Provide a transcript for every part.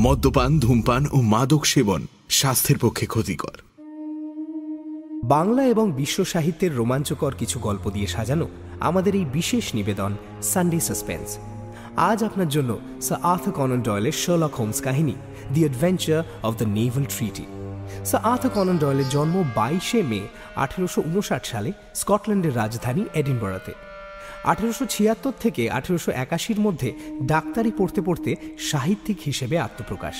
মদ্যপান, ধূমপান ও মাদক সেবন স্বাস্থ্যের পক্ষে ক্ষতিকর। বাংলা এবং বিশ্ব সাহিত্যের রোমাঞ্চকর কিছু গল্প দিয়ে সাজানো আমাদের এই বিশেষ নিবেদন সানডে সাসপেন্স। আজ আপনার জন্য স্যার আর্থার কনান ডয়েলের শার্লক হোমস কাহিনী the adventure of the naval treaty. Sir Arthur Conan ডয়েলের জন্ম 22শে মে 1859 সালে স্কটল্যান্ডের রাজধানী এডিনবরাতে। 1876 থেকে 1881 মধ্যে ডাক্তারি পড়তে পড়তে সাহিত্যিক হিসেবে আত্মপ্রকাশ।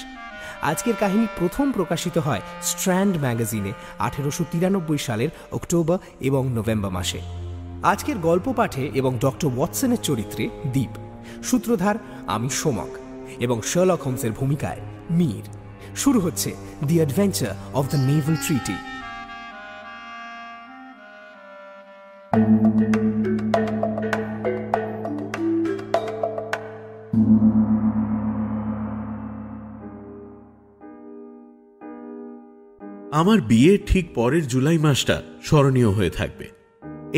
আজকের কাহিনী প্রথম প্রকাশিত হয় স্ট্র্যান্ড ম্যাগাজিনে 1893 সালের অক্টোবর এবং নভেম্বর মাসে। আজকের গল্প পাঠে এবং ডক্টর ওয়াটসনের চরিত্রে দীপ, সূত্রধার আমি সোমক এবং শার্লক হোমসের ভূমিকায় মীর। শুরু হচ্ছে the adventure of the naval treaty. আমার বিয়ের ঠিক পরের জুলাই মাসটা স্মরণীয় হয়ে থাকবে।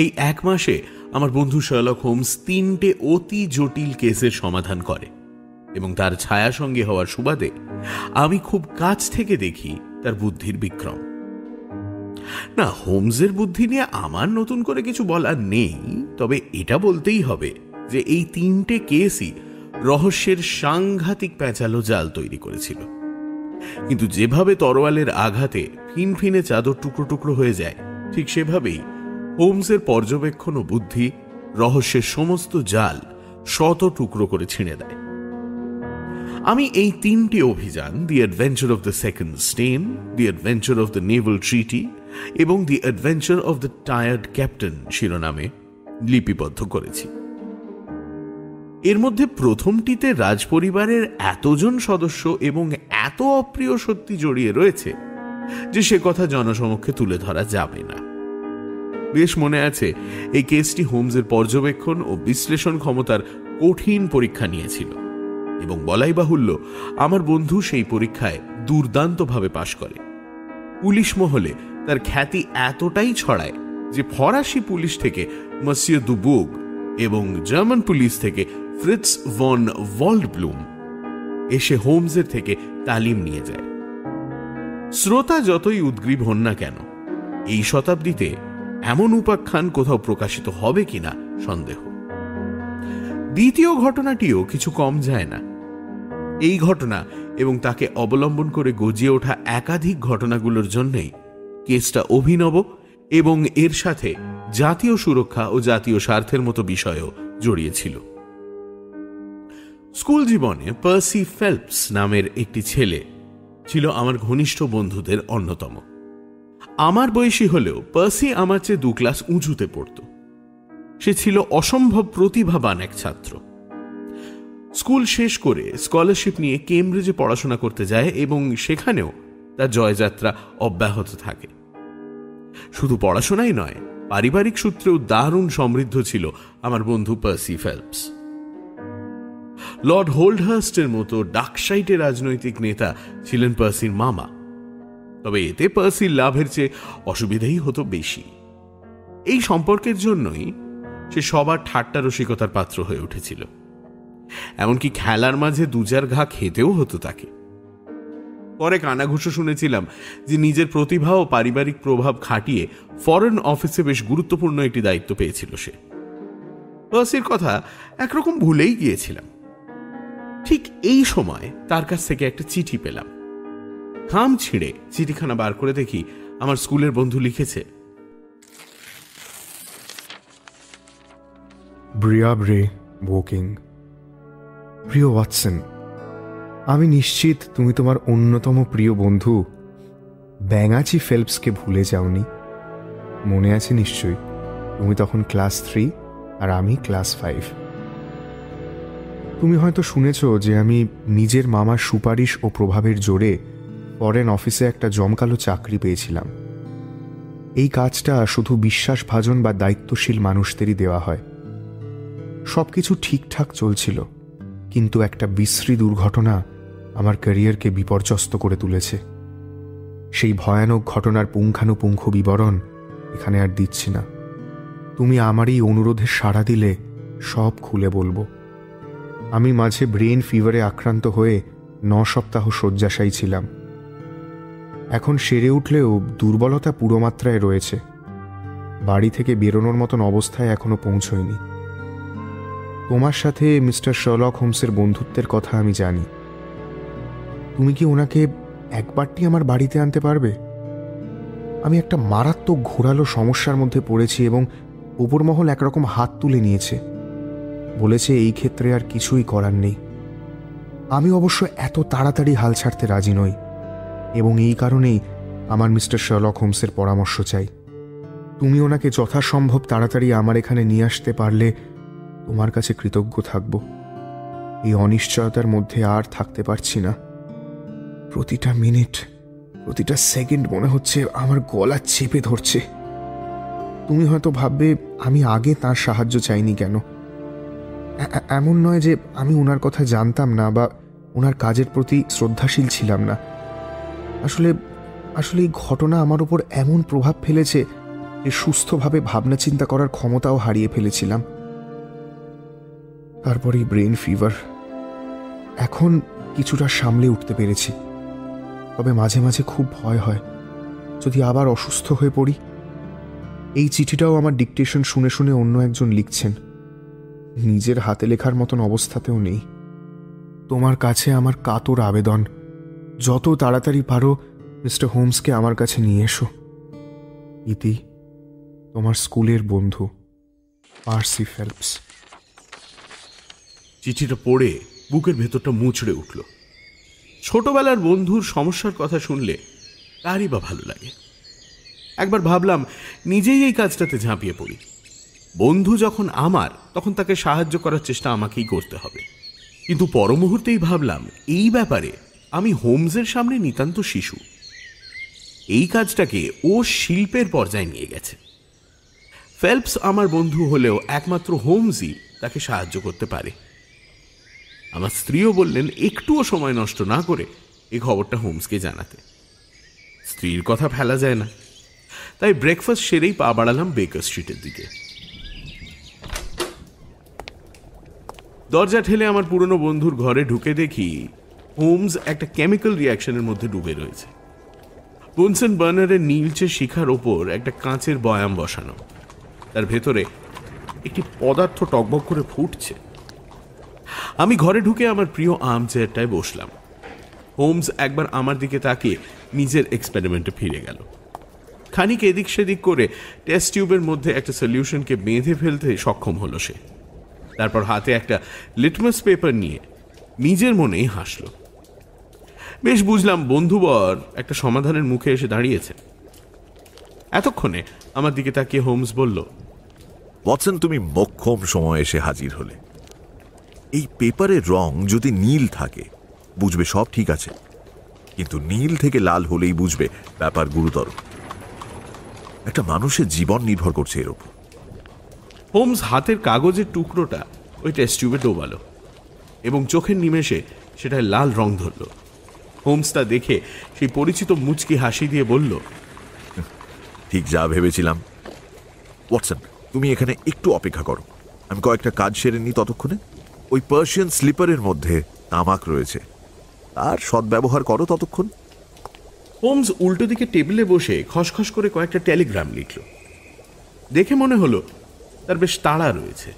এই এক মাসে আমার বন্ধু শার্লক হোমস 3টে অতি জটিল কেসের সমাধান করে এবং তার ছায়া সঙ্গী হওয়ার সুবাদে আমি খুব কাছ থেকে দেখি তার বুদ্ধির বিক্রম। না, হোমসের বুদ্ধি নিয়ে আমার নতুন করে কিছু বলার নেই, তবে এটা বলতেই হবে যে এই 3টে কেসই রহস্যের সাংঘাতিক প্যাঁচালো জাল তৈরি করেছিল। কিন্তু যেভাবে তরোয়ালের আঘাতে ফিনফিনে চাদর টুকরো টুকরো হয়ে যায়, ঠিক সেভাবেই হোমসের পর্যবেক্ষণ ও বুদ্ধি রহস্যের সমস্ত জাল শত টুকরো করে ছিঁড়ে দেয়। আমি এই 3টে অভিযান, the adventure of the second stain, the adventure of the naval treaty এবং the adventure of the tired captain শিরোনামে লিপিবদ্ধ করেছি। এর মধ্যে প্রথমটিতে রাজপরিবারের এতজন সদস্য এবং এত অপ্রিয় সত্যি জড়িয়ে রয়েছে যে সে কথা জনসমক্ষে তুলে ধরা যাবে না। বেশ মনে আছে, এই কেসটি হোমসের পর্যবেক্ষণ ও বিশ্লেষণ ক্ষমতার কঠিন পরীক্ষা নিয়েছিল এবং বলাই বাহুল্য আমার বন্ধু সেই পরীক্ষায় দুর্দান্তভাবে পাশ করে। পুলিশ মহলে তার খ্যাতি এতটাই ছড়ায় যে ফরাসি পুলিশ থেকে মসিয়ে দুবুগ এবং জার্মান পুলিশ থেকে ফ্রিটস ভন ওয়াল্ডব্লুম এসে হোমসের থেকে তালিম নিয়ে যায়। শ্রোতা যতই উদ্গ্রীব হন না কেন, এই শতাব্দীতে এমন উপাখ্যান কোথাও প্রকাশিত হবে কিনা সন্দেহ। দ্বিতীয় ঘটনাটিও কিছু কম যায় না। এই ঘটনা এবং তাকে অবলম্বন করে গজিয়ে ওঠা একাধিক ঘটনাগুলোর জন্যই কেসটা অভিনব এবং এর সাথে জাতীয় সুরক্ষা ও জাতীয় স্বার্থের মতো বিষয়ও জড়িয়েছিল। স্কুল জীবনে পার্সি ফেলপস নামের একটি ছেলে ছিল আমার ঘনিষ্ঠ বন্ধুদের অন্যতম। আমার বয়সী হলেও পার্সি আমার চেয়ে 2 ক্লাস উঁচুতে পড়ত। সে ছিল অসম্ভব প্রতিভাবান এক ছাত্র। স্কুল শেষ করে স্কলারশিপ নিয়ে কেমব্রিজে পড়াশোনা করতে যায় এবং সেখানেও তার জয়যাত্রা অব্যাহত থাকে। শুধু পড়াশোনাই নয়, পারিবারিক সূত্রেও দারুণ সমৃদ্ধ ছিল আমার বন্ধু পার্সি ফেলপস। লর্ড হোল্ডহার্স্টের মতো ডাকসাইটে রাজনৈতিক নেতা ছিলেন পার্সির মামা, তবে এতে পার্সির লাভের চেয়ে অসুবিধাই হতো বেশি। এই সম্পর্কের জন্যই সে সবার ঠাট্টা রসিকতার পাত্র হয়ে উঠেছিল। এমনকি খেলার মাঝে 2-4 ঘা খেতেও হতো তাকে। পরে কানাঘুষো শুনেছিলাম যে নিজের প্রতিভা ও পারিবারিক প্রভাব খাটিয়ে ফরেন অফিসে বেশ গুরুত্বপূর্ণ একটি দায়িত্ব পেয়েছিল সে। পার্সির কথা একরকম ভুলেই গিয়েছিলাম। ঠিক এই সময় তার কাছ থেকে একটা চিঠি পেলাম। খাম ছিঁড়ে চিঠিখানা বার করে দেখি আমার স্কুলের বন্ধু লিখেছে, ব্রিয়াব্রে বোকিং। প্রিয় ওয়াটসন, আমি নিশ্চিত তুমি তোমার অন্যতম প্রিয় বন্ধু ব্যাঙাচি ফেলপসকে ভুলে যাওনি। মনে আছে নিশ্চয়ই, তুমি তখন ক্লাস 3 আর আমি ক্লাস 5। তুমি হয়তো শুনেছ যে আমি নিজের মামার সুপারিশ ও প্রভাবের জোরে ফরেন অফিসে একটা জমকালো চাকরি পেয়েছিলাম। এই কাজটা শুধু বিশ্বাসভাজন বা দায়িত্বশীল মানুষদেরই দেওয়া হয়। সবকিছু ঠিকঠাক চলছিল, কিন্তু একটা বিশ্রী দুর্ঘটনা আমার ক্যারিয়ারকে বিপর্যস্ত করে তুলেছে। সেই ভয়ানক ঘটনার পুঙ্খানুপুঙ্খ বিবরণ এখানে আর দিচ্ছি না। তুমি আমার এই অনুরোধে সাড়া দিলে সব খুলে বলবো। আমি মাঝে ব্রেন ফিভারে আক্রান্ত হয়ে 9 সপ্তাহ শয্যাশায়ী ছিলাম। এখন সেরে উঠলেও দুর্বলতা পুরো মাত্রায় রয়েছে। বাড়ি থেকে বেরোনোর মতন অবস্থায় এখনো পৌঁছয়নি। তোমার সাথে মিস্টার শার্লক হোমসের বন্ধুত্বের কথা আমি জানি। তুমি কি ওনাকে একবারটি আমার বাড়িতে আনতে পারবে? আমি একটা মারাত্মক ঘোরালো সমস্যার মধ্যে পড়েছি এবং উপরমহল একরকম হাত তুলে নিয়েছে, বলেছে এই ক্ষেত্রে আর কিছুই করার নেই। আমি অবশ্য এত তাড়াতাড়ি হাল ছাড়তে রাজি নই এবং এই কারণেই আমার মিস্টার শার্লক হোমসের পরামর্শ চাই। তুমি ওনাকে যথাসম্ভব তাড়াতাড়ি আমার এখানে নিয়ে আসতে পারলে তোমার কাছে কৃতজ্ঞ থাকব। এই অনিশ্চয়তার মধ্যে আর থাকতে পারছি না। প্রতিটা মিনিট, প্রতিটা সেকেন্ড মনে হচ্ছে আমার গলা চেপে ধরছে। তুমি হয়তো ভাববে আমি আগে তার সাহায্য চাইনি কেন। এমন নয় যে আমি ওনার কথা জানতাম না বা ওনার কাজের প্রতি শ্রদ্ধাশীল ছিলাম না। আসলে এই ঘটনা আমার উপর এমন প্রভাব ফেলেছে যে সুস্থভাবে ভাবনা চিন্তা করার ক্ষমতাও হারিয়ে ফেলেছিলাম। তারপরেই ব্রেন ফিভার। এখন কিছুটা সামলে উঠতে পেরেছি, তবে মাঝে মাঝে খুব ভয় হয় যদি আবার অসুস্থ হয়ে পড়ি। এই চিঠিটাও আমার ডিকটেশন শুনে শুনে অন্য একজন লিখছেন। নিজের হাতে লেখার মতন অবস্থাতেও নেই। তোমার কাছে আমার কাতর আবেদন, যত তাড়াতাড়ি পারো মিস্টার হোমসকে আমার কাছে নিয়ে এসো। ইতি, তোমার স্কুলের বন্ধু পার্সি ফেলপস। চিঠিটা পড়ে বুকের ভেতরটা মুচড়ে উঠল। ছোটবেলার বন্ধুর সমস্যার কথা শুনলে কারই বা ভালো লাগে। একবার ভাবলাম নিজেই এই কাজটাতে ঝাঁপিয়ে পড়ি। বন্ধু যখন আমার, তখন তাকে সাহায্য করার চেষ্টা আমাকেই করতে হবে। কিন্তু পর মুহূর্তেই ভাবলাম এই ব্যাপারে আমি হোমসের সামনে নিতান্ত শিশু। এই কাজটাকে ও শিল্পের পর্যায়ে নিয়ে গেছে। ফেলপস আমার বন্ধু হলেও একমাত্র হোমসই তাকে সাহায্য করতে পারে। আমার স্ত্রীও বললেন একটুও সময় নষ্ট না করে এই খবরটা হোমসকে জানাতে। স্ত্রীর কথা ফেলা যায় না, তাই ব্রেকফাস্ট সেরেই পা বাড়ালাম বেকার স্ট্রিটের দিকে। দরজা ঠেলে আমার পুরনো বন্ধুর ঘরে ঢুকে দেখি হোমস একটা কেমিক্যাল রিয়াকশনের মধ্যে ডুবে রয়েছে। বুনসেন বার্নারের নীলচে শিখার ওপর একটা কাঁচের বয়াম বসানো, তার ভেতরে একটি পদার্থ টকবক করে ফুটছে। আমি ঘরে ঢুকে আমার প্রিয় আর্ম চেয়ারটায় বসলাম। হোমস একবার আমার দিকে তাকিয়ে নিজের এক্সপেরিমেন্টে ফিরে গেল। খানিক এদিক সেদিক করে টেস্ট টিউবের মধ্যে একটা সলিউশনকে বেঁধে ফেলতে সক্ষম হলো সে। তারপর হাতে একটা লিটমাস পেপার নিয়ে নিজের মনেই হাসল। বেশ বুঝলাম বন্ধুবর একটা সমাধানের মুখে এসে দাঁড়িয়েছে। এতক্ষণে আমার দিকে তাকিয়ে হোমস বলল, ওয়াটসন, তুমি মোক্ষম সময় এসে হাজির হলে। এই পেপারের রং যদি নীল থাকে বুঝবে সব ঠিক আছে, কিন্তু নীল থেকে লাল হলেই বুঝবে ব্যাপার গুরুতর। একটা মানুষের জীবন নির্ভর করছে এর উপর। হোমস হাতের কাগজের টুকরোটা ওই টেস্ট টিউবে ডোবালো এবং চোখের নিমেষে সেটা লাল রং ধরল। হোমস তা দেখে সেই পরিচিত মুচকি হাসি দিয়ে বলল, ঠিক যা ভেবেছিলাম। ওয়াটসন, তুমি এখানে একটু অপেক্ষা করো, আমি কয়েকটা কাজ সেরে নিই। ততক্ষণে ওই পার্সিয়ান স্লিপারের মধ্যে তামাক রয়েছে, তার সদ্ব্যবহার করো ততক্ষণ। হোমস উল্টো দিকে টেবিলে বসে খসখস করে কয়েকটা টেলিগ্রাম লিখল। দেখে মনে হলো তার বেশ তাড়া রয়েছে।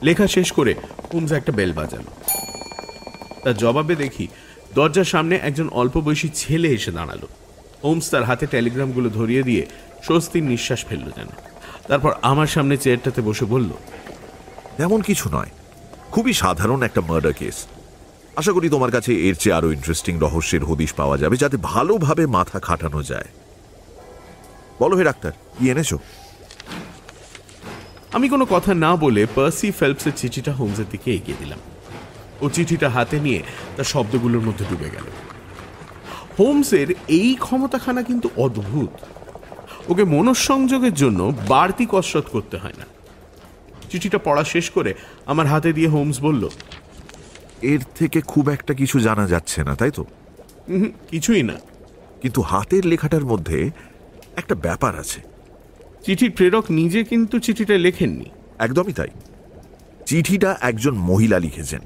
লেখা শেষ করে হোমস একটা বেল বাজালো। তার জবাবে দেখি দরজার সামনে একজন অল্প বয়সী ছেলে এসে দাঁড়ালো। হোমস তার হাতে টেলিগ্রামগুলো ধরিয়ে দিয়ে স্বস্তির নিঃশ্বাস ফেলল যেন। তারপর আমার সামনে চেয়ারটাতে বসে বলল, তেমন কিছু নয়, খুবই সাধারণ একটা মার্ডার কেস। আশা করি তোমার কাছে এর চেয়ে আরো ইন্টারেস্টিং রহস্যের হদিশ পাওয়া যাবে, যাতে ভালোভাবে মাথা খাটানো যায়। বলো হে ডাক্তার, কি এনেছো? আমি কোনো কথা না বলে পার্সি ফেলপসের চিঠিটা হোমসের দিকে এগিয়ে দিলাম। ও চিঠিটা হাতে নিয়ে তার শব্দগুলোর মধ্যে ডুবে গেল। হোমসের এই ক্ষমতাখানা কিন্তু অদ্ভুত। ওকে মনঃসংযোগের জন্য বাড়তি কসরত করতে হয় না। চিঠিটা পড়া শেষ করে আমার হাতে দিয়ে হোমস বলল, এর থেকে খুব একটা কিছু জানা যাচ্ছে না, তাই তো? কিছুই না। কিন্তু হাতের লেখাটার মধ্যে একটা ব্যাপার আছে। চিঠির প্রেরক নিজে কিন্তু চিঠিটা লেখেননি। একদমই তাই। চিঠিটা একজন মহিলা লিখেছেন।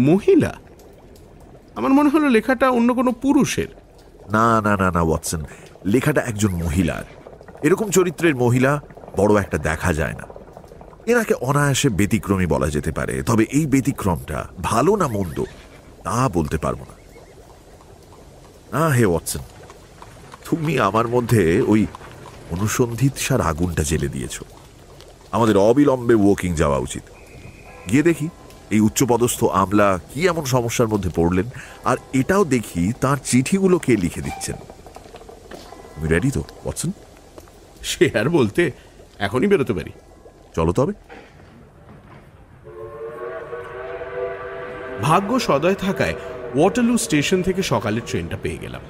মহিলা? আমার মনে হলো লেখাটা অন্য কোনো পুরুষের। না না না না ওয়াটসন, লেখাটা একজন মহিলার। এরকম চরিত্রের মহিলা বড় একটা দেখা যায় না। এনাকে অনায়াসে ব্যতিক্রমী বলা যেতে পারে, তবে এই ব্যতিক্রমটা ভালো না মন্দ তা বলতে পারবো না। না হে ওয়াটসন, তুমি আমার মধ্যে ওই অনুসন্ধিৎসার আগুনটা জ্বেলে দিয়েছ। আমাদের অবিলম্বে ওয়াকিং যাওয়া উচিত। গিয়ে দেখি এই উচ্চপদস্থ আমলা কি এমন সমস্যার মধ্যে পড়লেন, আর এটাও দেখি তার চিঠিগুলো কে লিখে দিচ্ছেন। তুমি রেডি তো ওয়াটসন? সে আর বলতে, এখনই বেরোতে পারি। চলো তবে। ভাগ্য সদয় থাকায় ওয়াটারলু স্টেশন থেকে সকালের ট্রেনটা পেয়ে গেলাম।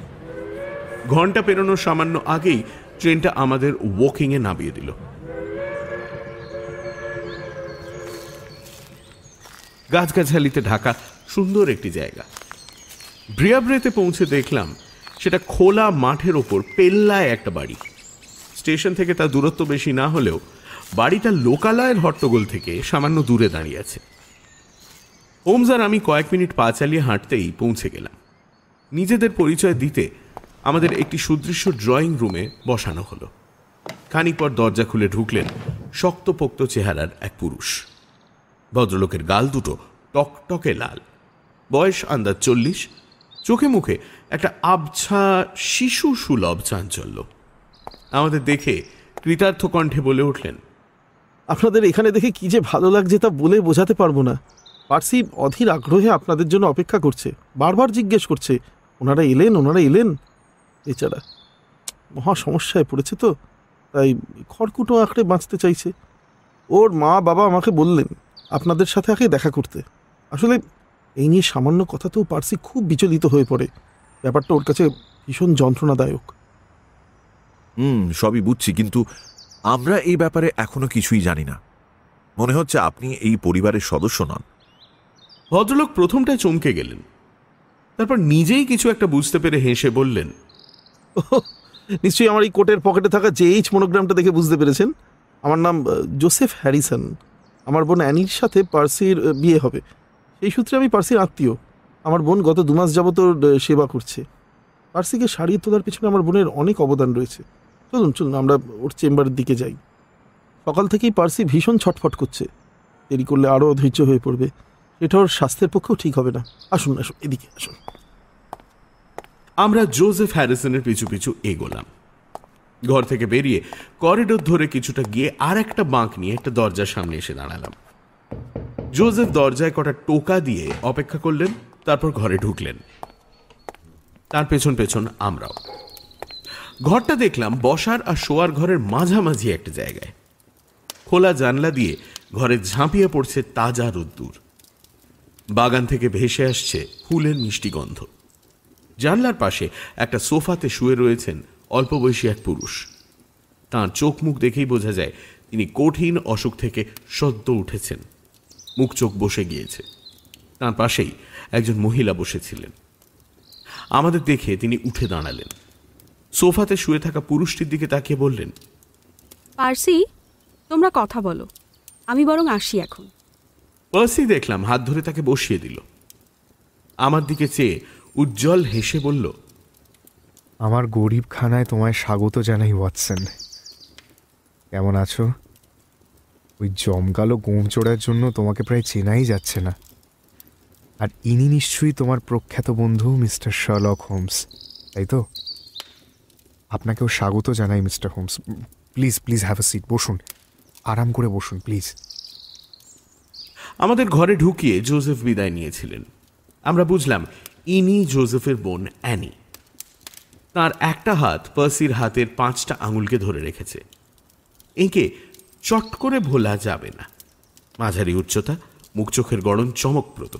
ঘন্টা পেরোনোর সামান্য আগেই ট্রেনটা আমাদের ওয়াকিংয়ে নামিয়ে দিল। গাছগাছালিতে ঢাকা সুন্দর একটি জায়গা। ব্রিয়াব্রেতে পৌঁছে দেখলাম সেটা খোলা মাঠের ওপর পেল্লায় একটা বাড়ি। স্টেশন থেকে তার দূরত্ব বেশি না হলেও বাড়িটা লোকালয়ের হট্টগোল থেকে সামান্য দূরে দাঁড়িয়ে আছে। হোমস আর আমি কয়েক মিনিট পা চালিয়ে হাঁটতেই পৌঁছে গেলাম। নিজেদের পরিচয় দিতে আমাদের একটি সুদৃশ্য ড্রয়িং রুমে বসানো হলো। খানিক পর দরজা খুলে ঢুকলেন শক্তপোক্ত চেহারার এক পুরুষ। ভদ্রলোকের গাল দুটো টকটকে লাল, বয়স আন্দাজ 40, চোখে মুখে একটা আবছা শিশু সুলভ চাঞ্চল্য। আমাদের দেখে কৃতার্থ কণ্ঠে বলে উঠলেন, আপনাদের এখানে দেখে কি যে ভালো লাগছে তা বলে বোঝাতে পারবো না। পার্সি অধীর আগ্রহে আপনাদের জন্য অপেক্ষা করছে, বারবার জিজ্ঞেস করছে ওনারা এলেন। এছাড়া মহা সমস্যায় পড়েছে তো, তাই খড়কুটো আঁকড়ে বাঁচতে চাইছে। ওর মা বাবা আমাকে বললেন আপনাদের সাথে আগে দেখা করতে। আসলে এই নিয়ে সামান্য কথাতেও পার্সি খুব বিচলিত হয়ে পড়ে। ব্যাপারটা ওর কাছে ভীষণ যন্ত্রণাদায়ক। সবই বুঝছি, কিন্তু আমরা এই ব্যাপারে এখনো কিছুই জানি না। মনে হচ্ছে আপনি এই পরিবারের সদস্য নন। ভদ্রলোক প্রথমটায় চমকে গেলেন, তারপর নিজেই কিছু একটা বুঝতে পেরে হেসে বললেন, নিশ্চয়ই আমার এই কোটের পকেটে থাকা JH মনোগ্রামটা দেখে বুঝতে পেরেছেন। আমার নাম জোসেফ হ্যারিসন। আমার বোন অ্যানির সাথে পার্সির বিয়ে হবে, সেই সূত্রে আমি পার্সির আত্মীয়। আমার বোন গত 2 মাস যাবত ওর সেবা করছে। পার্সিকে সারিয়ে তোলার পেছনে আমার বোনের অনেক অবদান রয়েছে। চলুন আমরা ওর চেম্বারের দিকে যাই। সকাল থেকেই পার্সি ভীষণ ছটফট করছে, দেরি করলে আরও অধৈর্য হয়ে পড়বে। এটা ওর স্বাস্থ্যের পক্ষেও ঠিক হবে না। আসুন এদিকে আসুন। আমরা জোসেফ হ্যারিসনের পিছু পিছু এগোলাম। ঘর থেকে বেরিয়ে করিডোর ধরে কিছুটা গিয়ে আর একটা বাঁক নিয়ে একটা দরজার সামনে এসে দাঁড়ালাম। জোসেফ দরজায় কটা টোকা দিয়ে অপেক্ষা করলেন, তারপর ঘরে ঢুকলেন। তার পেছন পেছন আমরাও। ঘরটা দেখলাম বসার আর শোয়ার ঘরের মাঝামাঝি একটা জায়গায়। খোলা জানলা দিয়ে ঘরে ঝাঁপিয়ে পড়ছে তাজা রোদ্দুর। বাগান থেকে ভেসে আসছে ফুলের মিষ্টি গন্ধ। জানলার পাশে একটা সোফাতে শুয়ে রয়েছেন অল্প বয়সী এক পুরুষ। তাঁর চোখ মুখ দেখেই বোঝা যায় তিনি কঠিন অসুখ থেকে সদ্য উঠেছেন। মুখ চোখ বসে গিয়েছে। তাঁর পাশেই একজন মহিলা বসেছিলেন। আমাদের দেখে তিনি উঠে দাঁড়ালেন। সোফাতে শুয়ে থাকা পুরুষটির দিকে তাকিয়ে বললেন, পার্সি, তোমরা কথা বলো, আমি বরং আসি এখন। পার্সি দেখলাম হাত ধরে তাকে বসিয়ে দিল। আমার দিকে চেয়ে উজ্জ্বল হেসে বলল, আমার গরিব খানায় তোমায় স্বাগত জানাই ওয়াটসন। কেমন আছো? ওই জমকালো গোঁড়চোড়ার জন্য তোমাকে প্রায় চেনাই যাচ্ছে না। আর ইনি নিশ্চয়ই তোমার প্রখ্যাত বন্ধু মিস্টার শার্লক হোমস, তাই তো? আপনাকেও স্বাগত জানাই mister Holmes. Please have a seat, বসুন, আরাম করে বসুন প্লিজ। আমাদের ঘরে ঢুকিয়ে জোসেফ বিদায় নিয়েছিলেন। আমরা বুঝলাম ইনি জোসেফের বোন অ্যানি। তার একটা হাত পার্সির হাতের 5টা আঙুলকে ধরে রেখেছে। একে চট করে ভোলা যাবে না। মাঝারি উচ্চতা, মুখ চোখের গড়ন চমকপ্রদ,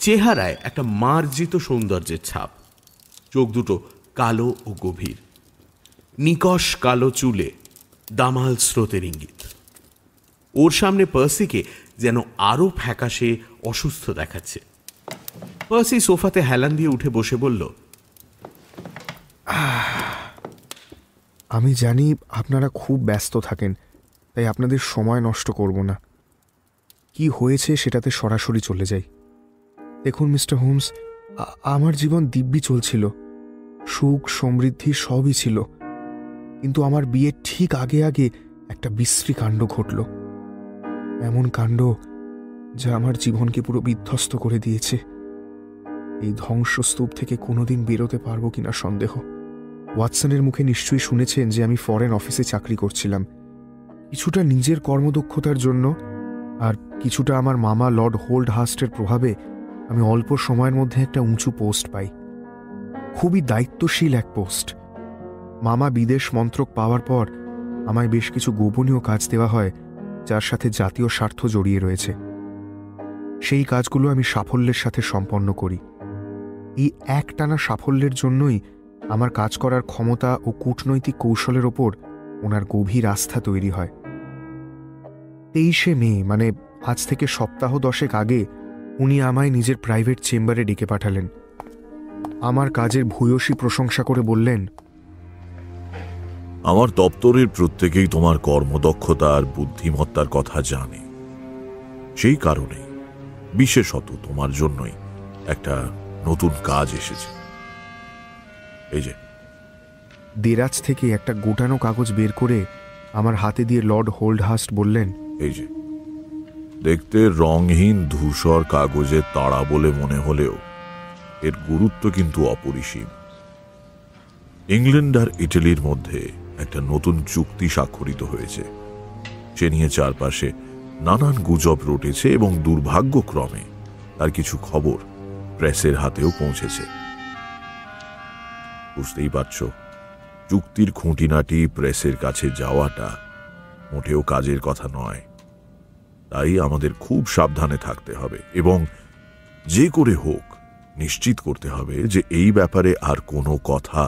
চেহারায় একটা মার্জিত সৌন্দর্যের ছাপ। চোখ দুটো কালো ও গভীর, নিকশ কালো চুলে দামাল স্রোতের ইঙ্গিত। ওর সামনে পার্সিকে যেন আরো ফ্যাকাশে অসুস্থ দেখাচ্ছে। পার্সি সোফাতে হেলান দিয়ে উঠে বসে বলল, আমি জানি আপনারা খুব ব্যস্ত থাকেন, তাই আপনাদের সময় নষ্ট করব না। কি হয়েছে সেটাতে সরাসরি চলে যাই। দেখুন মিস্টার হোমস, আমার জীবন দিব্যি চলছিল, সুখ সমৃদ্ধি সবই ছিল, কিন্তু আমার বিয়ের ঠিক আগে আগে একটা বিশ্রী কাণ্ড ঘটল। এমন কাণ্ড যা আমার জীবনকে পুরো বিধ্বস্ত করে দিয়েছে। এই ধ্বংসস্তূপ থেকে কোনোদিন বেরোতে পারবো কিনা সন্দেহ। ওয়াটসনের মুখে নিশ্চয়ই শুনেছেন যে আমি ফরেন অফিসে চাকরি করছিলাম, কিছুটা নিজের কর্মদক্ষতার জন্য আর কিছুটা আমার মামা লর্ড হোল্ডহার্স্টের প্রভাবে আমি অল্প সময়ের মধ্যে একটা উঁচু পোস্ট পাই। খুবই দায়িত্বশীল এক পোস্ট। মামা বিদেশ মন্ত্রক পাওয়ার পর আমায় বেশ কিছু গোপনীয় কাজ দেওয়া হয়, যার সাথে জাতীয় স্বার্থ জড়িয়ে রয়েছে। সেই কাজগুলো আমি সাফল্যের সাথে সম্পন্ন করি। এই একটানা সাফল্যের জন্যই আমার কাজ করার ক্ষমতা ও কূটনৈতিক কৌশলের ওপর ওনার গভীর আস্থা তৈরি হয়। 23শে মে, মানে আজ থেকে সপ্তাহ 10 আগে, উনি আমায় নিজের প্রাইভেট চেম্বারে ডেকে পাঠালেন। আমার কাজের ভূয়সী প্রশংসা করে বললেন, আমার দপ্তরের প্রত্যেকেই তোমার কর্মদক্ষতা আর বুদ্ধিমত্তার কথা জানে। সেই কারণে বিশেষত তোমার জন্যই একটা নতুন কাজ এসেছে। এই যে। দেরাজ থেকে একটা গোটানো কাগজ বের করে আমার হাতে দিয়ে লর্ড হোল্ডহার্স্ট বললেন, এই যে, দেখতে রংহীন ধূসর কাগজের তাড়া বলে মনে হলেও এর গুরুত্ব কিন্তু অপরিসীম। ইংল্যান্ড আর ইটালির মধ্যে একটা নতুন চুক্তি স্বাক্ষরিত হয়েছে। সে নিয়ে চারপাশে নানান গুজব রটেছে এবং দুর্ভাগ্যক্রমে তার কিছু খবর প্রেসের হাতেও পৌঁছেছে। বুঝতেই পারছ, চুক্তির খুঁটিনাটি প্রেসের কাছে যাওয়াটা মোটেও কাজের কথা নয়। তাই আমাদের খুব সাবধানে থাকতে হবে এবং যে করে হোক নিশ্চিত করতে হবে যে এই ব্যাপারে আর কোনো কথা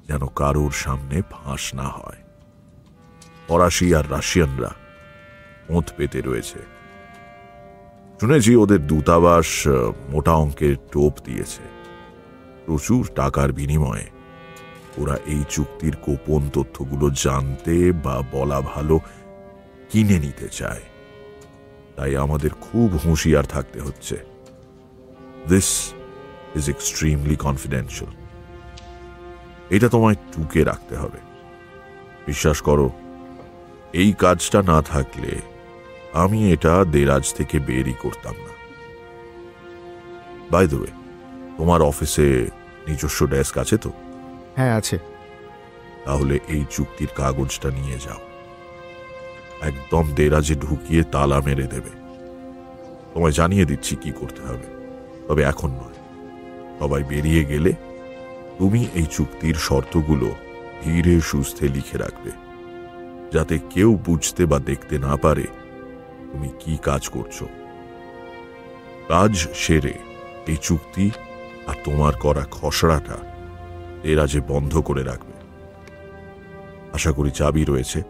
যেন কারোর সামনে ফাঁস না হয়। ফরাসি আর রাশিয়ানরা ওঁত পেতে রয়েছে। শুনেছি ওদের দূতাবাস মোটা অঙ্কের টোপ দিয়েছে। প্রচুর টাকার বিনিময়ে ওরা এই চুক্তির গোপন তথ্যগুলো জানতে বা বলা ভালো কিনে নিতে চায়। তাই আমাদের খুব হুঁশিয়ার থাকতে হচ্ছে। This is extremely confidential. এটা তোমায় টুকে রাখতে হবে। বিশ্বাস করো, এই কাজটা না থাকলে আমি এটা দেরাজ থেকে বেরই করতাম না। বাই দ্য ওয়ে, তোমার অফিসে নিজস্ব ডেস্ক আছে তো? হ্যাঁ, আছে। তাহলে এই চুক্তির কাগজটা নিয়ে যাও। একদম দেরাজে ঢুকিয়ে তালা মেরে দেবে। তোমায় জানিয়ে দিচ্ছি কি করতে হবে, তবে এখন নয়। সবাই বেরিয়ে গেলে তুমি এই চুক্তির শর্তগুলো ধীরে সুস্থে লিখে রাখবে, যাতে কেউ বুঝতে বা দেখতে না পারে তুমি কি কাজ করছো। কাজ সেরে এই চুক্তি আর তোমার করা খসড়াটা দেরাজে বন্ধ করে রাখবে। আশা করি চাবি রয়েছে।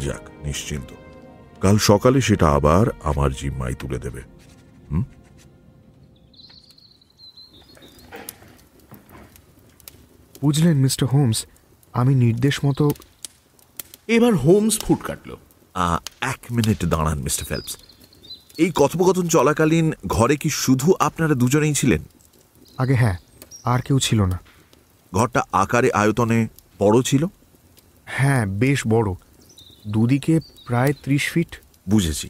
যাক, নিশ্চিন্ত। কাল সকালে সেটা আবার আমার জিম্মায় তুলে দেবে। বুঝলেন মিস্টার হোমস, আমি নির্দেশ মতো। এবার হোমস ফুট কাটল। 1 মিনিট দাঁড়ান মিস্টার ফেলপস। এই কথোপকথন চলাকালীন ঘরে কি শুধু আপনারা দুজনেই ছিলেন? আগে হ্যাঁ, আর কেউ ছিল না। ঘরটা আকারে আয়তনে বড় ছিল? হ্যাঁ, বেশ বড়। দুদিকে প্রায় 30 ফিট। বুঝেছি।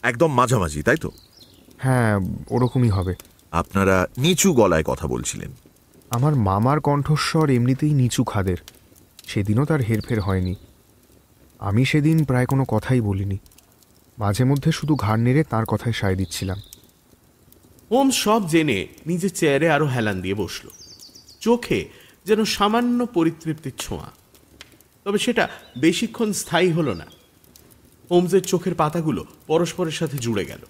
একদম মাঝামাঝি, তাই তো? হ্যাঁ, ওরকমই হবে। আপনারা নিচু গলায় কথা বলছিলেন। আমার মামার কণ্ঠস্বর এমনিতেই নিচু খাদের। সেদিনও তার হেরফের হয়নি। আমি সেদিন প্রায় কোনো কথাই বলিনি। মাঝে মধ্যে শুধু ঘাড় নেড়ে তাঁর কথায় সায় দিচ্ছিলাম। হোমস সব জেনে নিজের চেয়ারে আরো হেলান দিয়ে বসল। চোখে যেন সামান্য পরিতৃপ্তির ছোঁয়া, তবে সেটা বেশিক্ষণ স্থায়ী হলো না। হোমসের চোখের পাতাগুলো পরস্পরের সাথে জুড়ে গেল।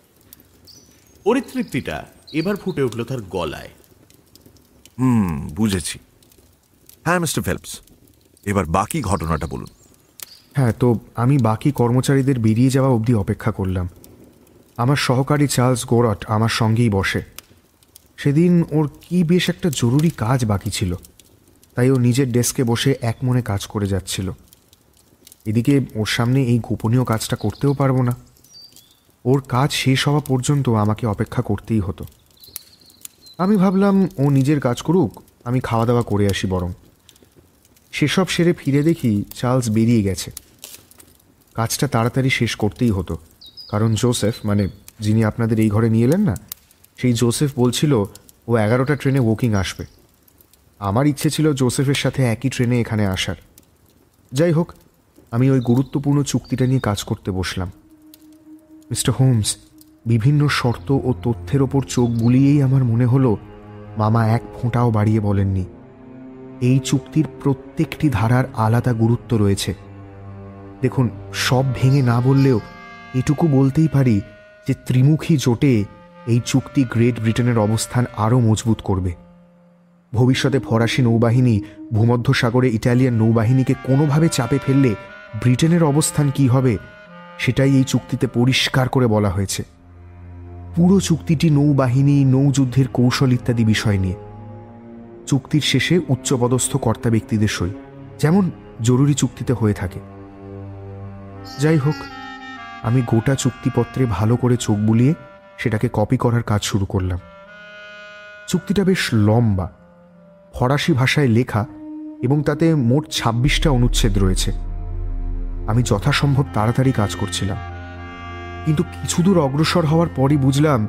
পরিতৃপ্তিটা এবার ফুটে উঠল তার গলায়। বুঝেছি। হ্যাঁ মিস্টার ফেলপস, এবার বাকি ঘটনাটা বলুন। হ্যাঁ, তো আমি বাকি কর্মচারীদের বেরিয়ে যাওয়া অবধি অপেক্ষা করলাম। আমার সহকারী চার্লস গোরট আমার সঙ্গেই বসে। সেদিন ওর কি বেশ একটা জরুরি কাজ বাকি ছিল, তাই ও নিজের ডেস্কে বসে একমনে কাজ করে যাচ্ছিল। এদিকে ওর সামনে এই গোপনীয় কাজটা করতেও পারবো না। ওর কাজ শেষ হওয়া পর্যন্ত আমাকে অপেক্ষা করতেই হতো। আমি ভাবলাম ও নিজের কাজ করুক, আমি খাওয়া দাওয়া করে আসি বরং। সেসব সেরে ফিরে দেখি চার্লস বেরিয়ে গেছে। কাজটা তাড়াতাড়ি শেষ করতেই হতো, কারণ জোসেফ, মানে যিনি আপনাদের এই ঘরে নিয়ে এলেন না, সেই জোসেফ বলছিল ও 11টা ট্রেনে ওয়াকিং আসবে। আমার ইচ্ছে ছিল জোসেফের সাথে একই ট্রেনে এখানে আসার। যাই হোক, আমি ওই গুরুত্বপূর্ণ চুক্তিটা নিয়ে কাজ করতে বসলাম। মিস্টার হোমস, বিভিন্ন শর্ত ও তথ্যের ওপর চোখ বুলিয়েই আমার মনে হলো মামা এক ফোঁটাও বাড়িয়ে বলেননি। এই চুক্তির প্রত্যেকটি ধারার আলাদা গুরুত্ব রয়েছে। দেখুন, সব ভেঙে না বললেও এটুকু বলতেই পারি যে ত্রিমুখী জোটে এই চুক্তি গ্রেট ব্রিটেনের অবস্থান আরও মজবুত করবে। ভবিষ্যতে ফরাসি নৌবাহিনী ভূমধ্যসাগরে ইটালিয়ান নৌবাহিনীকে কোনোভাবে চাপে ফেললে ব্রিটেনের অবস্থান কি হবে সেটাই এই চুক্তিতে পরিষ্কার করে বলা হয়েছে। পুরো চুক্তিটি নৌবাহিনী, নৌযুদ্ধের কৌশল ইত্যাদি বিষয় নিয়ে। চুক্তির শেষে উচ্চপদস্থ কর্তা ব্যক্তিদের সই, যেমন জরুরি চুক্তিতে হয়ে থাকে। যাই হোক, আমি গোটা চুক্তিপত্রে ভালো করে চোখ বুলিয়ে সেটাকে কপি করার কাজ শুরু করলাম। চুক্তিটা বেশ লম্বা, ফরাসি ভাষায় লেখা এবং তাতে মোট 26টা অনুচ্ছেদ রয়েছে। আমি যথাসম্ভব তাড়াতাড়ি কাজ করছিলাম, কিন্তু কিছু দূর অগ্রসর হওয়ার পরই বুঝলাম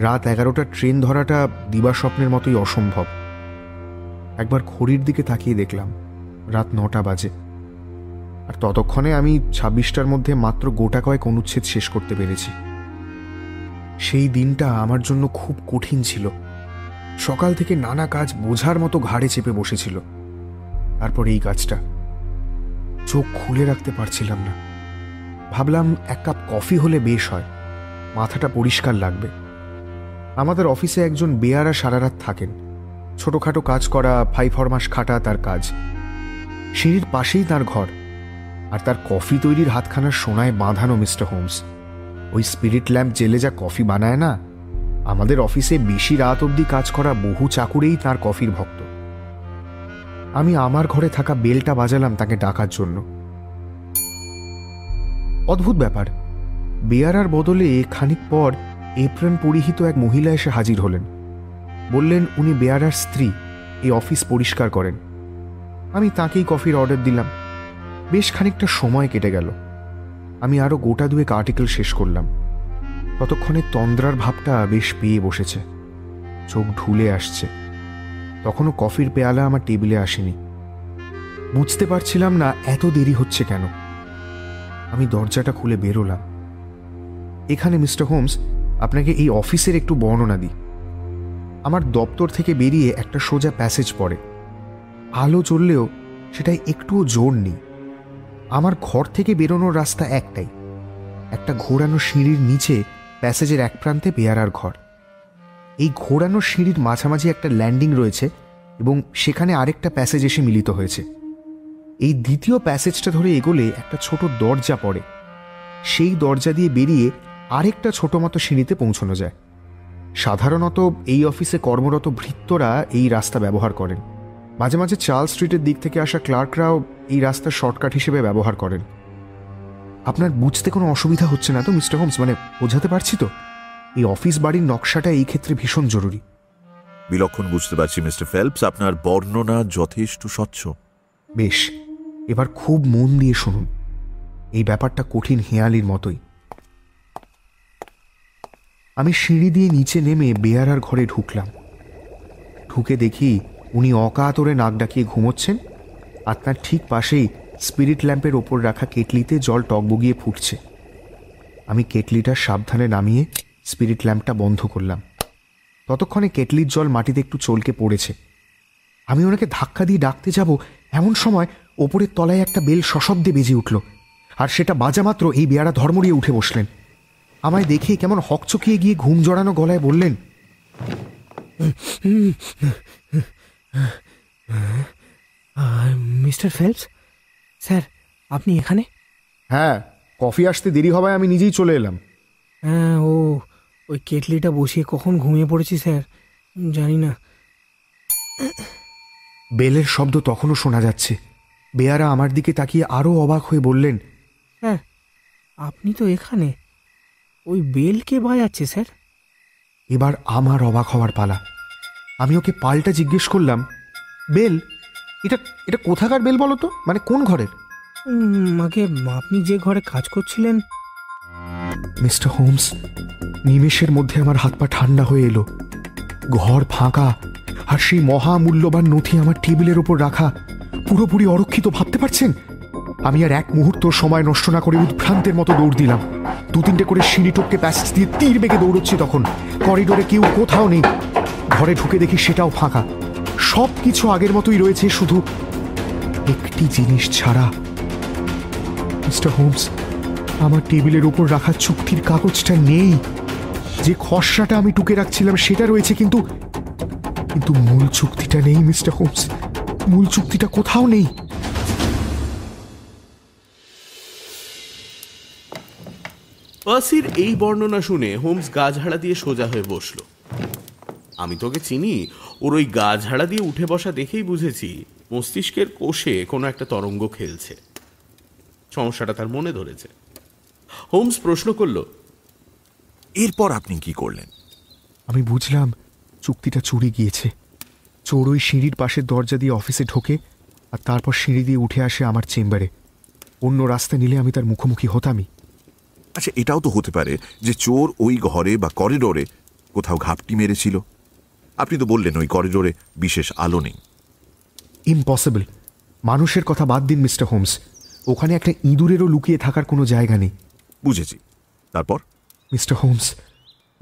রাত 11টা ট্রেন ধরাটা দিবাস্বপ্নের মতোই অসম্ভব। একবার ঘড়ির দিকে তাকিয়ে দেখলাম রাত 9টা বাজে, আর ততক্ষণে আমি 26টার মধ্যে মাত্র গোটা কয়েক অনুচ্ছেদ শেষ করতে পেরেছি। সেই দিনটা আমার জন্য খুব কঠিন ছিল। সকাল থেকে নানা কাজ বোঝার মতো ঘাড়ে চেপে বসেছিল। তারপর এই কাজটা, চোখ খুলে রাখতে পারছিলাম না। ভাবলাম এক কাপ কফি হলে বেশ হয়, মাথাটা পরিষ্কার লাগবে। আমাদের অফিসে একজন বেয়ারা সারা রাত থাকেন। ছোটখাটো কাজ করা, 5 ফরমাস খাটা তার কাজ। সিঁড়ির পাশেই তার ঘর, আর তার কফি তৈরির হাতখানা সোনায় বাঁধানো মিস্টার হোমস। ওই স্পিরিট ল্যাম্প জেলে যা কফি বানায় না, আমাদের অফিসে বেশি রাত অবধি কাজ করা বহু চাকুরেই তার কফির ভক্ত। আমি আমার ঘরে থাকা বেলটা বাজালাম তাকে ডাকার জন্য। অদ্ভুত ব্যাপার, বেয়ারার বদলে খানিক পর এপ্রন পরিহিত এক মহিলা এসে হাজির হলেন। বললেন উনি বেয়ারার স্ত্রী, এই অফিস পরিষ্কার করেন। আমি তাকেই কফির অর্ডার দিলাম। বেশ খানিকটা সময় কেটে গেল। আমি আরও গোটা দুয়েক আর্টিকেল শেষ করলাম। ততক্ষণে তন্দ্রার ভাবটা বেশ পেয়ে বসেছে, চোখ ঢুলে আসছে। তখনও কফির পেয়ালা আমার টেবিলে আসেনি। বুঝতে পারছিলাম না এত দেরি হচ্ছে কেন। আমি দরজাটা খুলে বেরোলাম। এখানে মিস্টার হোমস, আপনাকে এই অফিসের একটু বর্ণনা দিই। আমার দপ্তর থেকে বেরিয়ে একটা সোজা প্যাসেজ পড়ে। আলো জ্বললেও সেটাই একটুও জোর নেই। আমার ঘর থেকে বেরোনোর রাস্তা একটাই, একটা ঘোরানো সিঁড়ির নিচে প্যাসেজের এক প্রান্তে বেয়ারার ঘর। এই ঘোরানো সিঁড়ির মাঝামাঝি একটা ল্যান্ডিং রয়েছে এবং সেখানে আরেকটা প্যাসেজ এসে মিলিত হয়েছে। এই দ্বিতীয় প্যাসেজটা ধরে এগোলে একটা ছোট দরজা পড়ে। সেই দরজা দিয়ে বেরিয়ে আরেকটা ছোট মতো সিঁড়িতে পৌঁছানো যায়। সাধারণত এই অফিসে কর্মরত ভৃত্যরা এই রাস্তা ব্যবহার করেন। মাঝে মাঝে চার্লস স্ট্রিটের দিক থেকে আসা ক্লার্করাও এই রাস্তার শর্টকাট হিসেবে ব্যবহার করেন। আপনার বুঝতে কোনো অসুবিধা হচ্ছে না তো মিস্টার হোমস? মানে বোঝাতে পারছি তো? এই অফিস বাড়ির নকশাটা এই ক্ষেত্রে ভীষণ জরুরি। বিলক্ষণ বুঝতে পারছি মিস্টার ফেলপস, আপনার বর্ণনা যথেষ্ট স্বচ্ছ। বেশ, এবার খুব মন দিয়ে শুনুন। এই ব্যাপারটা কঠিন হেঁয়ালির মতোই। আমি সিঁড়ি দিয়ে নিচে নেমে বেয়ারার ঘরে ঢুকলাম। ঢুকে দেখি উনি অকাতরে নাক ডাকিয়ে ঘুমোচ্ছেন, আর তার ঠিক পাশেই স্পিরিট ল্যাম্পের ওপর রাখা কেটলিতে জল টকবগিয়ে ফুটছে। আমি কেটলিটা সাবধানে নামিয়ে স্পিরিট ল্যাম্পটা বন্ধ করলাম। ততক্ষণে কেটলির জল মাটিতে একটু চলকে পড়েছে। আমি ওনাকে ধাক্কা দিয়ে ডাকতে যাব, এমন সময় ওপরের তলায় একটা বেল সশব্দে বেজে উঠল, আর সেটা বাজা মাত্র এই বেয়ারা ধর্মড়িয়ে উঠে বসলেন। আমায় দেখে কেমন হকচকিয়ে গিয়ে ঘুম জড়ানো গলায় বললেন, মিস্টার ফেলপস স্যার, আপনি এখানে? হ্যাঁ, কফি আসতে দেরি হওয়ায় আমি নিজেই চলে এলাম। হ্যাঁ, ওই কেটলিটা বসিয়ে কখন ঘুমিয়ে পড়েছি স্যার, জানি না। বেলের শব্দ তখনও শোনা যাচ্ছে। বেয়ারা আমার দিকে তাকিয়ে আরও অবাক হয়ে বললেন, স্যার আপনি তো এখানে, ওই বেল কে বাজাচ্ছে স্যার? এবার আমার অবাক হওয়ার পালা। আমি ওকে পাল্টা জিজ্ঞেস করলাম, বেল, এটা এটা কোথাকার বেল বলো তো, মানে কোন ঘরের? আগে আপনি যে ঘরে কাজ করছিলেন। মিস্টার হোমস, নিমেষের মধ্যে আমার হাত পা ঠান্ডা হয়ে এলো। ঘর ফাঁকা, আর সেই মহামূল্যবান নথি আমার টেবিলের ওপর রাখা, পুরোপুরি অরক্ষিত। ভাবতে পারছেন? আমি আর এক মুহূর্ত সময় নষ্ট না করে উদ্ভ্রান্তের মতো দৌড় দিলাম। 2-3টে করে সিঁড়ি টপকে প্যাসেজ দিয়ে তীর বেগে দৌড়চ্ছি। তখন করিডোরে কেউ কোথাও নেই। ঘরে ঢুকে দেখি সেটাও ফাঁকা। সব কিছু আগের মতোই রয়েছে, শুধু একটি জিনিস ছাড়া। মিস্টার হোমস, আমার টেবিলের উপর রাখা চুক্তির কাগজটা নেই। যে খসড়াটা আমি টুকে রাখছিলাম সেটা রয়েছে, কিন্তু কিন্তু মূল চুক্তিটা নেই মিস্টার হোমস। মূল চুক্তিটা কোথাও নেই। পার্সির এই বর্ণনা শুনে হোমস গা ঝাড়া দিয়ে সোজা হয়ে বসল। আমি তোকে চিনি, ওর ওই গা ঝাড়া দিয়ে উঠে বসা দেখেই বুঝেছি মস্তিষ্কের কোষে কোনো একটা তরঙ্গ খেলছে। সমস্যাটা তার মনে ধরেছে। হোমস প্রশ্ন করল, এরপর আপনি কি করলেন? আমি বুঝলাম চুক্তিটা চুরি গিয়েছে। চোর ওই সিঁড়ির পাশের দরজা দিয়ে অফিসে ঢোকে, আর তারপর সিঁড়ি দিয়ে উঠে আসে আমার চেম্বারে। অন্য রাস্তা নিলে আমি তার মুখোমুখি হতামই। আচ্ছা, এটাও তো হতে পারে যে চোর ওই ঘরে বা করিডোরে কোথাও ঘাপটি মেরেছিল। আপনি তো বললেন ওই করিডোরে বিশেষ আলো নেই। ইম্পসিবল। মানুষের কথা বাদ দিন মিস্টার হোমস, ওখানে একটা ইঁদুরেরও লুকিয়ে থাকার কোনো জায়গা নেই। বুঝেছি। তারপর? মিস্টার হোমস,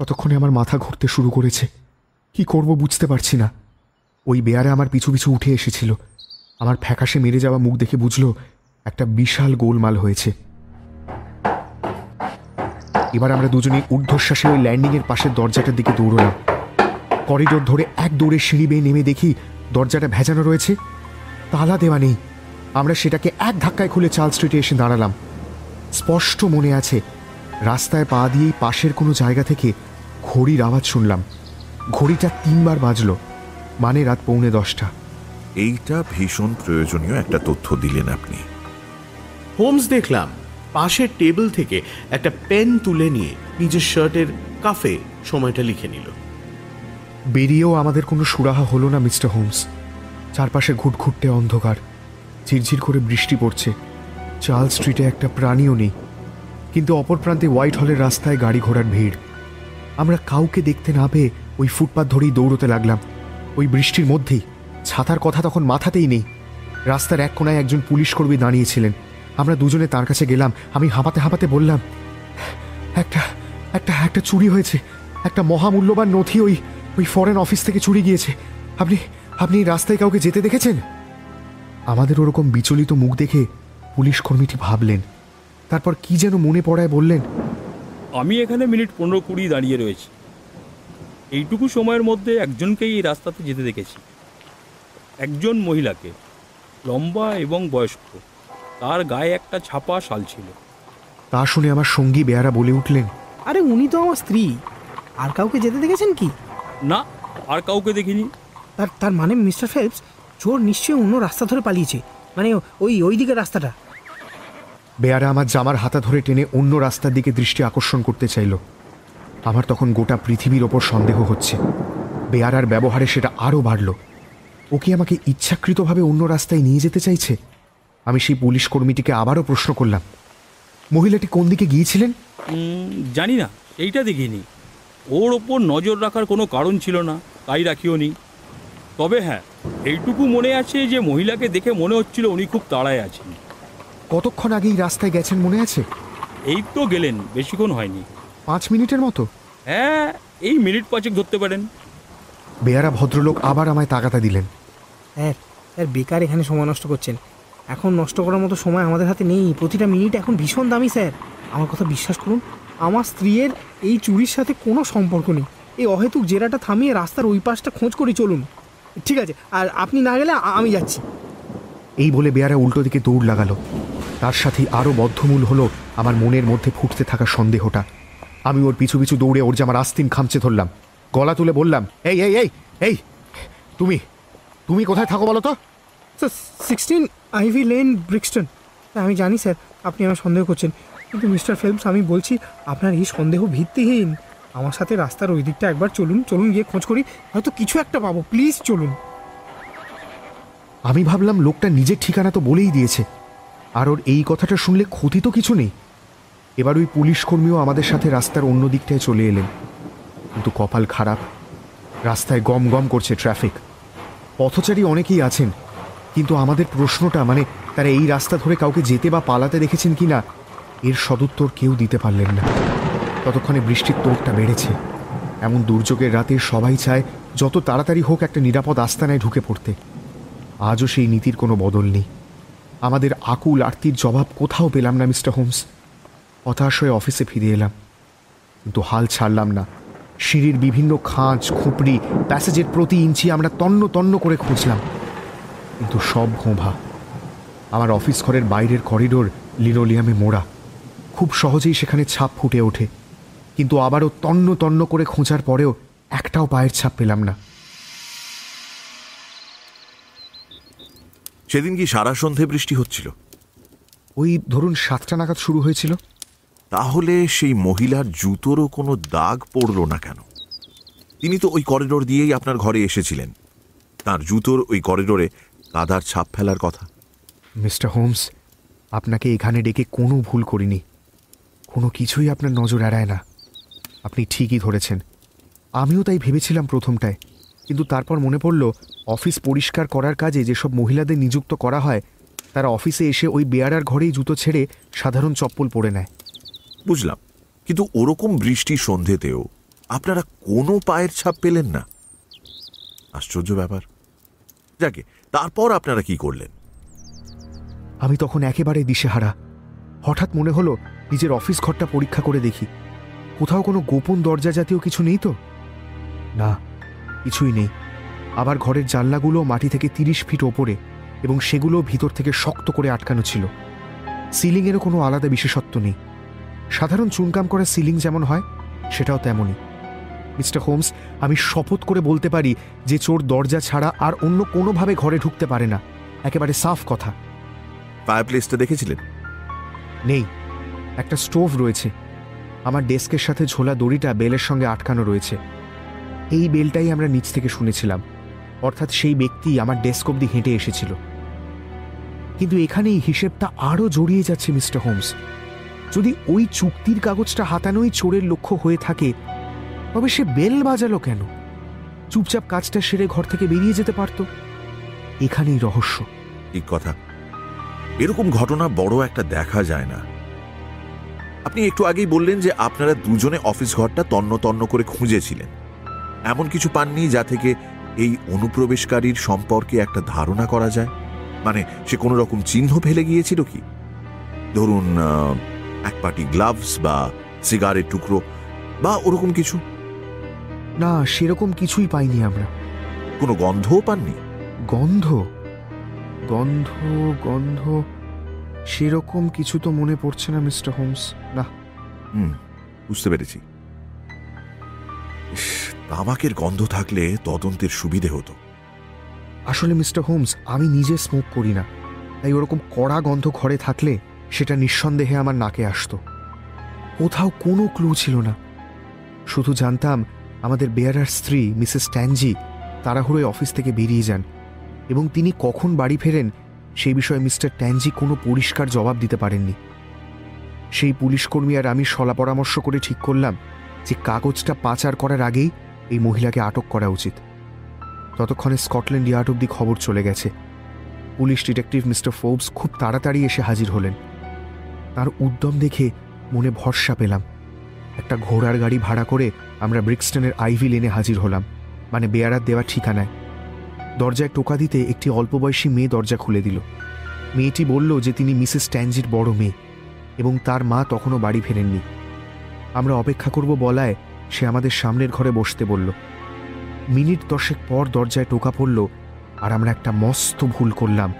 ততক্ষণে আমার মাথা ঘুরতে শুরু করেছে। কি করব বুঝতে পারছি না। ওই বেয়ারে আমার পিছু পিছু উঠে এসেছিল। আমার ফ্যাকাশে মেরে যাওয়া মুখ দেখে বুঝলো একটা বিশাল গোলমাল হয়েছে। এবার আমরা দুজনেই ঊর্ধ্বশ্বাসে ওই ল্যান্ডিংয়ের পাশের দরজাটার দিকে দৌড়লাম। করিডোর ধরে এক দৌড়ে সিঁড়ি বেয়ে নেমে দেখি দরজাটা ভেজানো রয়েছে, তালা দেওয়া নেই। আমরা সেটাকে এক ধাক্কায় খুলে চার্ল স্ট্রিটে এসে দাঁড়ালাম। স্পষ্ট মনে আছে, রাস্তায় পা দিয়েই পাশের কোনো জায়গা থেকে ঘড়ির আওয়াজ শুনলাম। ঘড়িটা 3 বার বাজলো, মানে রাত 9:45। এইটা ভীষণ প্রয়োজনীয় একটা তথ্য দিলেন আপনি। হোমস দেখলাম পাশের টেবিল থেকে একটা পেন তুলে নিয়ে নিজের শার্টের কাফে সময়টা লিখে নিল। বেরিয়েও আমাদের কোনো সুরাহা হলো না মিস্টার হোমস। চারপাশে ঘুটঘুটে অন্ধকার, ঝিরঝির করে বৃষ্টি পড়ছে। চার্ল স্ট্রিটে একটা প্রাণীও নেই, কিন্তু অপর প্রান্তে হোয়াইট হলের রাস্তায় গাড়ি ঘোড়ার ভিড়। আমরা কাউকে দেখতে না পেয়ে ওই ফুটপাথ ধরেই দৌড়তে লাগলাম। ওই বৃষ্টির মধ্যেই, ছাতার কথা তখন মাথাতেই নেই। রাস্তার এক কোনায় একজন পুলিশ কর্মী দাঁড়িয়েছিলেন। আমরা দুজনে তার কাছে গেলাম। আমি হাঁপাতে হাঁপাতে বললাম, একটা একটা একটা চুরি হয়েছে। একটা মহামূল্যবান নথি ওই ফরেন অফিস থেকে চুরি গিয়েছে। আপনি আপনি রাস্তায় কাউকে যেতে দেখেছেন? আমাদের ওরকম বিচলিত মুখ দেখে পুলিশ কর্মীটি ভাবলেন, তারপর কি যেন মনে পড়ায় বললেন, আমি এখানে মিনিট 15-20 দাঁড়িয়ে রয়েছি। এইটুকু সময়ের মধ্যে একজনকেই এই রাস্তাতে যেতে দেখেছি। একজন মহিলাকে, লম্বা এবং বয়স্ক। তার গায়ে একটা ছাপা শাল ছিল। তা শুনে আমার সঙ্গী বেয়ারা বলে উঠলেন, আরে উনি তো আমার স্ত্রী। আর কাউকে যেতে দেখেছেন কি? না, আর কাউকে দেখিনি। তার মানে মিস্টার ফেলপস, চোর নিশ্চয়ই অন্য রাস্তা ধরে পালিয়েছে, মানে ওই দিকের রাস্তাটা। বেয়ারা আমার জামার হাতা ধরে টেনে অন্য রাস্তার দিকে দৃষ্টি আকর্ষণ করতে চাইল। আমার তখন গোটা পৃথিবীর ওপর সন্দেহ হচ্ছে। বেয়ারার ব্যবহারে সেটা আরও বাড়ল। ও কি আমাকে ইচ্ছাকৃতভাবে অন্য রাস্তায় নিয়ে যেতে চাইছে? আমি সেই পুলিশ কর্মীটিকে আবারও প্রশ্ন করলাম, মহিলাটি কোন দিকে গিয়েছিলেন? জানি না, এইটা দেখিনি। ওর ওপর নজর রাখার কোনো কারণ ছিল না, তাই রাখিও নি। তবে হ্যাঁ, এইটুকু মনে আছে যে মহিলাকে দেখে মনে হচ্ছিল উনি খুব তাড়ায় আছেন। কতক্ষণ আগেই রাস্তায় গেছেন মনে আছে? এই তো গেলেন, বেশিক্ষণ হয়নি। 5 মিনিটের মতো? হ্যাঁ, এই মিনিট 5 ধরতে পারেন। বেয়ারা ভদ্রলোক আবার আমায় তাগাতা দিলেন, স্যার বেকার এখানে সময় নষ্ট করছেন। এখন নষ্ট করার মতো সময় আমাদের হাতে নেই। প্রতিটা মিনিট এখন ভীষণ দামি স্যার। আমার কথা বিশ্বাস করুন, আমার স্ত্রীর এই চুরির সাথে কোনো সম্পর্ক নেই। এই অহেতুক জেরাটা থামিয়ে রাস্তার ওই পাশটা খোঁজ করে চলুন। ঠিক আছে, আর আপনি না গেলে আমি যাচ্ছি। এই বলে বেয়ারা উল্টো দিকে দৌড় লাগালো। তার সাথেই আরও বদ্ধমূল হলো আমার মনের মধ্যে ফুটতে থাকা সন্দেহটা। আমি ওর পিছু পিছু দৌড়ে ওর জামার আস্তিন খামচে ধরলাম। গলা তুলে বললাম, এই এই এই এই তুমি তুমি কোথায় থাকো বলো তো? Sir 16 Ivy lane, Brixton. আমি জানি স্যার আপনি আমার সন্দেহ করছেন, কিন্তু মিস্টার ফেলপস, আমি বলছি আপনার এই সন্দেহ ভিত্তিহীন। আমার সাথে রাস্তার ওই দিকটা একবার চলুন, চলুন গিয়ে খোঁজ করি, হয়তো কিছু একটা পাবো। প্লিজ চলুন। আমি ভাবলাম লোকটা নিজের ঠিকানা তো বলেই দিয়েছে, আর ওর এই কথাটা শুনলে ক্ষতি তো কিছু নেই। এবার ওই পুলিশ কর্মীও আমাদের সাথে রাস্তার অন্য দিকটায় চলে এলেন, কিন্তু কপাল খারাপ, রাস্তায় গম গম করছে ট্রাফিক। পথচারী অনেকেই আছেন, কিন্তু আমাদের প্রশ্নটা, মানে তারা এই রাস্তা ধরে কাউকে যেতে বা পালাতে দেখেছেন কি না, এর সদুত্তর কেউ দিতে পারলেন না। ততক্ষণে বৃষ্টির তোড়টা বেড়েছে। এমন দুর্যোগের রাতে সবাই চায় যত তাড়াতাড়ি হোক একটা নিরাপদ আস্তানায় ঢুকে পড়তে। আজও সেই নীতির কোনো বদল নেই। আমাদের আকুল আর্তির জবাব কোথাও পেলাম না মিস্টার হোমস। হতাশ হয়ে অফিসে ফিরে এলাম, কিন্তু হাল ছাড়লাম না। সিঁড়ির বিভিন্ন খাঁজ খুপড়ি, প্যাসেজের প্রতি ইঞ্চি আমরা তন্ন তন্ন করে খুঁজলাম, কিন্তু সব ভোঁভা। আমার অফিস ঘরের বাইরের করিডোর লিনোলিয়ামে মোড়া, খুব সহজেই সেখানে ছাপ ফুটে ওঠে, কিন্তু আবারও তন্ন তন্ন করে খোঁজার পরেও একটাও পায়ের ছাপ পেলাম না। সেদিন কি সারা সন্ধে বৃষ্টি হচ্ছিল? ওই ধরুন 7টা নাগাদ শুরু হয়েছিল। তাহলে সেই মহিলার জুতোরও কোনো দাগ পড়ল না কেন? তিনি তো ওই করিডোর দিয়েই আপনার ঘরে এসেছিলেন। তার জুতোর ওই করিডোরে কাদার ছাপ ফেলার কথা। মিস্টার হোমস, আপনাকে এখানে ডেকে কোনো ভুল করিনি। কোনো কিছুই আপনার নজর এড়ায় না। আপনি ঠিকই ধরেছেন। আমিও তাই ভেবেছিলাম প্রথমটায়, কিন্তু তারপর মনে পড়ল অফিস পরিষ্কার করার কাজে যেসব মহিলাদের নিযুক্ত করা হয়, তারা অফিসে এসে ওই বেয়ারার ঘরেই জুতো ছেড়ে সাধারণ চপ্পল পরে নেয়। বুঝলাম, কিন্তু ওরকম বৃষ্টি সন্ধেতেও আপনারা কোনো পায়ের ছাপ পেলেন না? আশ্চর্য ব্যাপার। যাকে, তারপর আপনারা কি করলেন? আমি তখন একেবারে দিশেহারা। হঠাৎ মনে হলো নিজের অফিস ঘরটা পরীক্ষা করে দেখি, কোথাও কোনো গোপন দরজা জাতীয় কিছু নেই তো। না, কিছুই নেই। আবার ঘরের জানলাগুলো মাটি থেকে 30 ফিট ওপরে, এবং সেগুলো ভিতর থেকে শক্ত করে আটকানো ছিল। সিলিংয়েরও কোনো আলাদা বিশেষত্ব নেই। সাধারণ চুনকাম করা সিলিং যেমন হয়, সেটাও তেমনই। মিস্টার হোমস, আমি শপথ করে বলতে পারি যে চোর দরজা ছাড়া আর অন্য কোনোভাবে ঘরে ঢুকতে পারে না। একেবারে সাফ কথা। ফায়ারপ্লেসটা দেখেছিলেন? নেই। একটা স্টোভ রয়েছে। আমার ডেস্কের সাথে ঝোলা দড়িটা বেলের সঙ্গে আটকানো রয়েছে। এই বেলটাই আমরা নিচ থেকে শুনেছিলাম, অর্থাৎ সেই ব্যক্তি আমার ডেস্ক অব্দি হেঁটে এসেছিল। কিন্তু এখানেই হিসেবটা আরও জড়িয়ে যাচ্ছে মিস্টার হোমস। যদি ওই চুক্তির কাগজটা হাতানোই চোরের লক্ষ্য হয়ে থাকে, তবে সে বেল বাজালো কেন? চুপচাপ কাজটা সেরে ঘর থেকে বেরিয়ে যেতে পারত। এখানেই রহস্য। ঠিক কথা। এরকম ঘটনা বড় একটা দেখা যায় না। আপনি একটু আগেই বললেন যে আপনারা দুজনে অফিস ঘরটা তন্ন তন্ন করে খুঁজেছিলেন। এমন কিছু পাননি যা থেকে এই অনুপ্রবেশকারীর সম্পর্কে একটা ধারণা করা যায়? মানে সে কোনো রকম চিহ্ন ফেলে গিয়েছিল কি? ধরুন এক পাটি গ্লাভস বা সিগারের টুকরো বা ওরকম কিছু? না, সেরকম কিছুই পাইনি আমরা। কোনো গন্ধও পাননি? গন্ধ গন্ধ গন্ধ সেরকম কিছু তো মনে পড়ছে না মিস্টার হোমস। না। বুঝতে পেরেছি। তামাকের গন্ধ থাকলে তদন্তের সুবিধে হতো। আসলে মিস্টার হোমস, আমি নিজে স্মোক করি না, তাই ওরকম কড়া গন্ধ ঘরে থাকলে সেটা নিঃসন্দেহে আমার নাকে আসতো। কোথাও কোনো ক্লু ছিল না। শুধু জানতাম আমাদের বেয়ারার স্ত্রী মিসেস ট্যানজি তাড়াহুড়োয় অফিস থেকে বেরিয়ে যান, এবং তিনি কখন বাড়ি ফেরেন সেই বিষয়ে মিস্টার ট্যানজি কোনো পরিষ্কার জবাব দিতে পারেননি। সেই পুলিশকর্মী আর আমি সলা পরামর্শ করে ঠিক করলাম যে কাগজটা পাচার করার আগেই এই মহিলাকে আটক করা উচিত। ততক্ষণে স্কটল্যান্ড ইয়ার্ড অব্দি খবর চলে গেছে। পুলিশ ডিটেকটিভ মিস্টার ফোর্বস খুব তাড়াতাড়ি এসে হাজির হলেন। তার উদ্যম দেখে মনে ভরসা পেলাম। একটা ঘোড়ার গাড়ি ভাড়া করে আমরা ব্রিক্সটনের আইভি লেনে হাজির হলাম, মানে বেয়ারার দেওয়া ঠিকানায়। দরজায় টোকা দিতে একটি অল্পবয়সী মেয়ে দরজা খুলে দিল। মেয়েটি বলল যে তিনি মিসেস ট্যানজির বড় মেয়ে এবং তার মা তখনও বাড়ি ফেরেননি। আমরা অপেক্ষা করব বলায় সে আমাদের সামনের ঘরে বসতে বলল। মিনিট 10 পর দরজায় টোকা পড়ল, আর আমরা একটা মস্ত ভুল করলাম।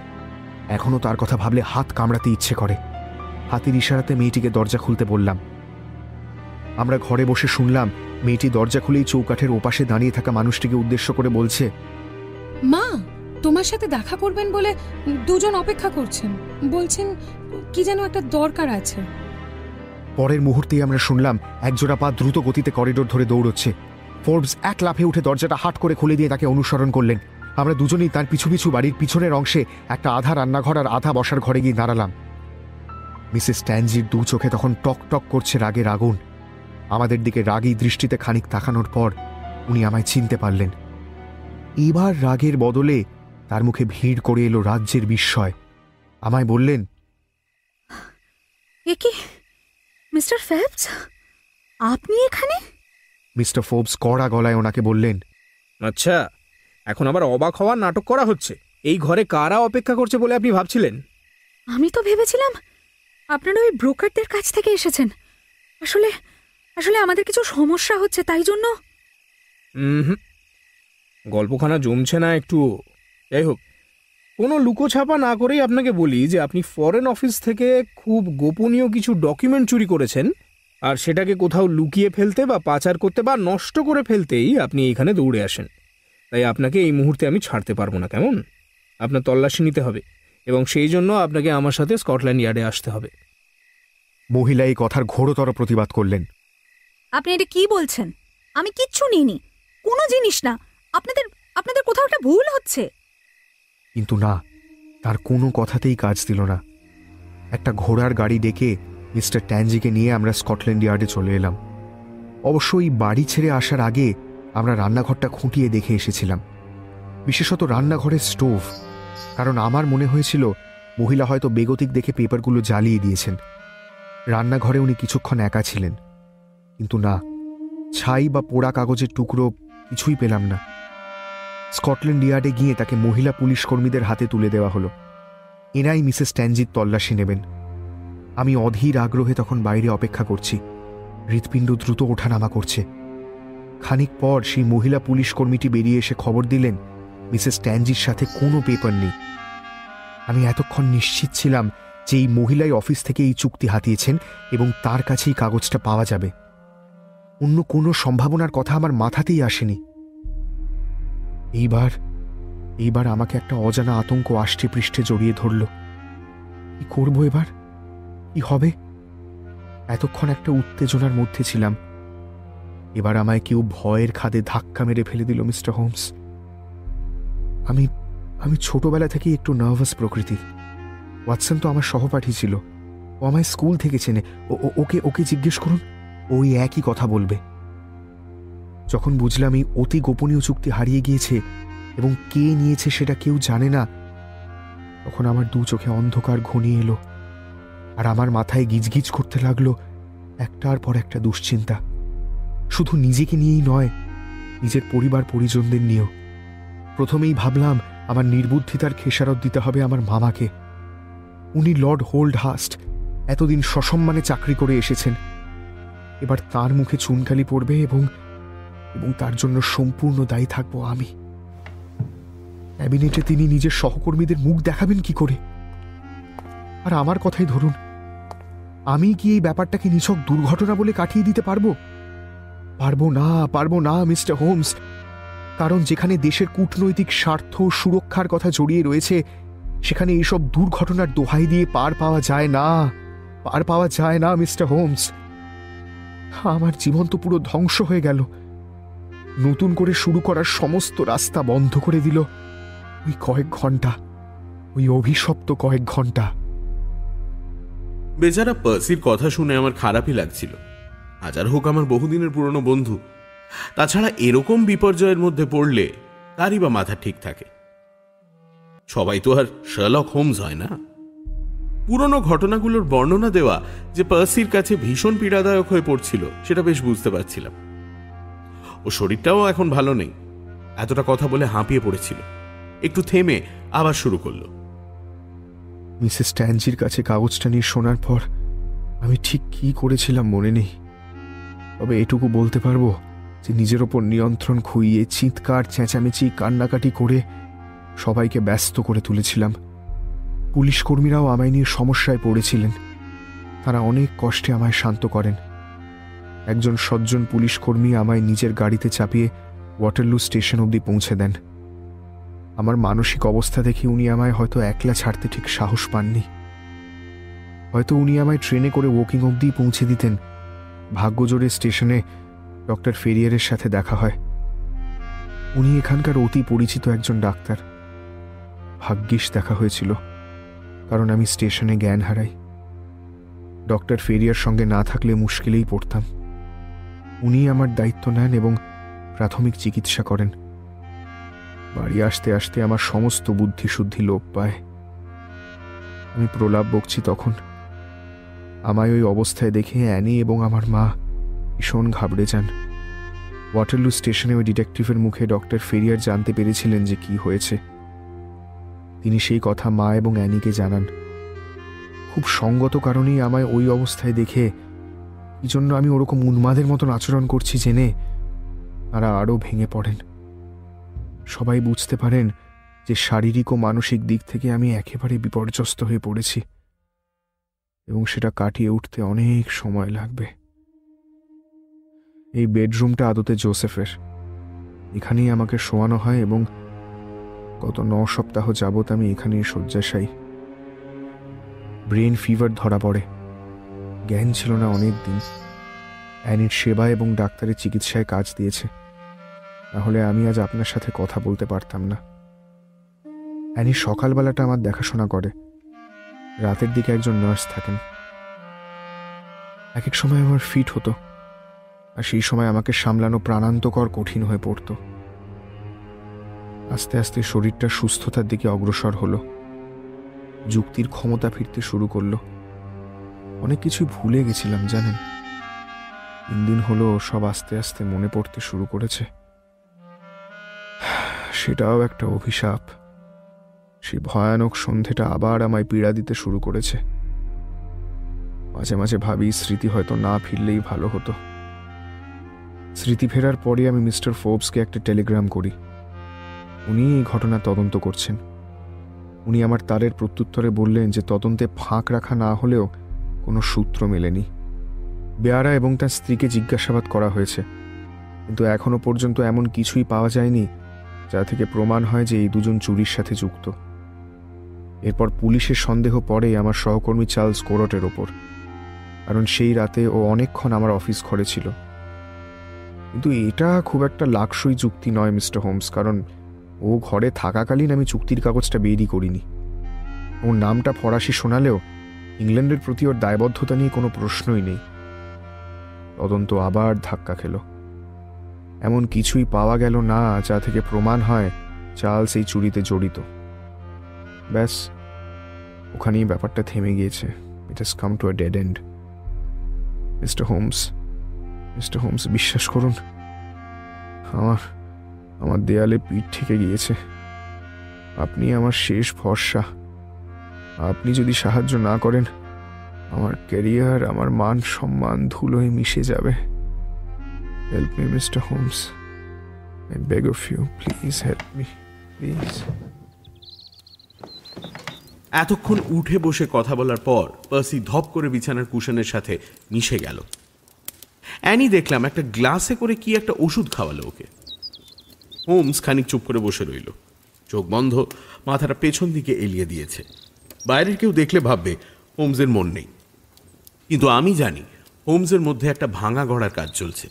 এখনও তার কথা ভাবলে হাত কামড়াতে ইচ্ছে করে। হাতের ইশারাতে মেয়েটিকে দরজা খুলতে বললাম। আমরা ঘরে বসে শুনলাম মেয়েটি দরজা খুলেই চৌকাঠের ওপাশে দাঁড়িয়ে থাকা মানুষটিকে উদ্দেশ্য করে বলছে, মা তোমার সাথে দেখা করবেন বলে দুজন অপেক্ষা করছেন, বলছেন কি যেন একটা দরকার আছে। পরের মুহূর্তেই আমরা শুনলাম একজোড়া পা দ্রুত গতিতে করিডোর ধরে দৌড়চ্ছে। ফোর্বস এক লাফে উঠে দরজাটা হাট করে খুলে দিয়ে তাকে অনুসরণ করলেন। আমরা দুজনেই তার পিছু পিছু বাড়ির পিছনের অংশে একটা আধা রান্নাঘর আর আধা বসার ঘরে গিয়ে দাঁড়ালাম। মিসেস ট্যানজির দু চোখে তখন টক টক করছে রাগের আগুন। আমাদের দিকে রাগী দৃষ্টিতে খানিক তাকানোর পর উনি আমায় চিনতে পারলেন। এবার রাগের বদলে তার মুখে ভিড় করে এলো রাজ্যের বিস্ময়। আমায় বললেন, এ কি মিস্টার ফেলপস, আপনি এখানে? মিস্টার ফোর্বস কড়া গলায় ওনাকে বললেন, আচ্ছা, এখন আবার অবাক হওয়ার নাটক করা হচ্ছে। এই ঘরে কারা অপেক্ষা করছে বলে আপনি ভাবছিলেন? আমি তো ভেবেছিলাম আপনারা ওই ব্রোকারদের কাছ থেকে এসেছেন। আসলে আসলে আমাদের কিছু সমস্যা হচ্ছে, তাই জন্য। গল্পখানা জমছে না একটু। যাই হোক, কোনো লুকোছাপা না করেই আপনাকে বলি যে আপনি ফরেন অফিস থেকে খুব গোপনীয় কিছু ডকুমেন্ট চুরি করেছেন, আর সেটাকে কোথাও লুকিয়ে ফেলতে বা পাচার করতে বা নষ্ট করে ফেলতেই আপনি এখানে দৌড়ে আসেন। তাই আপনাকে এই মুহূর্তে আমি ছাড়তে পারবো না, কেমন? আপনার তল্লাশি নিতে হবে, এবং সেই জন্য আপনাকে আমার সাথে স্কটল্যান্ড ইয়ার্ডে আসতে হবে। মহিলা এই কথার ঘোরতর প্রতিবাদ করলেন। আপনি এটা কি বলছেন? আমি কিচ্ছু নিইনি, কোনো জিনিস না। আপনাদের কোথাও একটা ভুল হচ্ছে। কিন্তু না, তার কোনো কথাতেই কাজ দিল না। একটা ঘোড়ার গাড়ি ডেকে মিস্টার ট্যানজিকে নিয়ে আমরা স্কটল্যান্ড ইয়ার্ডে চলে এলাম। অবশ্যই বাড়ি ছেড়ে আসার আগে আমরা রান্নাঘরটা খুঁটিয়ে দেখে এসেছিলাম, বিশেষত রান্নাঘরের স্টোভ, কারণ আমার মনে হয়েছিল মহিলা হয়তো বেগতিক দেখে পেপারগুলো জ্বালিয়ে দিয়েছেন। রান্নাঘরে উনি কিছুক্ষণ একা ছিলেন, কিন্তু না, ছাই বা পোড়া কাগজের টুকরো কিছুই পেলাম না। স্কটল্যান্ড ইয়ার্ডে গিয়ে তাকে মহিলা পুলিশ কর্মীদের হাতে তুলে দেওয়া হলো। এনাই মিসেস ট্যানজির তল্লাশি নেবেন। আমি অধীর আগ্রহে তখন বাইরে অপেক্ষা করছি। হৃৎপিণ্ড দ্রুত ওঠানামা করছে। খানিক পর সেই মহিলা পুলিশ কর্মীটি বেরিয়ে এসে খবর দিলেন মিসেস ট্যানজির সাথে কোনো পেপার নেই। আমি এতক্ষণ নিশ্চিত ছিলাম যে এই মহিলাই অফিস থেকে এই চুক্তি হাতিয়েছেন এবং তার কাছেই কাগজটা পাওয়া যাবে। অন্য কোনো সম্ভাবনার কথা আমার মাথাতেই আসেনি। এইবার আমাকে একটা অজানা আতঙ্ক আষ্টে পৃষ্ঠে জড়িয়ে ধরল। কি করবো এবার? কি হবে? এতক্ষণ একটা উত্তেজনার মধ্যে ছিলাম, এবার আমায় কেউ ভয়ের খাদে ধাক্কা মেরে ফেলে দিল। মিস্টার হোমস, আমি ছোটবেলা থেকেই একটু নার্ভাস প্রকৃতির। ওয়াটসন তো আমার সহপাঠী ছিল, ও আমায় স্কুল থেকে চেনে। ওকে জিজ্ঞেস করুন, ওই একই কথা বলবে। যখন বুঝলাম এই অতি গোপনীয় চুক্তি হারিয়ে গিয়েছে এবং কে নিয়েছে সেটা কেউ জানে না, তখন আমার দু চোখে অন্ধকার ঘনিয়ে এলো, আর আমার মাথায় গিজগিজ করতে লাগলো একটার পর একটা দুশ্চিন্তা। শুধু নিজেকে নিয়েই নয়, নিজের পরিবার পরিজনদের নিয়েও। প্রথমেই ভাবলাম আমার নির্বুদ্ধিতার খেসারত দিতে হবে আমার মামাকে। উনি লর্ড হোল্ডহাস্ট, এতদিন সসম্মানে চাকরি করে এসেছেন। এবার তার মুখে চুনকালি পড়বে এবং তার জন্য সম্পূর্ণ দায়ী থাকবো আমি। ক্যাবিনেটে তিনি নিজের সহকর্মীদের মুখ দেখাবেন কি করে? আর আমার কথাই ধরুন, আমি কি এই ব্যাপারটাকে নিছক দুর্ঘটনা বলে কাটিয়ে দিতে পারবো? পারবো না মিস্টার হোমস, কারণ যেখানে দেশের কূটনৈতিক স্বার্থ সুরক্ষার কথা জড়িয়ে রয়েছে, সেখানে এইসব দুর্ঘটনার দোহাই দিয়ে পার পাওয়া যায় না মিস্টার হোমস। আমার জীবন তো পুরো ধ্বংস হয়ে গেল। নতুন করে শুরু করার সমস্ত রাস্তা বন্ধ করে দিল ওই অভিশপ্ত কয়েক ঘন্টা। বেচারা পার্সির কথা শুনে আমার খারাপই লাগছিল। হাজার হোক আমার বহুদিনের পুরনো বন্ধু, তাছাড়া এরকম বিপর্যয়ের মধ্যে পড়লে তারই বা মাথা ঠিক থাকে। সবাই তো আর শার্লক হোমস হয় না। পুরনো ঘটনাগুলোর বর্ণনা দেওয়া যে পার্সির কাছে ভীষণ পীড়াদায়ক হয়ে পড়ছিল, সেটা বেশ বুঝতে পারছিলাম। ও শরীরটাও এখন ভালো নেই। এতটা কথা বলে হাঁপিয়ে পড়েছিল। একটু থেমে আবার শুরু করলো। মিসেস ট্যানজির কাছে কাগজটা নিয়ে শোনার পর আমি ঠিক কি করেছিলাম মনে নেই, তবে এটুকু বলতে পারবো যে নিজের ওপর নিয়ন্ত্রণ খুইয়ে চিৎকার চেঁচামেচি কান্নাকাটি করে সবাইকে ব্যস্ত করে তুলেছিলাম। পুলিশ কর্মীরাও আমায় নিয়ে সমস্যায় পড়েছিলেন। তারা অনেক কষ্টে আমায় শান্ত করেন। একজন সজ্জন পুলিশ কর্মী আমায় নিজের গাড়িতে চাপিয়ে ওয়াটারলু স্টেশন অবধি পৌঁছে দেন। আমার মানসিক অবস্থা দেখে উনি আমায় হয়তো একলা ছাড়তে ঠিক সাহস পাননি। হয়তো উনি আমায় ট্রেনে করে ওয়াকিং অবধি পৌঁছে দিতেন। ভাগ্যজোরে স্টেশনে ডক্টর ফেরিয়ারের সাথে দেখা হয়। উনি এখানকার অতি পরিচিত একজন ডাক্তার। ভাগ্যিস দেখা হয়েছিল, কারণ আমি স্টেশনে জ্ঞান হারাই। ডক্টর ফেরিয়ার সঙ্গে না থাকলে মুশকিলেই পড়তাম। উনি আমার দায়িত্ব নেন এবং প্রাথমিক চিকিৎসা করেন। বাড়ি আসতে আসতে আমার সমস্ত বুদ্ধিশুদ্ধি লোপ পায়। আমি প্রলাপ বকছি তখন। আমায় ওই অবস্থায় দেখে অ্যানি এবং আমার মা ভীষণ ঘাবড়ে যান। ওয়াটারলু স্টেশনে ওই ডিটেকটিভের মুখে ডক্টর ফেরিয়ার জানতে পেরেছিলেন যে কি হয়েছে। তিনি সেই কথা মা এবং অ্যানিকে জানান। খুব সঙ্গত কারণেই আমায় ওই অবস্থায় দেখে, কি জন্য আমি ওরকম উন্মাদের মতন আচরণ করছি জেনে তারা আরও ভেঙে পড়েন। সবাই বুঝতে পারেন যে শারীরিক ও মানসিক দিক থেকে আমি একেবারে বিপর্যস্ত হয়ে পড়েছি এবং সেটা কাটিয়ে উঠতে অনেক সময় লাগবে। এই বেডরুমটা আদতে জোসেফের। এখানেই আমাকে শোয়ানো হয় এবং গত 9 সপ্তাহ যাবৎ আমি এখানেই শয্যাশায়ী। ব্রেন ফিভার ধরা পড়ে। জ্ঞান ছিল না অনেক দিন। অ্যানির সেবা এবং ডাক্তারের চিকিৎসায় কাজ দিয়েছে, নাহলে আমি আজ আপনার সাথে কথা বলতে পারতাম না। অ্যানি সকালবেলাটা আমার দেখাশোনা করে, রাতের দিকে একজন নার্স থাকেন। এক এক সময় আমার ফিট হতো, আর সেই সময় আমাকে সামলানো প্রাণান্তকর কঠিন হয়ে পড়ত। আস্তে আস্তে শরীরটা সুস্থতার দিকে অগ্রসর হলো। যুক্তির ক্ষমতা ফিরতে শুরু করলো। অনেক কিছুই ভুলে গেছিলাম জানেন। 3 দিন হলো সব আস্তে আস্তে মনে পড়তে শুরু করেছে। সেটাও একটা অভিশাপ। সেই ভয়ানক সন্ধেটা আবার আমায় পীড়া দিতে শুরু করেছে। মাঝে মাঝে ভাবি স্মৃতি হয়তো না ফিরলেই ভালো হতো। স্মৃতি ফেরার পরে আমি মিস্টার ফোর্বসকে একটা টেলিগ্রাম করি। উনি এই ঘটনা তদন্ত করছেন। উনি আমার তারের প্রত্যুত্তরে বললেন যে তদন্তে ফাঁক রাখা না হলেও কোনো সূত্র মেলেনি। বেয়ারা এবং তার স্ত্রীকে জিজ্ঞাসাবাদ করা হয়েছে, কিন্তু এখনো পর্যন্ত এমন কিছুই পাওয়া যায়নি যা থেকে প্রমাণ হয় যে এই দুজন চুরির সাথে যুক্ত। এরপর পুলিশের সন্দেহ পড়ে আমার সহকর্মী চার্লস কোরটের ওপর, কারণ সেই রাতে ও অনেকক্ষণ আমার অফিস ঘরে ছিল। কিন্তু এটা খুব একটা লাকসই যুক্তি নয় মিস্টার হোমস, কারণ ও ঘরে থাকাকালীন আমি চুক্তির কাগজটা বেরই করিনি। ওর নামটা ফরাসি শোনালেও ইংল্যান্ডের প্রতি ওর দায়বদ্ধতা নিয়ে কোনো প্রশ্নই নেই। তদন্ত আবার ধাক্কা খেল। এমন কিছুই পাওয়া গেল না যা থেকে প্রমাণ হয় চার্লস এই চুরিতে জড়িত। ব্যাস, ওখানেই ব্যাপারটা থেমে গিয়েছে। It has come to a dead end. Mister Holmes, বিশ্বাস করুন, আমার দেয়ালে পিঠ ঠেকে গিয়েছে। আপনি আমার শেষ ভরসা। আপনি যদি সাহায্য না করেন, আমার ক্যারিয়ার, আমার মান সম্মান ধুলোয় মিশে যাবে। Help me mister Holmes, I beg of you, please help me, please. এতক্ষণ উঠে বসে কথা বলার পর পার্সি ধপ করে বিছানার কুশনের সাথে মিশে গেল। অ্যানি দেখলাম একটা গ্লাসে করে কি একটা ওষুধ খাওয়ালো ওকে। হোমস খানিক চুপ করে বসে রইল, চোখ বন্ধ, মাথাটা পেছন দিকে এলিয়ে দিয়েছে। বাইরের কেউ দেখলে ভাববে হোমসের মন নেই, কিন্তু আমি জানি হোমসের মধ্যে একটা ভাঙা গড়ার কাজ চলছে।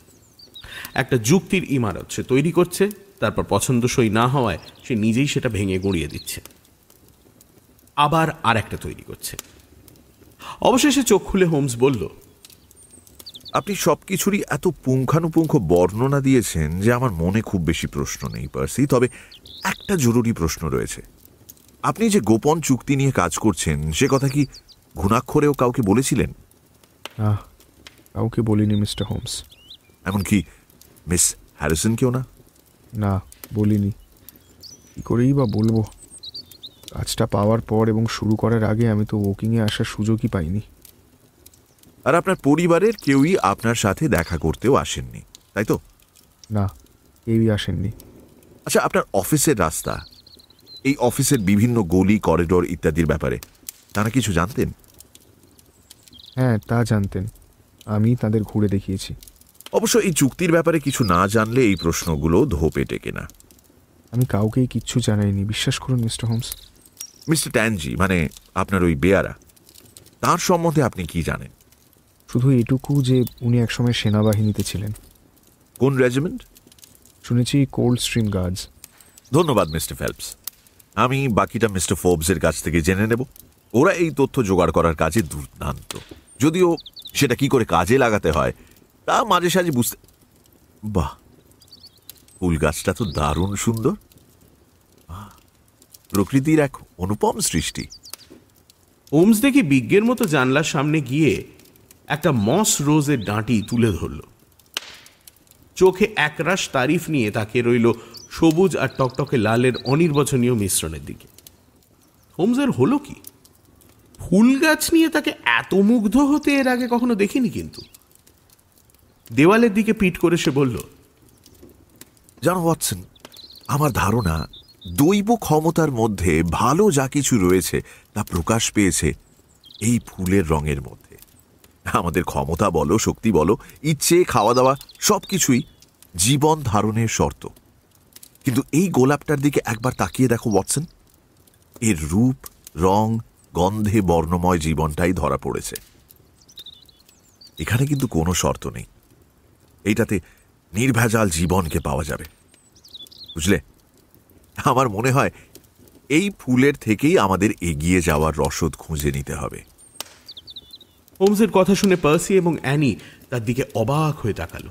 একটা যুক্তির ইমারত সে তৈরি করছে, তারপর পছন্দসই না হওয়ায় সে নিজেই সেটা ভেঙে গুঁড়িয়ে দিচ্ছে, আবার আর একটা তৈরি করছে। অবশেষে চোখ খুলে হোমস বলল, আপনি সবকিছুরই এত পুঙ্খানুপুঙ্খ বর্ণনা দিয়েছেন যে আমার মনে খুব বেশি প্রশ্ন নেই পার্সি, তবে একটা জরুরি প্রশ্ন রয়েছে। আপনি যে গোপন চুক্তি নিয়ে কাজ করছেন সে কথা কি ঘুণাক্ষরেও কাউকে বলেছিলেন? না, কাউকে বলিনি মিস্টার হোমস। এমনকি মিস হ্যারিসনকেও না? না, বলিনি। কি করেই বা বলবো? কাজটা পাওয়ার পর এবং শুরু করার আগে আমি তো ওয়াকিংয়ে আসার সুযোগই পাইনি। আর আপনার পরিবারের কেউই আপনার সাথে দেখা করতেও আসেননি, তাই তো? না, কেউই আসেননি। আচ্ছা, আপনার অফিসের রাস্তা, এই অফিসের বিভিন্ন গলি, করিডোর ইত্যাদির ব্যাপারে তারা কিছু জানতেন? হ্যাঁ, তা জানতেন। আমি তাদের ঘুরে দেখিয়েছি। অবশ্য এই চুক্তির ব্যাপারে কিছু না জানলে এই প্রশ্নগুলো ধোপে টেকে না। আমি কাউকেই কিচ্ছু জানাইনি, বিশ্বাস করুন মিস্টার হোমস। মিস্টার ট্যানজি, মানে আপনার ওই বেয়ারা, তার সম্বন্ধে আপনি কি জানেন? শুধু এটুকু যে উনি একসময় সেনাবাহিনীতে ছিলেন। কোন রেজিমেন্ট? শুনেছি কোল্ড স্ট্রিম গার্ডস। ধন্যবাদ মিস্টার ফেলপস। আমি বাকিটা মিস্টার ফোর্বসের কাছ থেকে জেনে নেব। ওরা এই তথ্য জোগাড় করার কাজে দুর্দান্ত, যদিও সেটা কি করে কাজে লাগাতে হয় তা মাঝে সাঝে বুঝতে। বাহ, ফুল গাছটা তো দারুণ সুন্দর। প্রকৃতির এক অনুপম সৃষ্টি। হোমস দেখি বিজ্ঞের মতো জানলার সামনে গিয়ে একটা মস রোজের ডাঁটি তুলে ধরল। চোখে একরাশ তারিফ নিয়ে তাকিয়ে রইল সবুজ আর টকটকে লালের অনির্বচনীয় মিশ্রণের দিকে। হোমসের হলো কি? ফুল গাছ নিয়ে তাকে এত মুগ্ধ হতে এর আগে কখনো দেখিনি। কিন্তু দেওয়ালের দিকে পিঠ করে সে বলল, জানো ওয়াটসন, আমার ধারণা দৈব ক্ষমতার মধ্যে ভালো যা কিছু রয়েছে তা প্রকাশ পেয়েছে এই ফুলের রঙের মধ্যে। আমাদের ক্ষমতা বলো, শক্তি বলো, ইচ্ছে, খাওয়া দাওয়া সবকিছুই জীবন ধারণের শর্ত। কিন্তু এই গোলাপটার দিকে একবার তাকিয়ে দেখো ওয়াটসন, এর রূপ, রং, গন্ধে বর্ণময় জীবনটাই ধরা পড়েছে। এখানে কিন্তু কোনো শর্ত নেই। এইটাতে নির্ভেজাল জীবনকে পাওয়া যাবে, বুঝলে? আমার মনে হয় এই ফুলের থেকেই আমাদের এগিয়ে যাওয়ার রসদ খুঁজে নিতে হবে। হোমসের কথা শুনে পার্সি এবং অ্যানি তার দিকে অবাক হয়ে তাকালো।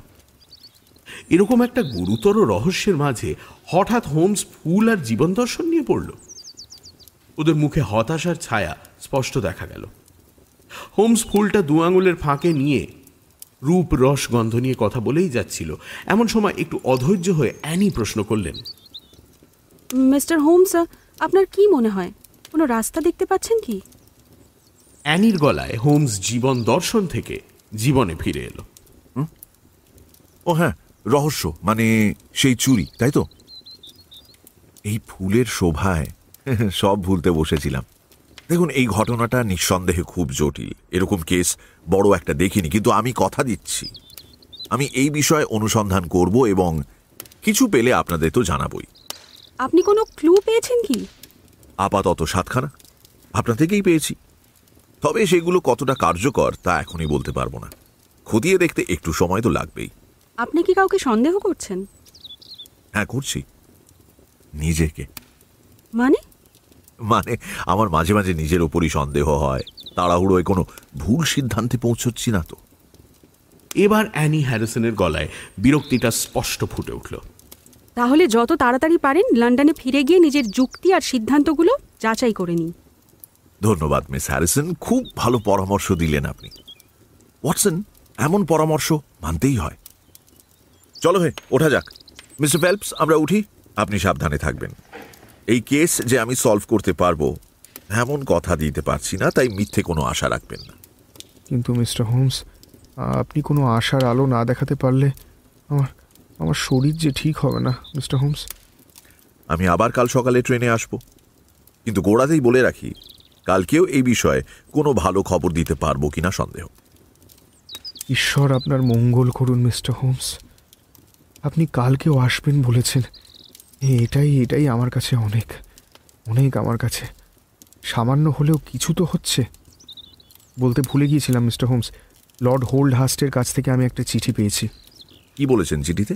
এরকম একটা গুরুতর রহস্যের মাঝে হঠাৎ হোমস ফুল আর জীবন দর্শন নিয়ে পড়ল। ওদের মুখে হতাশার ছায়া স্পষ্ট দেখা গেল। হোমস ফুলটা 2 আঙুলের ফাঁকে নিয়ে রূপ, রস, গন্ধ নিয়ে কথা বলেই যাচ্ছিল। এমন সময় একটু অধৈর্য হয়ে অ্যানি প্রশ্ন করলেন, মিস্টার হোমস, আপনার কি মনে হয় কোনো রাস্তা দেখতে পাচ্ছেন কি? অ্যানির গলায় হোমস জীবন দর্শন থেকে জীবনে ফিরে এলো। ও হ্যাঁ, রহস্য মানে সেই চুরি, তাই তো? এই ফুলের শোভায় সব ভুলতে বসেছিলাম। দেখুন, এই ঘটনাটা নিঃসন্দেহে খুব জটিল। এরকম কেস বড় একটা দেখিনি, কিন্তু আমি কথা দিচ্ছি আমি এই বিষয়ে অনুসন্ধান করব এবং কিছু পেলে আপনাদের তো জানাবই। আপনি কোনো ক্লু পেয়েছেন কি? আপাতত 7খানা আপনার থেকেই পেয়েছি, তবে সেগুলো কতটা কার্যকর তা এখনই বলতে পারবো না। খতিয়ে দেখতে একটু সময় তো লাগবেই। আপনি কি কাউকে সন্দেহ করছেন? হ্যাঁ, করছি। নিজেকে। মানে? আমার মাঝে মাঝে নিজের ওপরই সন্দেহ হয়। তাড়াহুড়োয় কোনো ভুল সিদ্ধান্তে পৌঁছচ্ছি না তো। এবার অ্যানি হ্যারিসনের গলায় বিরক্তিটা স্পষ্ট ফুটে উঠল। তাহলে যত তাড়াতাড়ি পারেন লন্ডনে ফিরে গিয়ে নিজের যুক্তি আর সিদ্ধান্তগুলো যাচাই করে নিন। ধন্যবাদ মিস হ্যারিসন, খুব ভালো পরামর্শ দিলেন আপনি। ওয়াটসন, এমন পরামর্শ মানতেই হয়। চলো হে, ওঠা যাক। মিস্টার ফেলপস, আমরা উঠি। আপনি সাবধানে থাকবেন। এই কেস যে আমি সলভ করতে পারবো এমন কথা দিতে পারছি না, তাই মিথ্যে কোনো আশা রাখবেন না। কিন্তু মিস্টার হোমস, আপনি কোনো আশার আলো না দেখাতে পারলে আমার শরীর যে ঠিক হবে না মিস্টার হোমস। আমি আবার কাল সকালে ট্রেনে আসব, কিন্তু গোড়াতেই বলে রাখি, কালকেও এই বিষয়ে কোনো ভালো খবর দিতে পারবো কিনা সন্দেহ। ঈশ্বর আপনার মঙ্গল করুন মিস্টার হোমস। আপনি কালকেও আসবেন বলেছেন, এটাই আমার কাছে অনেক অনেক। আমার কাছে সামান্য হলেও কিছু তো হচ্ছে। বলতে ভুলে গিয়েছিলাম মিস্টার হোমস, লর্ড হোল্ডহাস্টের কাছ থেকে আমি একটা চিঠি পেয়েছি। কি বলেছেন চিঠিতে?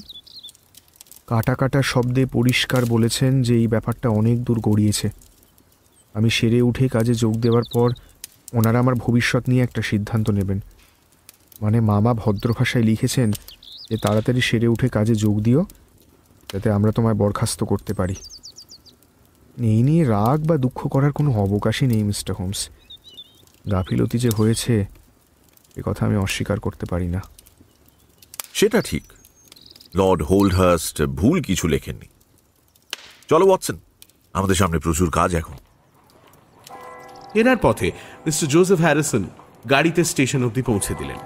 কাটা কাটা শব্দে পরিষ্কার বলেছেন যে এই ব্যাপারটা অনেক দূর গড়িয়েছে। আমি সেরে উঠে কাজে যোগ দেওয়ার পর ওনারা আমার ভবিষ্যৎ নিয়ে একটা সিদ্ধান্ত নেবেন। মানে মামা ভদ্র ভাষায় লিখেছেন যে তাড়াতাড়ি সেরে উঠে কাজে যোগ দিও, যাতে আমরা তোমায় বরখাস্ত করতে পারি। এই নিয়ে রাগ বা দুঃখ করার কোনো অবকাশই নেই মিস্টার হোমস। গাফিলতি যে হয়েছে এ কথা আমি অস্বীকার করতে পারি না। সেটা ঠিক, লর্ড হোল্ডহার্স্ট ভুল কিছু লেখেননি। চলো ওয়াটসন, আমাদের সামনে প্রচুর কাজ এখন। ফেরার পথে মিস্টার জোসেফ হ্যারিসন গাড়িতে স্টেশন অবধি পৌঁছে দিলেন।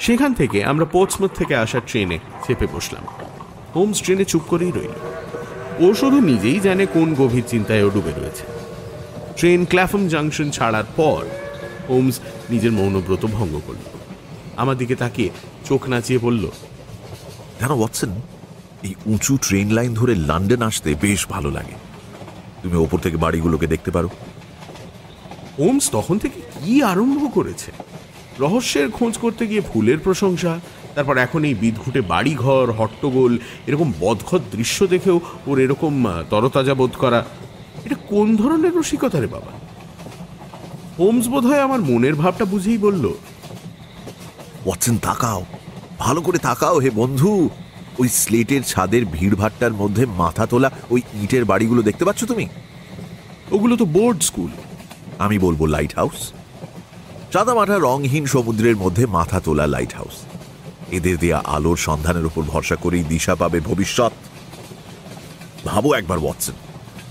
সেখান থেকে আমরা পোর্টসমাউথ থেকে আসা ট্রেনে চেপে বসলাম। হোমস ট্রেনে চুপ করেই রইল। ও শুধু নিজেই জানে কোন গভীর চিন্তায় ও ডুবে রয়েছে। ট্রেন ক্ল্যাফম জাংশন ছাড়ার পর হোমস নিজের মৌনব্রত ভঙ্গ করল। আমার দিকে তাকিয়ে চোখ নাচিয়ে বলল, জানো ওয়াটসন, এই উঁচু ট্রেন লাইন ধরে লন্ডন আসতে বেশ ভালো লাগে। তুমি ওপর থেকে বাড়িগুলোকে দেখতে পারো। হোমস তখন থেকে কি আরম্ভ করেছে, রহস্যের খোঁজ করতে গিয়ে ফুলের প্রশংসা, তারপর এখন এই বিদঘুটে বাড়িঘর, হট্টগোল, এরকম বদখত দৃশ্য দেখেও ওর এরকম তরতাজা বোধ করা, এটা কোন ধরনের রসিকতা রে বাবা? হোমস বোধহয় আমার মনের ভাবটা বুঝেই বলল, ওয়াটসন তাকাও, ভালো করে তাকাও হে বন্ধু। ওই স্লেটের ছাদের ভিড়ভাট্টার মধ্যে মাথা তোলা ওই ইটের বাড়িগুলো দেখতে পাচ্ছ তুমি? ওগুলো তো বোর্ড স্কুল। আমি বলবো লাইট হাউস। সাদামাটা রংহীন সমুদ্রের মধ্যে মাথা তোলা লাইট হাউস। এদের দেয়া আলোর সন্ধানের উপর ভরসা করেই দিশা পাবে ভবিষ্যৎ। ভাবো একবার ওয়াটসন,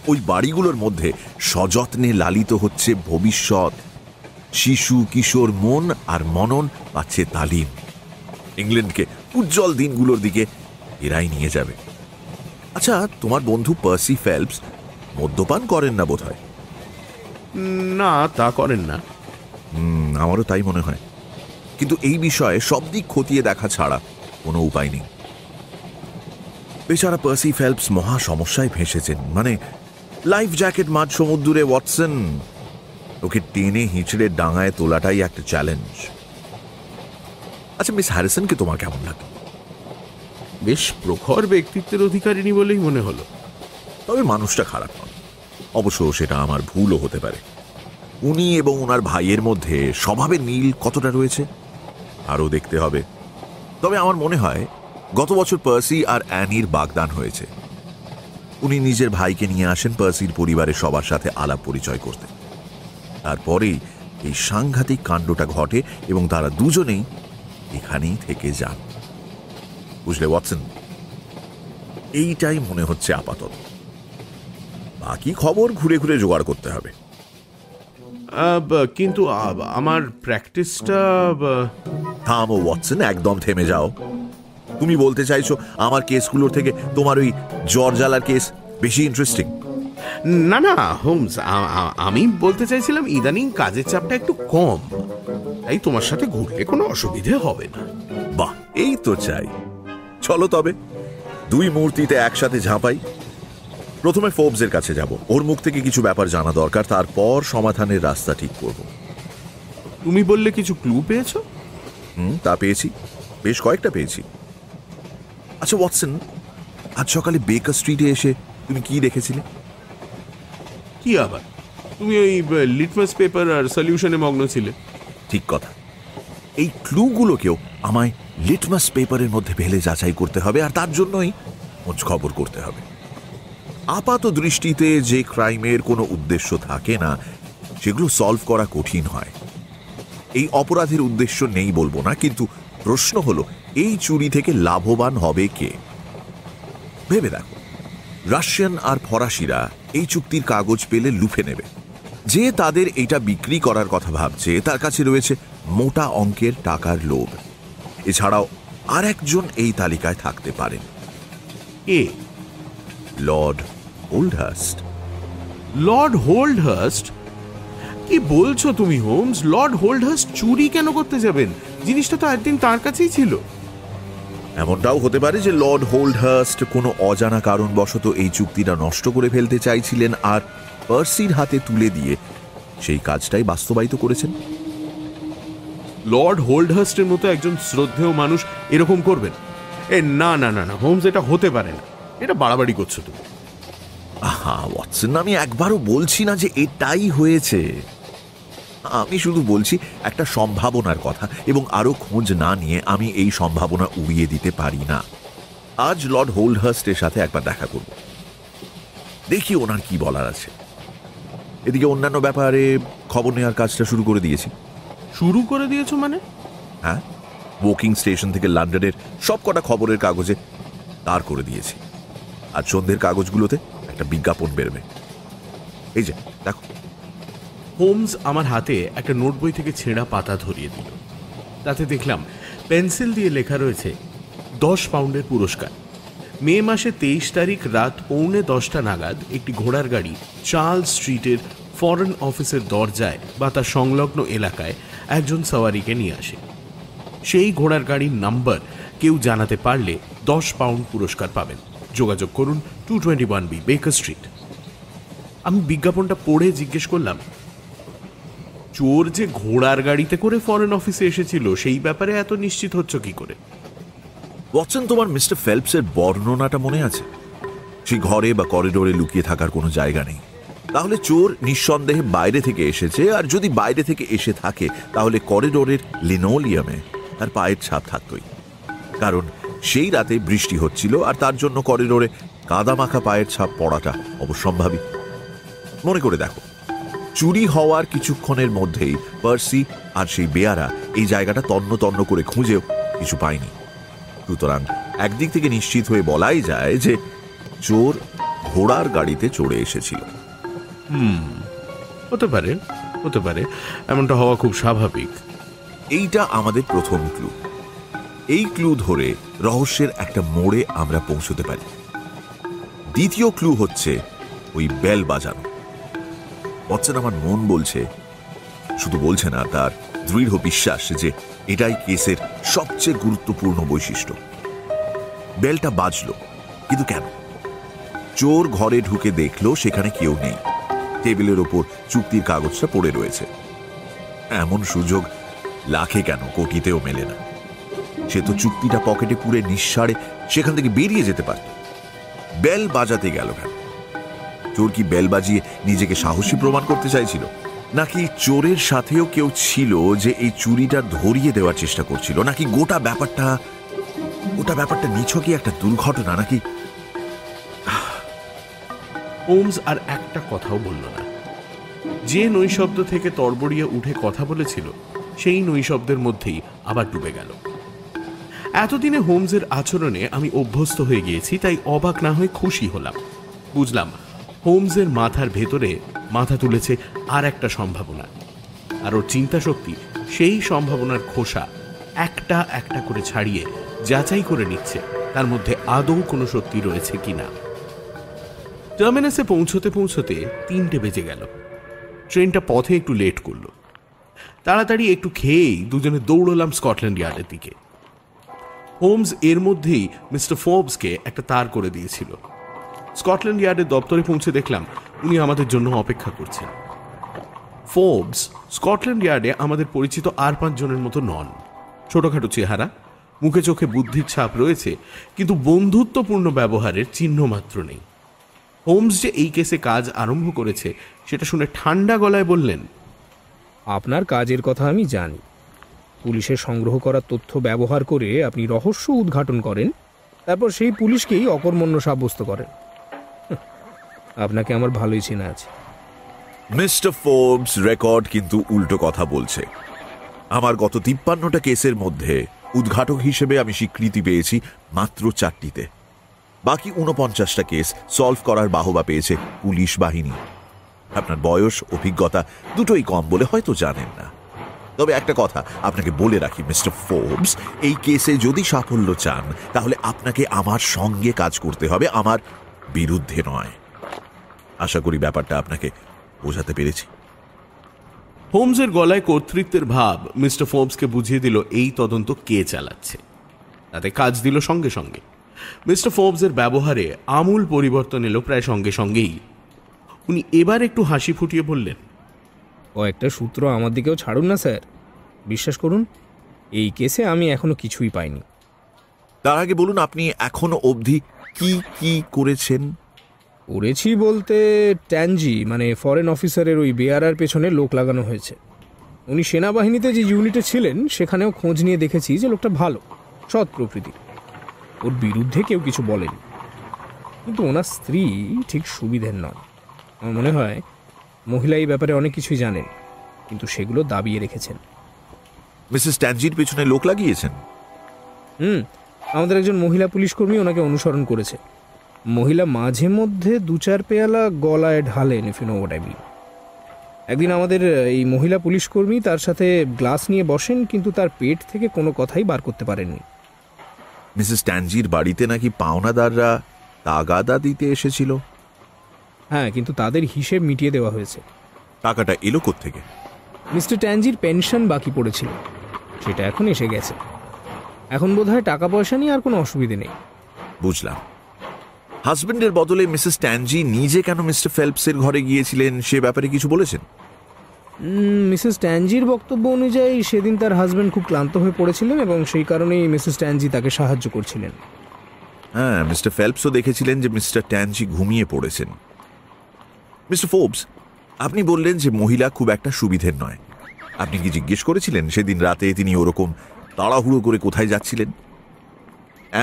ওই বাড়িগুলোর মধ্যে সযত্নে লালিত হচ্ছে ভবিষ্যৎ। শিশু কিশোর মন আর মনন পাচ্ছে তালিম। ইংল্যান্ডকে উজ্জ্বল দিনগুলোর দিকে এরাই নিয়ে যাবে। আচ্ছা, তোমার বন্ধু পার্সি ফেলপস মদ্যপান করেন না বোধ হয়? না, তা করেন না। আমারও তাই মনে হয়, কিন্তু এই বিষয়ে সব দিক খতিয়ে দেখা ছাড়া কোনো উপায় নেই। বেচারা পার্সি ফেলপস মহা সমস্যায় ফেঁসেছেন। মানে লাইফ জ্যাকেট মাঝ সমুদ্রে ওয়াটসন, ওকে টেনে হিঁচড়ে ডাঙায় তোলাটাই একটা চ্যালেঞ্জ। আচ্ছা, মিস হ্যারিসনকে তোমার কেমন লাগে? বেশ প্রখর ব্যক্তিত্বের অধিকারিণী বলেই মনে হলো। তবে মানুষটা খারাপ নয়, অবশ্য সেটা আমার ভুলও হতে পারে। উনি এবং ওনার ভাইয়ের মধ্যে স্বভাবের মিল কতটা রয়েছে আরও দেখতে হবে। তবে আমার মনে হয় গত বছর পার্সি আর অ্যানির বাগদান হয়েছে। উনি নিজের ভাইকে নিয়ে আসেন পার্সির পরিবারের সবার সাথে আলাপ পরিচয় করতে। তারপরেই এই সাংঘাতিক কাণ্ডটা ঘটে এবং তারা দুজনেই এখানেই থেকে যান। বুঝলে ওয়াটসন, এইটাই মনে হচ্ছে আপাতত। বাকি খবর ঘুরে ঘুরে জোগাড় করতে হবে। কিন্তু আমার প্র্যাকটিসটা... থামো ওয়াটসন, একদম থেমে যাও। তুমি বলতে চাইছো আমার কেসগুলোর থেকে তোমার ওই জর্জালার কেস বেশি ইন্টারেস্টিং? না না হোমস, আমি বলতে চাইছিলাম ইদানিং কাজের চাপটা একটু কম, তাই তোমার সাথে ঘুরলে কোনো অসুবিধে হবে না। বাহ, এই তো চাই। চলো তবে দুই মূর্তিতে একসাথে ঝাঁপাই। প্রথমে ফোর্বসের কাছে যাব, ওর মুখ থেকে কিছু ব্যাপার জানা দরকার, তারপর সমাধানের রাস্তা ঠিক করব। তুমি বললে কিছু ক্লু পেয়েছো? তা পেয়েছি, বেশ কয়েকটা পেয়েছি। আচ্ছা ওয়াটসন, আজ সকালে বেকার স্ট্রিটে এসে তুমি কি দেখেছিলে? কি আবার? তুমি ওই লিটমাস পেপার আর সলিউশনে মগ্ন ছিলে। ঠিক কথা। এই ক্লুগুলোকেও আমায় লিটমাস পেপারের মধ্যে ফেলে যাচাই করতে হবে, আর তার জন্যই খোঁজ খবর করতে হবে। আপাত দৃষ্টিতে যে ক্রাইমের কোনো উদ্দেশ্য থাকে না, সেগুলো সলভ করা কঠিন হয়। এই অপরাধের উদ্দেশ্য নেই বলবো না, কিন্তু প্রশ্ন হলো এই চুরি থেকে লাভবান হবে কে? ভেবে দেখো, রাশিয়ান আর ফরাসিরা এই চুক্তির কাগজ পেলে লুফে নেবে। যে তাদের এটা বিক্রি করার কথা ভাবছে তার কাছে রয়েছে মোটা অঙ্কের টাকার লোভ। এছাড়াও আর একজন এই তালিকায় থাকতে পারেন। কে? লর্ড হোল্ডহার্স্ট। লর্ড হোল্ডহার্স্ট? কি বলছো তুমি হোমস? লর্ড হোল্ডহার্স্ট চুরি কেন করতে যাবেন? জিনিসটা তো একদিন তার কাছেই ছিল। এমনটাও হতে পারে যে লর্ড হোল্ডহার্স্ট কোনো অজানা কারণবশত এই চুক্তিটা নষ্ট করে ফেলতে চাইছিলেন, আর পার্সির হাতে তুলে দিয়ে সেই কাজটাই বাস্তবায়িত করেছেন। লর্ড হোল্ডহার্স্টের মতো একজন শ্রদ্ধেয় মানুষ এরকম করবেন? না না না না হোমস, এটা হতে পারে না। এটা বাড়াবাড়ি করছো তুমি। আহা ওয়াটসন, আমি একবারও বলছি না যে এটাই হয়েছে। আমি শুধু বলছি একটা সম্ভাবনার কথা, এবং আরো খোঁজ না নিয়ে আমি এই সম্ভাবনা উড়িয়ে দিতে পারি না। আজ লর্ড হোল্ডহার্স্টের সাথে একবার দেখা করব, দেখি ওনার কি বলার আছে। এদিকে অন্যান্য ব্যাপারে খবর নেওয়ার কাজটা শুরু করে দিয়েছি। শুরু করে দিয়েছো মানে? হ্যাঁ, বুকিং স্টেশন থেকে লন্ডনের সব কটা খবরের কাগজে তার করে দিয়েছি। আর সন্ধ্যের কাগজগুলোতে একটা বিজ্ঞাপন বেরোবে। এই যে দেখো। হোমস আমার হাতে একটা নোট বই থেকে ছেঁড়া পাতা ধরিয়ে দিল। তাতে দেখলাম পেন্সিল দিয়ে লেখা রয়েছে 10 পাউন্ডের পুরস্কার। মে মাসে 23 তারিখ রাত 9:45 নাগাদ একটি ঘোড়ার গাড়ি চার্লস স্ট্রিটের ফরেন অফিসের দরজায় বা তার সংলগ্ন এলাকায় একজন সওয়ারিকে নিয়ে আসে। সেই ঘোড়ার গাড়ির নাম্বার কেউ জানাতে পারলে 10 পাউন্ড পুরস্কার পাবেন। যোগাযোগ করুন 221B বেকার স্ট্রিট। আমি বিজ্ঞাপনটা পড়ে জিজ্ঞেস করলাম, চোর যে ঘোড়ার গাড়িতে করে ফরেন অফিসে এসেছিল সেই ব্যাপারে এত নিশ্চিত হচ্ছ কি করে? ওয়াটসন, তোমার মিস্টার ফেলপসের বর্ণনাটা মনে আছে? সেই ঘরে বা করিডোরে লুকিয়ে থাকার কোনো জায়গা নেই। তাহলে চোর নিঃসন্দেহে বাইরে থেকে এসেছে, আর যদি বাইরে থেকে এসে থাকে তাহলে করিডোরের লিনোলিয়ামে তার পায়ের ছাপ থাকতই। কারণ সেই রাতে বৃষ্টি হচ্ছিল, আর তার জন্য করিডোরে কাদামাখা পায়ের ছাপ পড়াটা অবশ্যম্ভাবী। মনে করে দেখো, চুরি হওয়ার কিছুক্ষণের মধ্যেই পার্সি আর সেই বেয়ারা এই জায়গাটা তন্ন তন্ন করে খুঁজেও কিছু পায়নি। সুতরাং একদিক থেকে নিশ্চিত হয়ে বলাই যায় যে চোর ঘোড়ার গাড়িতে চড়ে এসেছিল। হতে পারে, হতে পারে, এমনটা হওয়া খুব স্বাভাবিক। এইটা আমাদের প্রথম ক্লু। এই ক্লু ধরে রহস্যের একটা মোড়ে আমরা পৌঁছতে পারি। দ্বিতীয় ক্লু হচ্ছে ওই বেল বাজানো। ওয়াটসন, আমার মন বলছে, শুধু বলছে না, তার দৃঢ় বিশ্বাস যে এটাই কেসের সবচেয়ে গুরুত্বপূর্ণ বৈশিষ্ট্য। বেলটা বাজলো, কিন্তু কেন? চোর ঘরে ঢুকে দেখলো সেখানে কেউ নেই, টেবিলের ওপর চুক্তির কাগজটা পড়ে রয়েছে। এমন সুযোগ লাখে কেন, কোটিতেও মেলে না। সে তো চুক্তিটা পকেটে পুরে নিঃসাড়ে সেখান থেকে বেরিয়ে যেতে পারত। বেল বাজাতে গেল কেন? চোর কি বেল বাজিয়ে নিজেকে সাহসী প্রমাণ করতে চাইছিল, নাকি চোরের সাথেও কেউ ছিল যে এই চুরিটা ধরিয়ে দেওয়ার চেষ্টা করছিল, নাকি গোটা ব্যাপারটা নিছকই একটা দুর্ঘটনা, নাকি? হোমস আর একটা কথাও বলল না। যে নৈশব্দ থেকে তরবরিয়ে উঠে কথা বলেছিল সেই নৈশব্দের মধ্যেই আবার ডুবে গেল। এতদিনে হোমসের আচরণে আমি অভ্যস্ত হয়ে গিয়েছি, তাই অবাক না হয়ে খুশি হলাম। বুঝলাম হোমসের মাথার ভেতরে মাথা তুলেছে আর একটা সম্ভাবনা, আর ওর চিন্তা শক্তি সেই সম্ভাবনার খোসা একটা একটা করে ছাড়িয়ে যাচাই করে নিচ্ছে তার মধ্যে আদৌ কোনো সত্যি রয়েছে কিনা। টার্মিনাসে পৌঁছতে পৌঁছতে 3টে বেজে গেল। ট্রেনটা পথে একটু লেট করল। তাড়াতাড়ি একটু খেয়েই দুজনে দৌড়লাম স্কটল্যান্ড ইয়ার্ডের দিকে। হোমস এর মধ্যেই মিস্টার ফোর্বসকে একটা তার করে দিয়েছিল। স্কটল্যান্ড ইয়ার্ডের দপ্তরে পৌঁছে দেখলাম উনি আমাদের জন্য অপেক্ষা করছেন। ফোর্বস স্কটল্যান্ড ইয়ার্ডে আমাদের পরিচিত আর 5 জনের মতো নন। ছোটখাটো চেহারা, মুখে চোখে বুদ্ধির ছাপ রয়েছে, কিন্তু বন্ধুত্বপূর্ণ ব্যবহারের চিহ্ন মাত্র নেই। হোমস যে এই কেসে কাজ আরম্ভ করেছে সেটা শুনে ঠান্ডা গলায় বললেন, আপনার কাজের কথা আমি জানি। পুলিশের সংগ্রহ করা তথ্য ব্যবহার করে আপনি রহস্য উদ্ঘাটন করেন, তারপর সেই পুলিশকেই অকর্মণ্য সাব্যস্ত করেন। আপনাকে আমার ভালোই চেনা আছে। মিস্টার ফোর্বস রেকর্ড কিন্তু উল্টো কথা বলছে। আমার গত 53টা কেসের মধ্যে উদ্ঘাটক হিসেবে আমি স্বীকৃতি পেয়েছি মাত্র 4টিতে। বাকি 49টা কেস সলভ করার বাহবা পেয়েছে পুলিশ বাহিনী। আপনার বয়স, অভিজ্ঞতা দুটোই কম বলে হয়তো জানেন না। তবে একটা কথা আপনাকে বলে রাখি মিস্টার ফোর্বস, এই কেসে যদি সাফল্য চান তাহলে আপনাকে আমার সঙ্গে কাজ করতে হবে, আমার বিরুদ্ধে নয়। আশা করি ব্যাপারটা আপনাকে বোঝাতে পেরেছি। হোমসের গলায় কর্তৃত্বের ভাব মিস্টার ফোর্বসকে বুঝিয়ে দিল এই তদন্ত কে চালাচ্ছে। তাতে কাজ দিল সঙ্গে সঙ্গে। মিস্টার ফোর্বসের ব্যবহারে আমূল পরিবর্তন এলো প্রায় সঙ্গে সঙ্গেই। উনি এবার একটু হাসি ফুটিয়ে বললেন, কয়েকটা সূত্র আমার দিকেও ছাড়ুন না স্যার। বিশ্বাস করুন, এই কেসে আমি এখনো কিছুই পাইনি। তার আগে বলুন, আপনি এখনো অবধি কি কি করেছেন? করেছি বলতে, ট্যানজি মানে ফরেন অফিসারের ওই বেয়ারার পেছনে লোক লাগানো হয়েছে। উনি সেনাবাহিনীতে যে ইউনিটে ছিলেন সেখানেও খোঁজ নিয়ে দেখেছি যে লোকটা ভালো, সৎ প্রকৃতি। ওর বিরুদ্ধে কেউ কিছু বলেনি, কিন্তু ওনার স্ত্রী ঠিক সুবিধের নন। আমার মনে হয় মহিলা এই ব্যাপারে অনেক কিছুই জানেন, কিন্তু সেগুলো দাবিয়ে রেখেছেন। মিসেস ট্যানজির পেছনে লোক লাগিয়েছেন? আমাদের একজন মহিলা পুলিশ কর্মী ওনাকে অনুসরণ করেছে। মহিলা মাঝে মধ্যে 2-4 পেয়ালা গলায় ঢালেন, if you know what I mean. একদিন আমাদের এই মহিলা পুলিশ কর্মী তার সাথে গ্লাস নিয়ে বসেন, কিন্তু তার পেট থেকে কোনো কথাই বার করতে পারেননি। মিসেস ট্যানজির বাড়িতে নাকি পাওনাদাররা তাগাদা দিতে এসেছিল? হ্যাঁ, কিন্তু তাদের হিসেব মিটিয়ে দেওয়া হয়েছে। টাকাটা এলো কোত্থেকে? মিস্টার ট্যানজির পেনশন বাকি পড়েছিল, সেটা এখন এসে গেছে। এখন বোধহয় টাকা পয়সা নিয়ে আর কোনো অসুবিধে নেই। বুঝলাম। হাজবেন্ডের বদলে মিসেস ট্যানজি নিজে কেন মিস্টার ফেলপসের ঘরে গিয়েছিলেন সে ব্যাপারে কিছু বলেছেন? মিসেস ট্যানজির বক্তব্য অনুযায়ী সেদিন তার হাজব্যান্ড খুব ক্লান্ত হয়ে পড়েছিলেন এবং সেই কারণেই মিসেস ট্যানজি তাকে সাহায্য করছিলেন। হ্যাঁ, মিস্টার ফেলপসও দেখেছিলেন যে মিস্টার ট্যানজি ঘুমিয়ে পড়েছেন। মিস্টার ফোর্বস, আপনি বললেন যে মহিলা খুব একটা সুবিধের নয়। আপনি কি জিজ্ঞেস করেছিলেন সেদিন রাতে তিনি ওরকম তাড়াহুড়ো করে কোথায় যাচ্ছিলেন?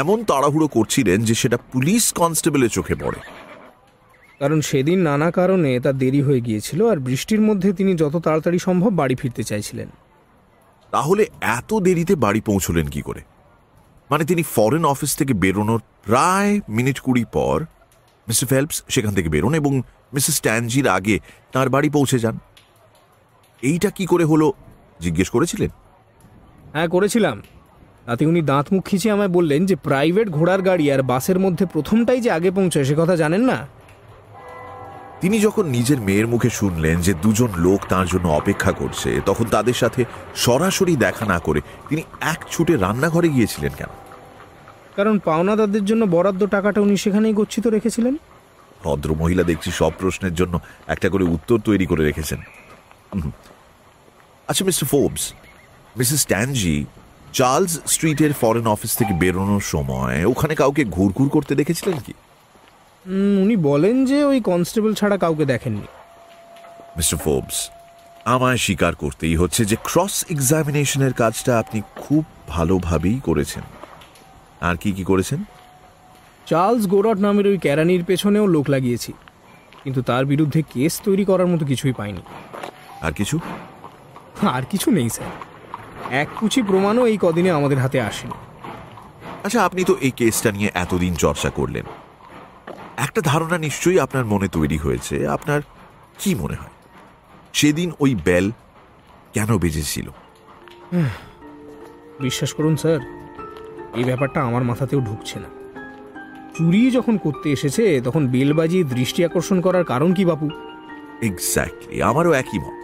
এমন তাড়াহুড়ো করছিলেন যে সেটা পুলিশ কনস্টেবলের চোখে পড়ে। কারণ সেদিন নানা কারণে তার দেরি হয়ে গিয়েছিল আর বৃষ্টির মধ্যে তিনি যত তাড়াতাড়ি সম্ভব বাড়ি ফিরতে চাইছিলেন। তাহলে এত দেরিতে বাড়ি পৌঁছলেন কি করে? মানে তিনি ফরেন অফিস থেকে বেরোনোর প্রায় মিনিট 20 পর মিস্টার ফেলপস সেখান থেকে বেরোন এবং মিসেস ট্যানজির আগে তার বাড়ি পৌঁছে যান। এইটা কি করে হলো জিজ্ঞেস করেছিলেন? হ্যাঁ, করেছিলাম। তাতে উনি দাঁত মুখ খিচিয়ে আমায় বললেন যে প্রাইভেট ঘোড়ার গাড়ি আর বাসের মধ্যে প্রথমটাই যে আগে পৌঁছায় সে কথা জানেন না। তিনি যখন নিজের মেয়ের মুখে শুনলেন যে দুজন লোক তার জন্য অপেক্ষা করছে, তখন তাদের সাথে সরাসরি দেখা না করে তিনি এক ছুটে রান্নাঘরে গিয়েছিলেন কেন? কারণ পাওনাদারদের জন্য বরাদ্দ টাকাটা উনি সেখানেই গচ্ছিত রেখেছিলেন। ভদ্র মহিলা দেখছি সব প্রশ্নের জন্য একটা করে উত্তর তৈরি করে রেখেছেন। আচ্ছা মিস্টার ফোর্বস, মিসেস ট্যানজি চার্লস স্ট্রিটের ফরেন অফিস থেকে বেরোনোর সময় ওখানে কাউকে ঘুরঘুর করতে দেখেছিলেন কি? উনি বলেন যে ওই কনস্টেবল ছাড়া কাউকে দেখেননি। মিস্টার ফোর্বস, আমায় স্বীকার করতেই হচ্ছে যে ক্রস এক্সামিনেশনের কাজটা আপনি খুব ভালোভাবেই করেছেন। আর কি কি করেছেন? চার্লস গোরট নামের ওই ক্যারানির পেছনেও লোক লাগিয়েছি, কিন্তু তার বিরুদ্ধে কেস তৈরি করার মতো কিছুই পাইনি। আর কিছু? আর কিছু নেই স্যার, এক কুচি প্রমাণও এই কদিনে আমাদের হাতে আসেনি। আচ্ছা, আপনি তো এই কেসটা নিয়ে এতদিন চর্চা করলেন, একটা ধারণা নিশ্চয়ই আপনার মনে তৈরি হয়েছে। আপনার কি মনে হয় সেদিন ওই বেল কেন বেজেছিল? বিশ্বাস করুন স্যার, এই ব্যাপারটা আমার মাথাতেও ঢুকছে না। চুরি যখন করতে এসেছে তখন বেল বাজিয়ে দৃষ্টি আকর্ষণ করার কারণ কি বাপু? এক্স্যাক্টলি, আমারও একই মত।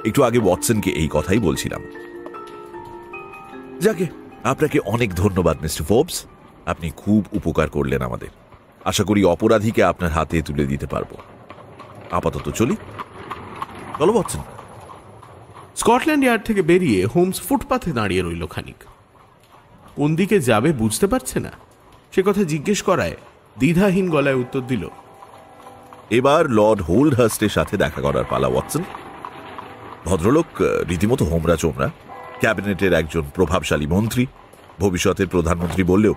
একটু আগে ওয়াটসনকে এই কথাই বলছিলাম। যাকে, আপনাকে অনেক ধন্যবাদ মিস্টার ফোর্বস, আপনি খুব উপকার করলেন আমাদের। আশা করি অপরাধীকে আপনার হাতে তুলে দিতে পারবো। আপাতত চলি। চলো ওয়াটসন। স্কটল্যান্ড ইয়ার্ড থেকে বেরিয়ে হোমস ফুটপাথে দাঁড়িয়ে রইল খানিক। কোন দিকে যাবে বুঝতে পারছে না, সে কথা জিজ্ঞেস করায় দ্বিধাহীন গলায় উত্তর দিল, এবার লর্ড হোল্ডহার্স্টের সাথে দেখা করার পালা ওয়াটসন। ভদ্রলোক রীতিমতো হোমরা চোমরা, ক্যাবিনেটের একজন প্রভাবশালী মন্ত্রী, ভবিষ্যতের প্রধানমন্ত্রী বললেও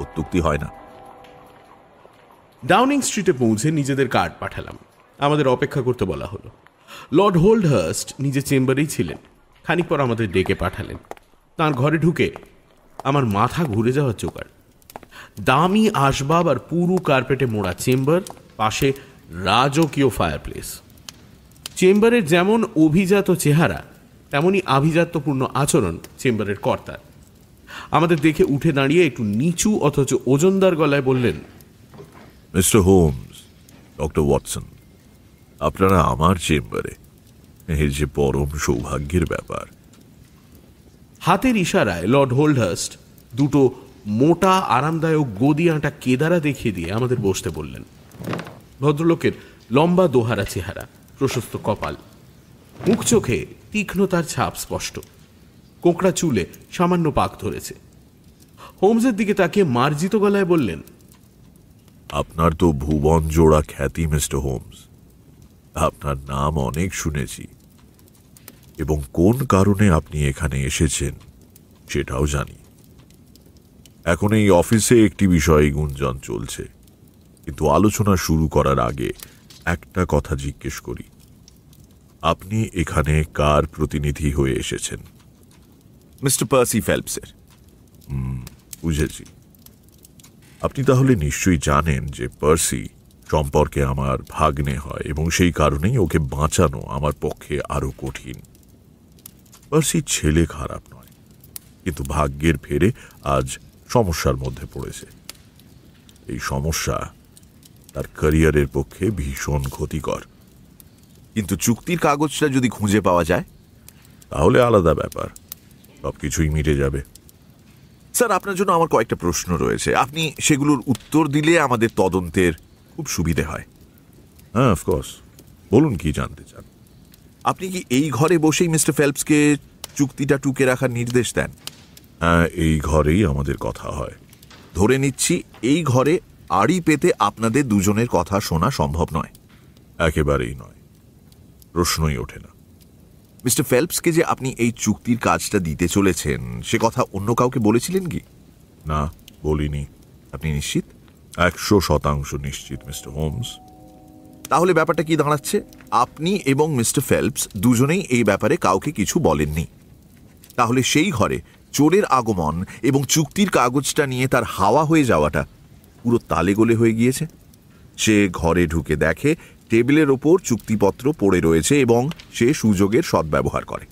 অত্যুক্তি হয় না। ডাউনিং স্ট্রিটে পৌঁছে নিজেদের কার্ড পাঠালাম। আমাদের অপেক্ষা করতে বলা হলো। লর্ড হোল্ডহার্স্ট নিজে চেম্বারেই ছিলেন। খানিক পর আমাদের ডেকে পাঠালেন। তার ঘরে ঢুকে আমার মাথা ঘুরে যাওয়ার জোগাড়। দামি আসবাব আর পুরু কার্পেটে মোড়া চেম্বার, পাশে রাজকীয় ফায়ারপ্লেস। চেম্বারের যেমন অভিজাত চেহারা তেমনি আভিজাত্যপূর্ণ আচরণ চেম্বারের কর্তার। আমাদের দেখে উঠে দাঁড়িয়ে একটু নিচু অথচ ওজনদার গলায় বললেন, মিস্টার হোমস, ডক্টর ওয়াটসন, আপনারা আমার চেম্বারে, এর যে পরম সৌভাগ্যের ব্যাপার। হাতের ইশারায় লর্ড হোল্ডহার্স্ট দুটো মোটা আরামদায়ক গদি আঁটা কেদারা দেখিয়ে দিয়ে আমাদের বসতে বললেন। ভদ্রলোকের লম্বা দোহারা চেহারা, প্রশস্ত কপাল, মুখ চোখে তীক্ষ্ণতার ছাপ স্পষ্ট, কোঁকড়া চুলে সামান্য পাক ধরেছে। হোমসের দিকে তাকিয়ে মার্জিত গলায় বললেন, আপনার তো ভুবন জোড়া খ্যাতি মিস্টার হোমস। আপনার নাম অনেক শুনেছি এবং কোন কারণে আপনি এখানে এসেছেন সেটাও জানি। এখন এই অফিসে একটি বিষয়ে গুঞ্জন চলছে, কিন্তু আলোচনা শুরু করার আগে একটা কথা জিজ্ঞেস করি। আপনি এখানে কার প্রতিনিধি হয়ে এসেছেন? মিস্টার পার্সি ফেলপসের। বুঝেছি। আপনি তাহলে নিশ্চয়ই জানেন যে পার্সি সম্পর্কে আমার ভাগ্নে হয় এবং সেই কারণেই ওকে বাঁচানো আমার পক্ষে আরো কঠিন। পার্সি ছেলে খারাপ নয়, কিন্তু ভাগ্যের ফেরে আজ সমস্যার মধ্যে পড়েছে। এই সমস্যা তার ক্যারিয়ারের পক্ষে ভীষণ ক্ষতিকর, কিন্তু চুক্তির কাগজটা যদি খুঁজে পাওয়া যায় তাহলে আলাদা ব্যাপার, সবকিছুই মিটে যাবে। স্যার, আপনার জন্য আমার কয়েকটা প্রশ্ন রয়েছে, আপনি সেগুলোর উত্তর দিলে আমাদের তদন্তের খুব সুবিধে হয়। হ্যাঁ, অফকোর্স, বলুন কি জানতে চান। আপনি কি এই ঘরে বসেই মিস্টার ফেলপসকে চুক্তিটা টুকে রাখার নির্দেশ দেন? হ্যাঁ, এই ঘরেই আমাদের কথা হয়। ধরে নিচ্ছি এই ঘরে আড়ি পেতে আপনাদের দুজনের কথা শোনা সম্ভব নয়। একেবারেই নয়, প্রশ্নই ওঠে না। মিস্টার ফেলপসকে যে আপনি এই চুক্তির কাজটা দিতে চলেছেন সে কথা অন্য কাউকে বলেছিলেন কি? না, বলিনি। আপনি নিশ্চিত? 100% নিশ্চিত মিস্টার হোমস। তাহলে ব্যাপারটা কি দাঁড়াচ্ছে? আপনি এবং মিস্টার ফেলপস দুজনেই এই ব্যাপারে কাউকে কিছু বলেননি। তাহলে সেই ঘরে চোরের আগমন এবং চুক্তির কাগজটা নিয়ে তার হাওয়া হয়ে যাওয়াটা পুরো তালেগোলে হয়ে গিয়েছে। সে ঘরে ঢুকে দেখে টেবিলের ওপর চুক্তিপত্র পড়ে রয়েছে এবং সে সুযোগের সদ্ব্যবহার করে।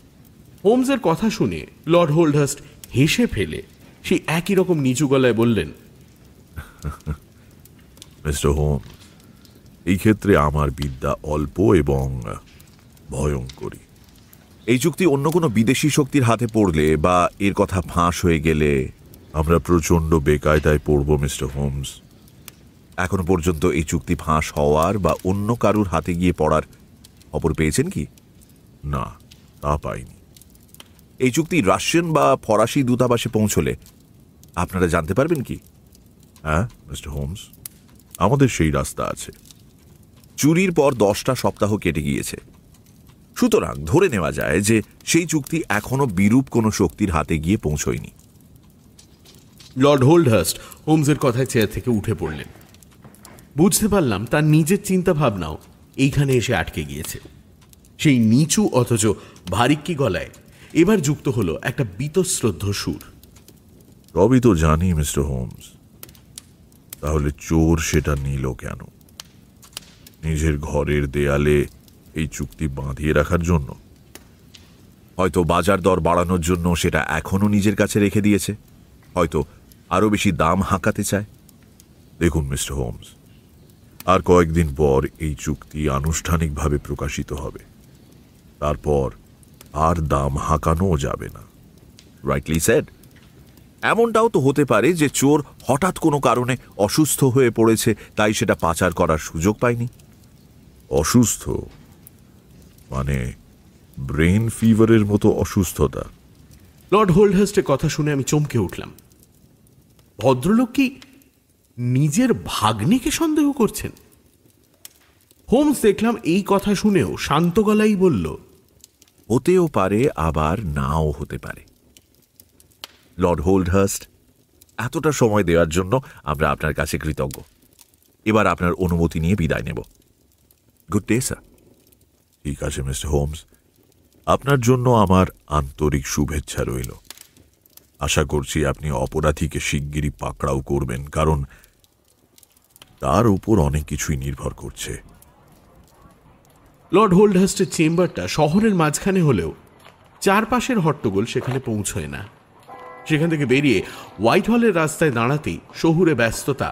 হোমসের কথা শুনে লর্ড হোল্ডহার্স্ট হেসে ফেলে সেই একই রকম নিচু গলায় বললেন, মিস্টার হোমস, এই ক্ষেত্রে আমার বিদ্যা অল্প এবং ভয়ঙ্করী। এই চুক্তি অন্য কোনো বিদেশি শক্তির হাতে পড়লে বা এর কথা ফাঁস হয়ে গেলে আমরা প্রচণ্ড বেকায়দায় পড়ব মিস্টার হোমস। এখনো পর্যন্ত এই চুক্তি ফাঁস হওয়ার বা অন্য কারুর হাতে গিয়ে পড়ার খবর পেয়েছেন কি? না, তা পাইনি। এই চুক্তি রাশিয়ান বা ফরাসি দূতাবাসে পৌঁছলে আপনারা জানতে পারবেন কি? হ্যাঁ মিস্টার হোমস, আমাদের সেই রাস্তা আছে। চুরির পর 10টা সপ্তাহ কেটে গিয়েছে, সুতরাং ধরে নেওয়া যায় যে সেই চুক্তি এখনো বিরূপ কোনো শক্তির হাতে গিয়ে পৌঁছয়নি। লর্ড হোল্ডহার্স্ট হোমসের কথায় চেয়ার থেকে উঠে পড়লেন। বুঝতে পারলাম তার নিজের চিন্তা ভাবনাও এইখানে এসে আটকে গিয়েছে। সেই নিচু অথচ ভারিক্কি গলায় এবার যুক্ত হলো একটা বীতশ্রদ্ধ সুর। সবই তো জানি মিস্টার হোমস, তাহলে চোর সেটা নিল কেন? নিজের ঘরের দেয়ালে এই চুক্তি বাঁধিয়ে রাখার জন্য? হয়তো বাজার দর বাড়ানোর জন্য সেটা এখনো নিজের কাছে রেখে দিয়েছে, হয়তো আরো বেশি দাম হাঁকাতে চায়। দেখুন মিস্টার হোমস, আর কয়েকদিন পর এই চুক্তি আনুষ্ঠানিকভাবে প্রকাশিত হবে। তারপর আর দাম হাঁকানো যাবে না। Rightly said. এমনটাও তো হতে পারে যে চোর হঠাৎ কোনো কারণে অসুস্থ হয়ে পড়েছে, তাই সেটা পাচার করার সুযোগ পায়নি। অসুস্থ মানে ব্রেন ফিভারের মতো অসুস্থতা? লর্ড হোল্ডহার্স্টের কথা শুনে আমি চমকে উঠলাম। ভদ্রলোক কি নিজের ভাগ্নিকে সন্দেহ করছেন? হোমস দেখলাম এই কথা শুনেও শান্ত গলাই বলল, হতেও পারে আবার নাও হতে পারে। লর্ড হোল্ডহার্স্ট, এতটা সময় দেওয়ার জন্য আমরা আপনার কাছে কৃতজ্ঞ। এবার আপনার অনুমতি নিয়ে বিদায় নেব। Good day sir. ঠিক আছে মিস্টার হোমস, আপনার জন্য আমার আন্তরিক শুভেচ্ছা রইল। আশা করছি আপনি অপরাধীকে শিগগিরই পাকড়াও করবেন, কারণ তার উপর অনেক কিছুই নির্ভর করছে। লর্ড হোল্ডহার্স্টের চেম্বারটা শহরের মাঝখানে হলেও চারপাশের হট্টগোল সেখানে পৌঁছয় না। সেখান থেকে বেরিয়ে হোয়াইট হলের রাস্তায় দাঁড়াতেই শহুরে ব্যস্ততা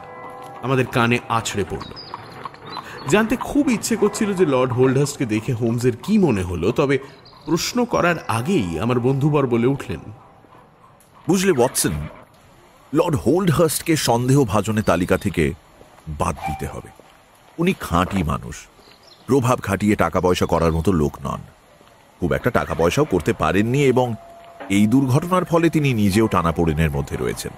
আমাদের কানে আছড়ে পড়ল। জানতে খুব ইচ্ছে করছিল যে লর্ড হোল্ডহার্স্টকে দেখে হোমসের কি মনে হলো, তবে প্রশ্ন করার আগেই আমার বন্ধুবর বলে উঠলেন, বুঝলে ওয়াটসন, লর্ড হোল্ডহার্স্টকে সন্দেহভাজনের তালিকা থেকে বাদ দিতে হবে। উনি খাঁটি মানুষ, প্রভাব খাটিয়ে টাকা পয়সা করার মতো লোক নন। খুব একটা টাকা পয়সাও করতে পারেননি এবং এই দুর্ঘটনার ফলে তিনি নিজেও টানাপোড়েনের মধ্যে রয়েছেন।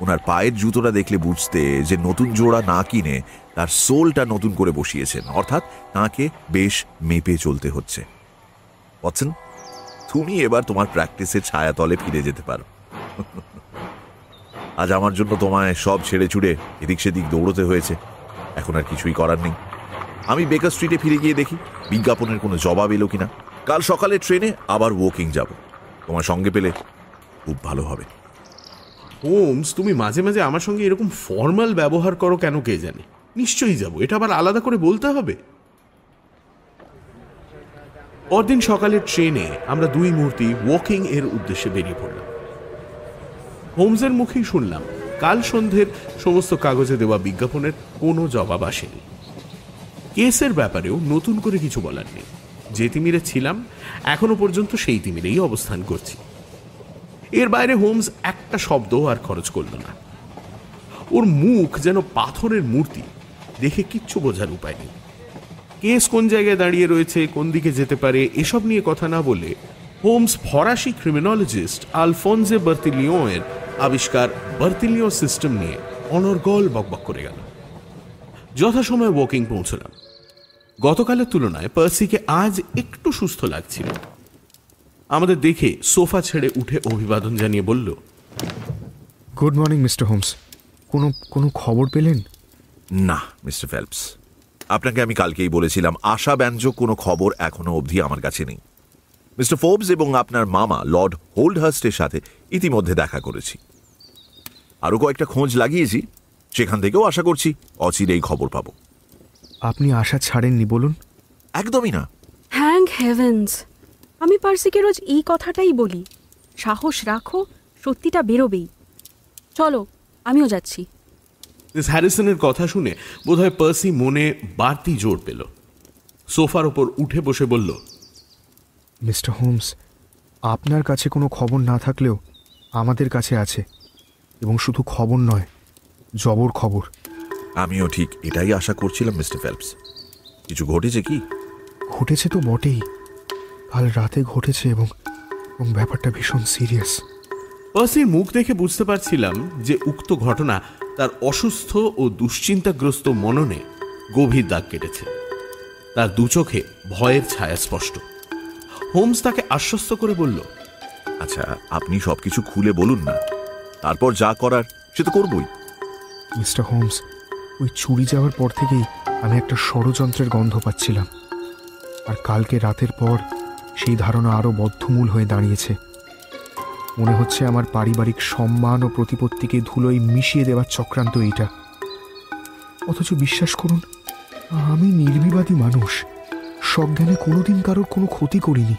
ওনার পায়ের জুতোটা দেখলে বুঝতে যে নতুন জোড়া না কিনে তার সোলটা নতুন করে বসিয়েছেন, অর্থাৎ তাঁকে বেশ মেপে চলতে হচ্ছে। ওয়াটসন, তুমি এবার তোমার প্র্যাকটিসের ছায়াতলে ফিরে যেতে পারো। আজ আমার জন্য তোমায় সব ছেড়ে ছুড়ে এদিক সেদিক দৌড়তে হয়েছে, এখন আর কিছুই করার নেই। আমি বেকার স্ট্রিটে ফিরে গিয়ে দেখি বিজ্ঞাপনের কোনো জবাব এলো কিনা। কাল সকালে ট্রেনে আবার ওয়াকিং যাব, তোমার সঙ্গে পেলে খুব ভালো হবে। হোমস, তুমি মাঝে মাঝে আমার সঙ্গে এরকম ফর্মাল ব্যবহার করো কেন কে জানে। নিশ্চয়ই যাব, এটা আবার আলাদা করে বলতে হবে। পরদিন সকালে ট্রেনে আমরা দুই মূর্তি ওয়াকিং এর উদ্দেশ্যে বেরিয়ে পড়লাম। হোমসের মুখেই শুনলাম কাল সন্ধ্যের সমস্ত কাগজে দেওয়া বিজ্ঞাপনের কোনো জবাব আসেনি। কেসের ব্যাপারেও নতুন করে কিছু বলার নেই। যে তিমিরে ছিলাম এখনো পর্যন্ত সেই তিমিরেই অবস্থান করছি। এর বাইরে হোমস একটা শব্দ আর খরচ করল না। ওর মুখ যেন পাথরের মূর্তি, দেখে কিচ্ছু বোঝার উপায় নেই। কেস কোন জায়গায় দাঁড়িয়ে রয়েছে, কোন দিকে যেতে পারে এসব নিয়ে কথা না বলে হোমস ফরাসি ক্রিমিনোলজিস্ট আলফোনসে বার্তিলিওয়ের আবিষ্কার বার্তিলিও সিস্টেম নিয়ে অনর্গল বকবক করে গেল। যথাসময়ে ওয়াকিং পৌঁছলাম। গতকালের তুলনায় পার্সিকে আজ একটু সুস্থ লাগছিল। আমাদের দেখে সোফা ছেড়ে উঠে অভিবাদন জানিয়ে বলল, গুড মর্নিং মিস্টার হোমস। কোনো খবর পেলেন? না মিস্টার ফেলপস, আপনাকে আমি কালকেই বলেছিলাম আশাব্যঞ্জক কোনো খবর এখনো অবধি আমার কাছে নেই। মিস্টার ফোর্বস এবং আপনার মামা লর্ড হোল্ডহার্স্টের সাথে ইতিমধ্যে দেখা করেছি। আরও কয়েকটা খোঁজ লাগিয়েছি, সেখান থেকেও আশা করছি অচিরেই খবর পাবো। আপনি আশা ছাড়েননি বলুন। একদমই না। Thank heavens. আমি পার্সিকে রোজ এই কথাটাই বলি, সাহস রাখো, সত্যিটা বেরোবেই। চলো, আমিও যাচ্ছি। মিস হ্যারিসনের কথা শুনে বোধহয় পার্সি মনে বাড়তি জোর পেল। সোফার ওপর উঠে বসে বলল, মিস্টার হোমস, আপনার কাছে কোনো খবর না থাকলেও আমাদের কাছে আছে, এবং শুধু খবর নয়, জবর খবর। আমিও ঠিক এটাই আশা করছিলাম মিস্টার ফেলপস। কিছু ঘটেছে কি? ঘটেছে তো বটেই, কাল রাতে ঘটেছে, এবং ব্যাপারটা ভীষণ সিরিয়াস। পার্সির মুখ দেখে বুঝতে পারছিলাম যে উক্ত ঘটনা তার অসুস্থ ও দুশ্চিন্তাগ্রস্ত মননে গভীর দাগ কেটেছে। তার দু চোখে ভয়ের ছায়া স্পষ্ট। হোমস তাকে আশ্বস্ত করে বলল, আচ্ছা, আপনি সবকিছু খুলে বলুন না, তারপর যা করার সে তো করবই। মিস্টার হোমস, ওই চুরি যাওয়ার পর থেকেই আমি একটা ষড়যন্ত্রের গন্ধ পাচ্ছিলাম, আর কালকে রাতের পর সেই ধারণা আরও বদ্ধমূল হয়ে দাঁড়িয়েছে। মনে হচ্ছে আমার পারিবারিক সম্মান ও প্রতিপত্তিকে ধুলোয় মিশিয়ে দেওয়ার চক্রান্ত এইটা। অথচ বিশ্বাস করুন, আমি নির্বিবাদী মানুষ, সজ্ঞানে কোনোদিন কারোর কোনো ক্ষতি করিনি।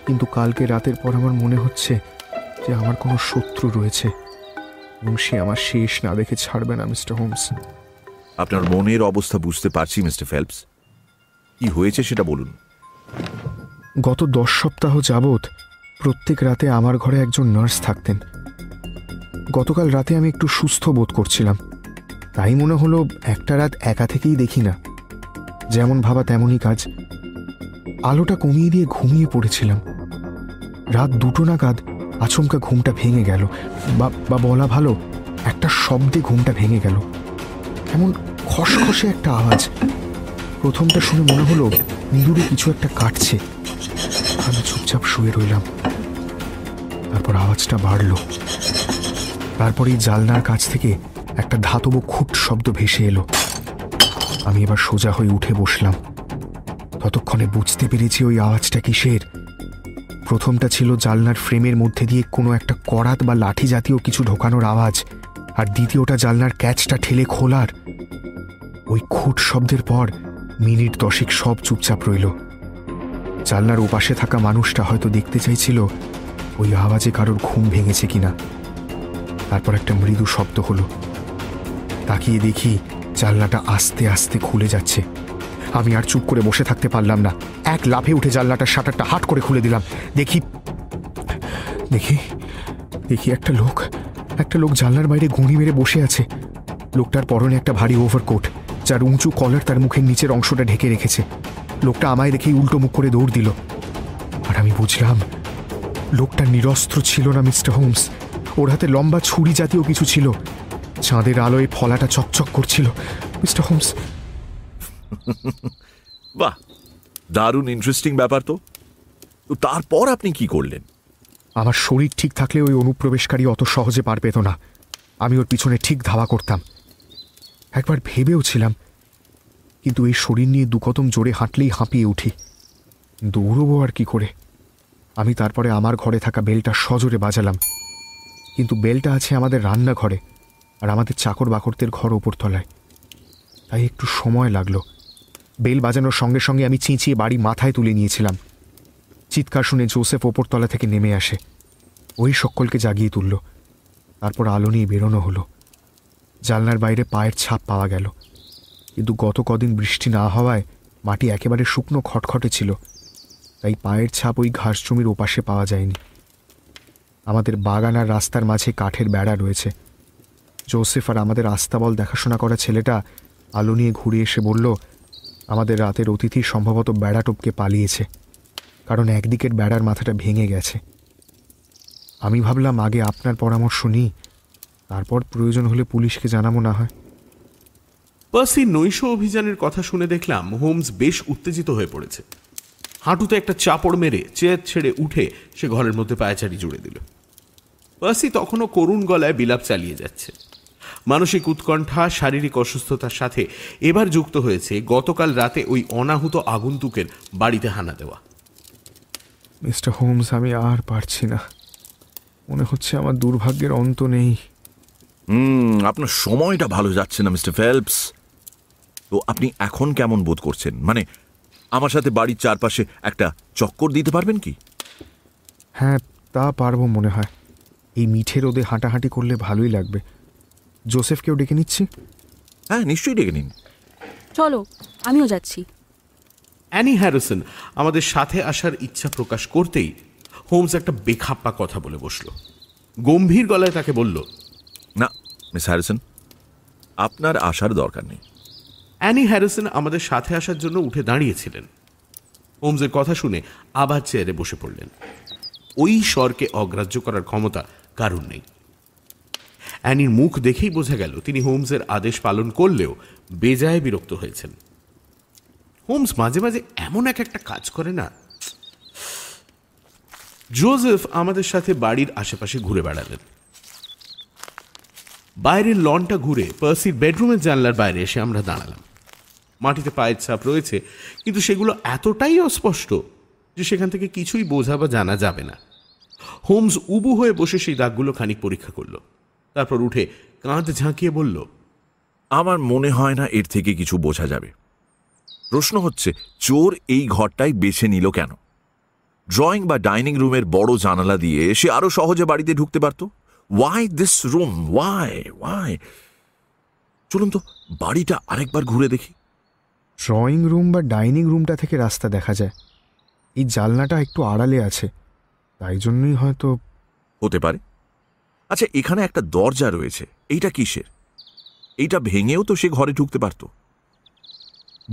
কিন্তু কালকে রাতের পর আমার মনে হচ্ছে যে আমার কোনো শত্রু রয়েছে, এবং সে আমার শেষ না দেখে ছাড়বে না। মিস্টার হোমস, আপনার মনের অবস্থা বুঝতে পারছি মিস্টার ফেলপস। কি হয়েছে সেটা বলুন। গত 10 সপ্তাহ যাবৎ প্রত্যেক রাতে আমার ঘরে একজন নার্স থাকতেন। গতকাল রাতে আমি একটু সুস্থ বোধ করছিলাম, তাই মনে হলো একটা রাত একা থেকেই দেখি না, যেমন ভাবা তেমনই কাজ। আলোটা কমিয়ে দিয়ে ঘুমিয়ে পড়েছিলাম। রাত 2টো নাগাদ আচমকা ঘুমটা ভেঙে গেল, বা বলা ভালো, একটা শব্দে ঘুমটা ভেঙে গেল। এমন খসখসে একটা আওয়াজ। প্রথমটা শুনে মনে হলো ইঁদুরে কিছু একটা কাটছে। আমি চুপচাপ শুয়ে রইলাম। তারপর আওয়াজটা বাড়ল। তারপরে জানলার কাছ থেকে একটা ধাতব খুট শব্দ ভেসে এলো। আমি এবার সোজা হয়ে উঠে বসলাম। ততক্ষণে বুঝতে পেরেছি ওই আওয়াজটা কিসের। প্রথমটা ছিল জানলার ফ্রেমের মধ্যে দিয়ে কোনো একটা করাত বা লাঠি জাতীয় কিছু ঢোকানোর আওয়াজ, আর দ্বিতীয়টা জানলার ক্যাচটা ঠেলে খোলার। ওই খুট শব্দের পর মিনিট 10 সব চুপচাপ রইল। জানলার ওপাশে থাকা মানুষটা হয়তো দেখতে চাইছিল ওই আওয়াজে কারোর ঘুম ভেঙেছে কিনা। তারপর একটা মৃদু শব্দ হলো। তাকিয়ে দেখি জানলাটা আস্তে আস্তে খুলে যাচ্ছে। আমি আর চুপ করে বসে থাকতে পারলাম না। এক লাফে উঠে জানলাটার শাটারটা হাট করে খুলে দিলাম। দেখি দেখি দেখি একটা লোক জানলার বাইরে গুঁড়ি মেরে বসে আছে। লোকটার পরনে একটা ভারী ওভারকোট, যার উঁচু কলার তার মুখের নিচের অংশটা ঢেকে রেখেছে। লোকটা আমায় দেখেই উল্টো মুখ করে দৌড় দিল। আর আমি বুঝলাম লোকটা নিরস্ত্র ছিল না মিস্টার হোমস। ওর হাতে লম্বা ছুরি জাতীয় কিছু ছিল। চাঁদের আলোয় ফলাটা চকচক করছিল মিস্টার হোমস। বাহ, দারুণ ইন্টারেস্টিং ব্যাপার তো। তারপর আপনি কি করলেন? আমার শরীর ঠিক থাকলে ওই অনুপ্রবেশকারী অত সহজে পার পেত না। আমি ওর পিছনে ঠিক ধাওয়া করতাম। একবার ভেবেও ছিলাম, কিন্তু এই শরীর নিয়ে 2 কদম জোরে হাঁটলেই হাঁপিয়ে উঠি। দৌড়বো আর কি করে? আমি তারপরে আমার ঘরে থাকা বেলটা সজোরে বাজালাম। কিন্তু বেলটা আছে আমাদের রান্নাঘরে, আর আমাদের চাকর বাকরদের ঘর ওপরতলায়। তাই একটু সময় লাগলো। বেল বাজানোর সঙ্গে সঙ্গে আমি চেঁচিয়ে বাড়ি মাথায় তুলে নিয়েছিলাম। চিৎকার শুনে জোসেফ ওপরতলা থেকে নেমে আসে। ওই সকলকে জাগিয়ে তুলল। তারপর আলো নিয়ে বেরোনো হলো। জানলার বাইরে পায়ের ছাপ পাওয়া গেল, কিন্তু গত কদিন বৃষ্টি না হওয়ায় মাটি একেবারে শুকনো খটখটে ছিল, তাই পায়ের ছাপ ওই ঘাস জমির ওপাশে পাওয়া যায়নি। আমাদের বাগান আর রাস্তার মাঝে কাঠের বেড়া রয়েছে। জোসেফ আর আমাদের আস্তাবল দেখাশোনা করা ছেলেটা আলো নিয়ে ঘুরে এসে বলল, আমাদের রাতের অতিথি সম্ভবত বেড়া টপকে পালিয়েছে, কারণ একদিকের বেড়ার মাথাটা ভেঙে গেছে। আমি ভাবলাম আগে আপনার পরামর্শ নিই, তারপর প্রয়োজন হলে পুলিশকে জানাবো না হয়। পার্সির নৈশ অভিযানের কথা শুনে দেখলাম হোমস বেশ উত্তেজিত হয়ে পড়েছে। হাঁটুতে একটা চাপড় মেরে চেয়ার ছেড়ে উঠে সে ঘরের মধ্যে পায়চারি জুড়ে দিল। পার্সি তখনও করুণ গলায় বিলাপ চালিয়ে যাচ্ছে। মানসিক উৎকণ্ঠা, শারীরিক অসুস্থতার সাথে এবার যুক্ত হয়েছে গতকাল রাতে ওই অনাহুত আগন্তুকের বাড়িতে হানা দেওয়া। মিস্টার হোমস, আমি আর পারছি না। মনে হচ্ছে আমার দুর্ভাগ্যের অন্ত নেই। আপনার সময়টা ভালো যাচ্ছে না মিস্টার ফেলপস। তো আপনি এখন কেমন বোধ করছেন? মানে আমার সাথে বাড়ির চারপাশে একটা চক্কর দিতে পারবেন কি? হ্যাঁ, তা পারবো মনে হয়। এই মিঠে রোদে হাঁটাহাঁটি করলে ভালোই লাগবে। জোসেফকেও ডেকে নিচ্ছি। হ্যাঁ, নিশ্চয়ই ডেকে নিন। চলো, আমিও যাচ্ছি। অ্যানি হ্যারিসন আমাদের সাথে আসার ইচ্ছা প্রকাশ করতেই হোমস একটা বেখাপ্পা কথা বলে বসল। গম্ভীর গলায় তাকে বলল, না মিস হ্যারিসন, আপনার আসার দরকার নেই। অ্যানি হ্যারিসন আমাদের সাথে আসার জন্য উঠে দাঁড়িয়েছিলেন। হোমসের কথা শুনে আবার চেয়ারে বসে পড়লেন। ওই স্বরকে অগ্রাহ্য করার ক্ষমতা কারণ নেই। অ্যানির মুখ দেখেই বোঝা গেল তিনি হোমসের আদেশ পালন করলেও বেজায় বিরক্ত হয়েছেন। হোমস মাঝে মাঝে এমন একটা কাজ করে না। জোসেফ আমাদের সাথে বাড়ির আশেপাশে ঘুরে বেড়ালেন। বাইরের লনটা ঘুরে পার্সির বেডরুমের জানলার বাইরে এসে আমরা দাঁড়ালাম। মাটিতে পায়ের ছাপ রয়েছে, কিন্তু সেগুলো এতটাই অস্পষ্ট যে সেখান থেকে কিছুই বোঝা বা জানা যাবে না। হোমস উবু হয়ে বসে সেই দাগগুলো খানিক পরীক্ষা করল, তারপর উঠে কাঁধ ঝাঁকিয়ে বলল, আমার মনে হয় না এর থেকে কিছু বোঝা যাবে। প্রশ্ন হচ্ছে, চোর এই ঘরটাই বেছে নিল কেন? ড্রয়িং বা ডাইনিং রুমের বড় জানালা দিয়ে সে আরো সহজে বাড়িতে ঢুকতে পারত। Why this room? ওয়াই? চলুন তো বাড়িটা আরেকবার ঘুরে দেখি। ড্রয়িং রুম বা ডাইনিং রুমটা থেকে রাস্তা দেখা যায়। এই জানলাটা একটু আড়ালে আছে, তাই জন্যই হয়তো। হতে পারে। আচ্ছা, এখানে একটা দরজা রয়েছে, এইটা কিসের? এইটা ভেঙেও তো সে ঘরে ঢুকতে পারত।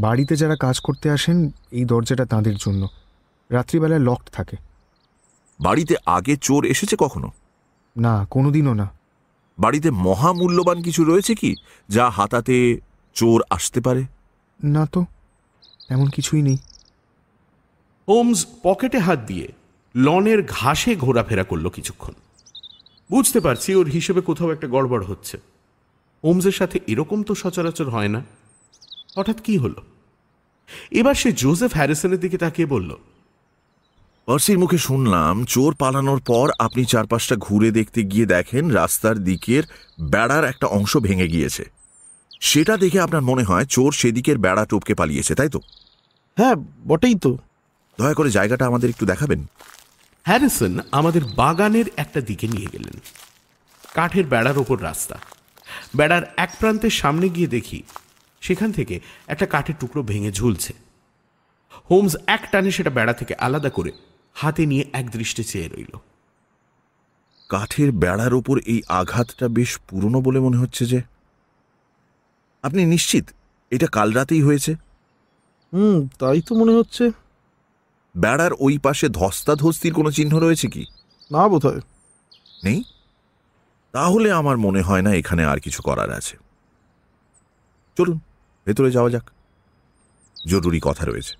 বাড়িতে যারা কাজ করতে আসেন এই দরজাটা তাঁদের জন্য। রাত্রিবেলায় লকড থাকে। বাড়িতে আগে চোর এসেছে কখনো? না, কোনোদিনও না। বাড়িতে মহামূল্যবান কিছু রয়েছে কি যা হাতাতে চোর আসতে পারে? না তো, এমন কিছুই নেই। হোমস পকেটে হাত দিয়ে লনের ঘাসে ঘোরাফেরা করলো কিছুক্ষণ। বুঝতে পারছি ওর হিসেবে কোথাও একটা গড়বড় হচ্ছে। হোমসের সাথে এরকম তো সচরাচর হয় না। হঠাৎ কি হলো? এবার সে জোসেফ হ্যারিসনের দিকে তাকিয়ে বলল, পার্সির মুখে শুনলাম চোর পালানোর পর আপনি চারপাশটা ঘুরে দেখতে গিয়ে দেখেন রাস্তার দিকের বেড়ার একটা অংশ ভেঙে গিয়েছে। সেটা দেখে আপনার মনে হয় চোর সেদিকের বেড়া টপকে পালিয়েছে, তাই তো? হ্যাঁ, বটেই তো। দয়া করে জায়গাটা আমাদের একটু দেখাবেন। হ্যারিসন আমাদের বাগানের একটা দিকে নিয়ে গেলেন। কাঠের বেড়ার ওপর রাস্তা। বেড়ার এক প্রান্তের সামনে গিয়ে দেখি সেখান থেকে একটা কাঠের টুকরো ভেঙে ঝুলছে। হোমস এক টানে সেটা বেড়া থেকে আলাদা করে হাতে নিয়ে একদৃষ্টে চেয়ে রইল। কাঠের বেড়ার ওপর এই আঘাতটা বেশ পুরনো বলে মনে হচ্ছে। যে আপনি নিশ্চিত এটা কাল রাতেই হয়েছে? তাই তো মনে হচ্ছে। বেড়ার ওই পাশে ধস্তাধস্তির কোনো চিহ্ন রয়েছে কি? না, বোধহয় নেই। তাহলে আমার মনে হয় না এখানে আর কিছু করার আছে। চলুন ভেতরে যাওয়া যাক, জরুরি কথা রয়েছে।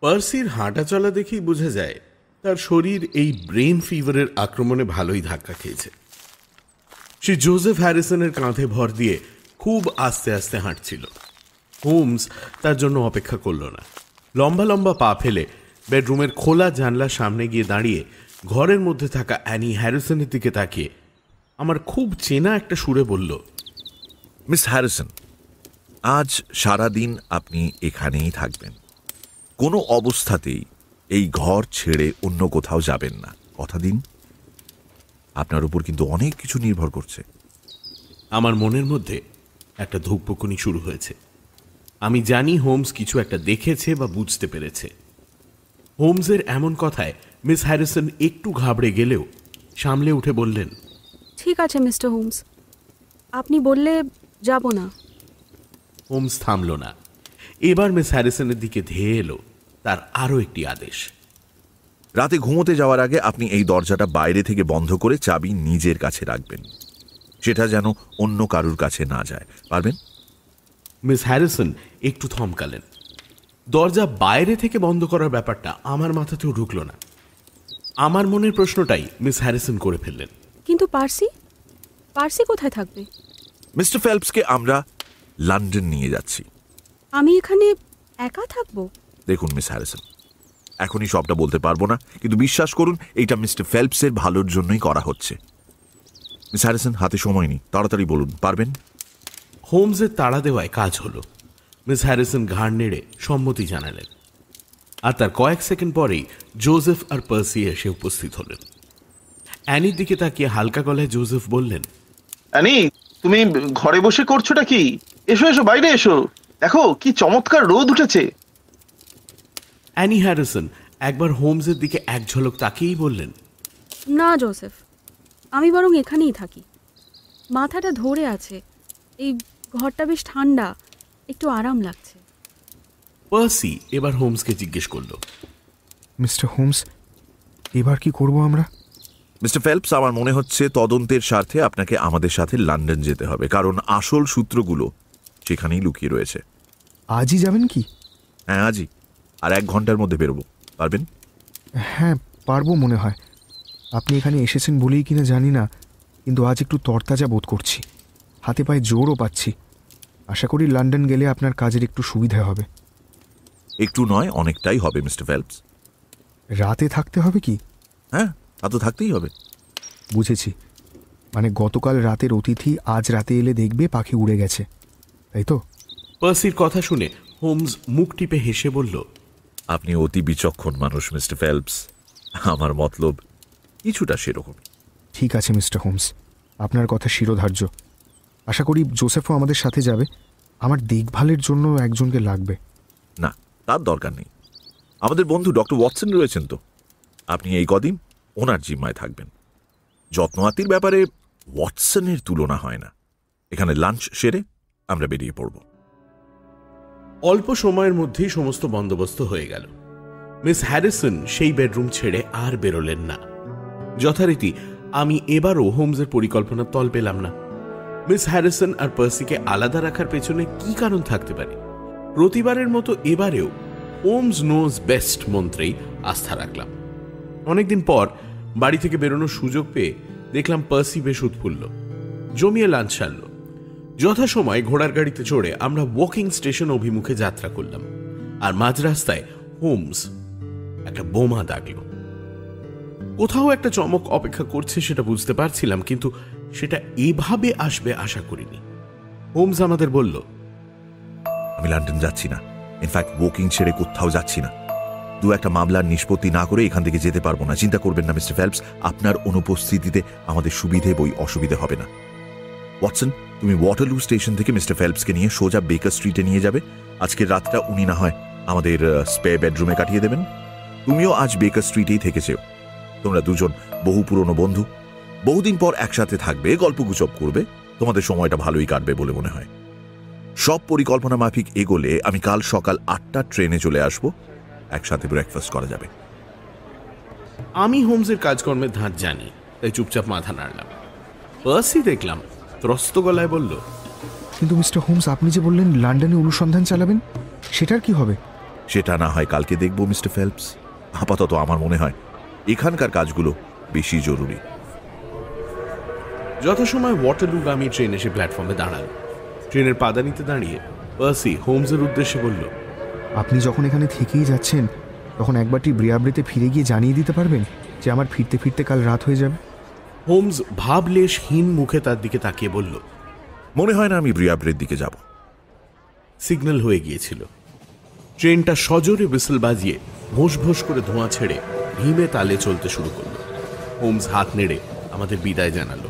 পার্সির হাঁটা চলা দেখেই বোঝা যায় তার শরীর এই ব্রেন ফিভারের আক্রমণে ভালোই ধাক্কা খেয়েছে। সে জোসেফ হ্যারিসনের কাঁধে ভর দিয়ে খুব আস্তে আস্তে হাঁটছিল। হোমস তার জন্য অপেক্ষা করল না। লম্বা লম্বা পা ফেলে বেডরুমের খোলা জানলার সামনে গিয়ে দাঁড়িয়ে ঘরের মধ্যে থাকা অ্যানি হ্যারিসনের দিকে তাকিয়ে আমার খুব চেনা একটা সুরে বলল, মিস হ্যারিসন, আজ সারাদিন আপনি এখানেই থাকবেন। কোনো অবস্থাতেই এই ঘর ছেড়ে অন্য কোথাও যাবেন না, কথা দিন। আপনার উপর কিন্তু অনেক কিছু নির্ভর করছে। আমার মনের মধ্যে একটা ধূপকুনি শুরু হয়েছে। আমি জানি হোমস কিছু একটা দেখেছে বা বুঝতে পেরেছে। হোমসের এমন কথায় মিস হ্যারিসন একটু ঘাবড়ে গেলেও সামলে উঠে বললেন, ঠিক আছে মিস্টার হোমস, আপনি বললে যাব না। হোমস থামল না। এবার মিস হ্যারিসনের দিকে ধেয়ে এলো তার আরও একটি আদেশ। রাতে ঘুমোতে যাওয়ার আগে আপনি এই দরজাটা বাইরে থেকে বন্ধ করে চাবি নিজের কাছে রাখবেন, সেটা যেন অন্য কারুর কাছে না যায়। পারবেন? মিস হ্যারিসন একটু থমকালেন। দরজা বাইরে থেকে বন্ধ করার ব্যাপারটা আমার মাথাতেও ঢুকল না। আমার মনের প্রশ্নটাই মিস হ্যারিসন করে ফেললেন। কিন্তু পার্সি পার্সি কোথায় থাকবে? মিস্টার ফেলপসকে আমরা লন্ডন নিয়ে যাচ্ছি। আমি এখানে একা থাকবো? দেখুন মিস হ্যারিসন, এখনই সবটা বলতে পারবো না, কিন্তু বিশ্বাস করুন এইটা মিস্টার ফেলপসের ভালোর জন্যই করা হচ্ছে। মিস হ্যারিসন, হাতে সময় নেই, তাড়াতাড়ি বলুন। পারবেন? হোমসের তাড়া দেওয়ায় কাজ হলো। মিস হ্যারিসন ঘাড় নেড়ে সম্মতি জানালেন, আর তার কয়েক সেকেন্ড পরেই জোসেফ আর পার্সি এসে উপস্থিত হলেন। অ্যানির দিকে তাকিয়ে হালকা গলায় জোসেফ বললেন, অ্যানি, তুমি ঘরে বসে করছোটা কি? এসো এসো, বাইরে এসো, দেখো কি চমৎকার রোদ উঠেছে। অ্যানি হ্যারিসন একবার হোমসের দিকে এক ঝলক তাকিয়েই বললেন, না জোসেফ, আমি বরং এখানেই থাকি। মাথাটা ধরে আছে, এই ঘরটা বেশ ঠান্ডা, একটু আরাম লাগছে। পার্সি এবার হোমসকে জিজ্ঞেস করল, মিস্টার হোমস, এবার কি করব আমরা? মিস্টার ফেলপস, আমার মনে হচ্ছে তদন্তের স্বার্থে আপনাকে আমাদের সাথে লন্ডন যেতে হবে, কারণ আসল সূত্রগুলো সেখানেই লুকিয়ে রয়েছে। আজই যাবেন কি? হ্যাঁ, আজই, আর 1 ঘন্টার মধ্যে বেরোবো। পারবেন? হ্যাঁ, পারবো মনে হয়। আপনি এখানে এসেছেন বলেই কিনা জানি না, কিন্তু আজ একটু তরতাজা বোধ করছি, হাতে পায়ে জোরও পাচ্ছি। আশা করি লন্ডন গেলে আপনার কাজের একটু সুবিধা হবে। একটু নয়, অনেকটাই হবে মিস্টার ফেলপস। রাতে থাকতে হবে কি? হ্যাঁ, তা তো থাকতেই হবে। বুঝেছি, মানে গতকাল রাতের অতিথি আজ রাতে এলে দেখবে পাখি উড়ে গেছে, তাই তো? পার্সির কথা শুনে হোমস মুখ টিপে হেসে বলল, আপনি অতি বিচক্ষণ মানুষ মিস্টার ফেলপস। আমার মতলব কিছুটা সেরকম। ঠিক আছে মিস্টার হোমস, আপনার কথা শিরোধার্য। আশা করি জোসেফও আমাদের সাথে যাবে। আমার দেখভালের জন্য একজনকে লাগবে। না, তার দরকার নেই। আমাদের বন্ধু ডক্টর ওয়াটসন রয়েছেন তো, আপনি এই কদিন ওনার জিম্মায় থাকবেন। যত্নআতির ব্যাপারে ওয়াটসনের তুলনা হয় না। এখানে লাঞ্চ সেরে আমরা বেরিয়ে পড়ব। অল্প সময়ের মধ্যেই সমস্ত বন্দোবস্ত হয়ে গেল। মিস হ্যারিসন সেই বেডরুম ছেড়ে আর বেরোলেন না। যথারীতি আমি এবারও হোমসের পরিকল্পনার তল পেলাম না। মিস হ্যারিসন আর পার্সিকে আলাদা রাখার পেছনে কি কারণ থাকতে পারে? প্রতিবারের মতো এবারেও হোমস নোজ বেস্ট মন্ত্রেই আস্থা রাখলাম। অনেকদিন পর বাড়ি থেকে বেরোনোর সুযোগ পেয়ে দেখলাম পার্সি বেশ উৎফুল্ল, জমিয়ে লাঞ্চ সারল। যথাসময় ঘোড়ার গাড়িতে চড়ে আমরা ওয়াকিং স্টেশন অভিমুখে যাত্রা করলাম, আর মাঝ রাস্তায় হোমস একটা বোমা দাগল। কোথাও একটা চমক অপেক্ষা করছে সেটা বুঝতে পারছিলাম, কিন্তু সেটা এভাবে আসবে আশা করিনি। হোমস আমাদের বলল, আমি লন্ডন যাচ্ছি না, ইনফ্যাক্ট ওয়াকিং ছেড়ে কোথাও যাচ্ছি না। 2-1 মামলার নিষ্পত্তি না করে এখান থেকে যেতে পারবো না। চিন্তা করবেন না মিস্টার ফেলপস, আপনার অনুপস্থিতিতে আমাদের সুবিধে বই অসুবিধে হবে না। ওয়াটসন, তুমি ওয়াটারলু স্টেশন থেকে মিস্টার ফেলপসকে নিয়ে সোজা বেকার স্ট্রিটে নিয়ে যাবে। আজকের রাতটা উনি না হয় আমাদের স্পেয়ার বেডরুমে কাটিয়ে দেবেন। তুমিও আজ বেকার স্ট্রিটেই থেকেছেও। তোমরা দুজন বহু পুরনো বন্ধু, বহুদিন পর একসাথে থাকবে, গল্পগুজব করবে, তোমাদের সময়টা ভালোই কাটবে বলে মনে হয়। সব পরিকল্পনা মাফিক এগোলে আমি কাল সকাল 8টার ট্রেনে চলে আসব, একসাথে ব্রেকফাস্ট করা যাবে। আমি হোমসের কাজকর্মের ধাঁচ জানি, তাই চুপচাপ মাথা নাড়লাম। পার্সি দেখলাম ত্রস্ত গলায় বলল, কিন্তু মিস্টার হোমস, আপনি যে বললেন লন্ডনে অনুসন্ধান চালাবেন, সেটার কি হবে? সেটা না হয় কালকে দেখব মিস্টার ফেলপস। আপাতত আমার মনে হয় এখানকার কাজগুলো বেশি জরুরি। যথাসময় ওয়াটারলুগামী ট্রেন এসে প্ল্যাটফর্মে দাঁড়াল। ট্রেনের পাদানিতে দাঁড়িয়ে পার্সি হোমসের উদ্দেশ্যে বলল, আপনি যখন এখানে থেকেই যাচ্ছেন, তখন একবারটি ব্রিয়াব্রেতে ফিরে গিয়ে জানিয়ে দিতে পারবেন যে আমার ফিরতে ফিরতে কাল রাত হয়ে যাবে? হোমস ভাবলেশহীন মুখে তার দিকে তাকিয়ে বলল, মনে হয় না আমি ব্রিয়াব্রের দিকে যাব। সিগন্যাল হয়ে গিয়েছিল। ট্রেনটা সজোরে হুইসেল বাজিয়ে ভোঁস ভোঁস করে ধোঁয়া ছেড়ে ভীমে তালে চলতে শুরু করল। হোমস হাত নেড়ে আমাদের বিদায় জানালো।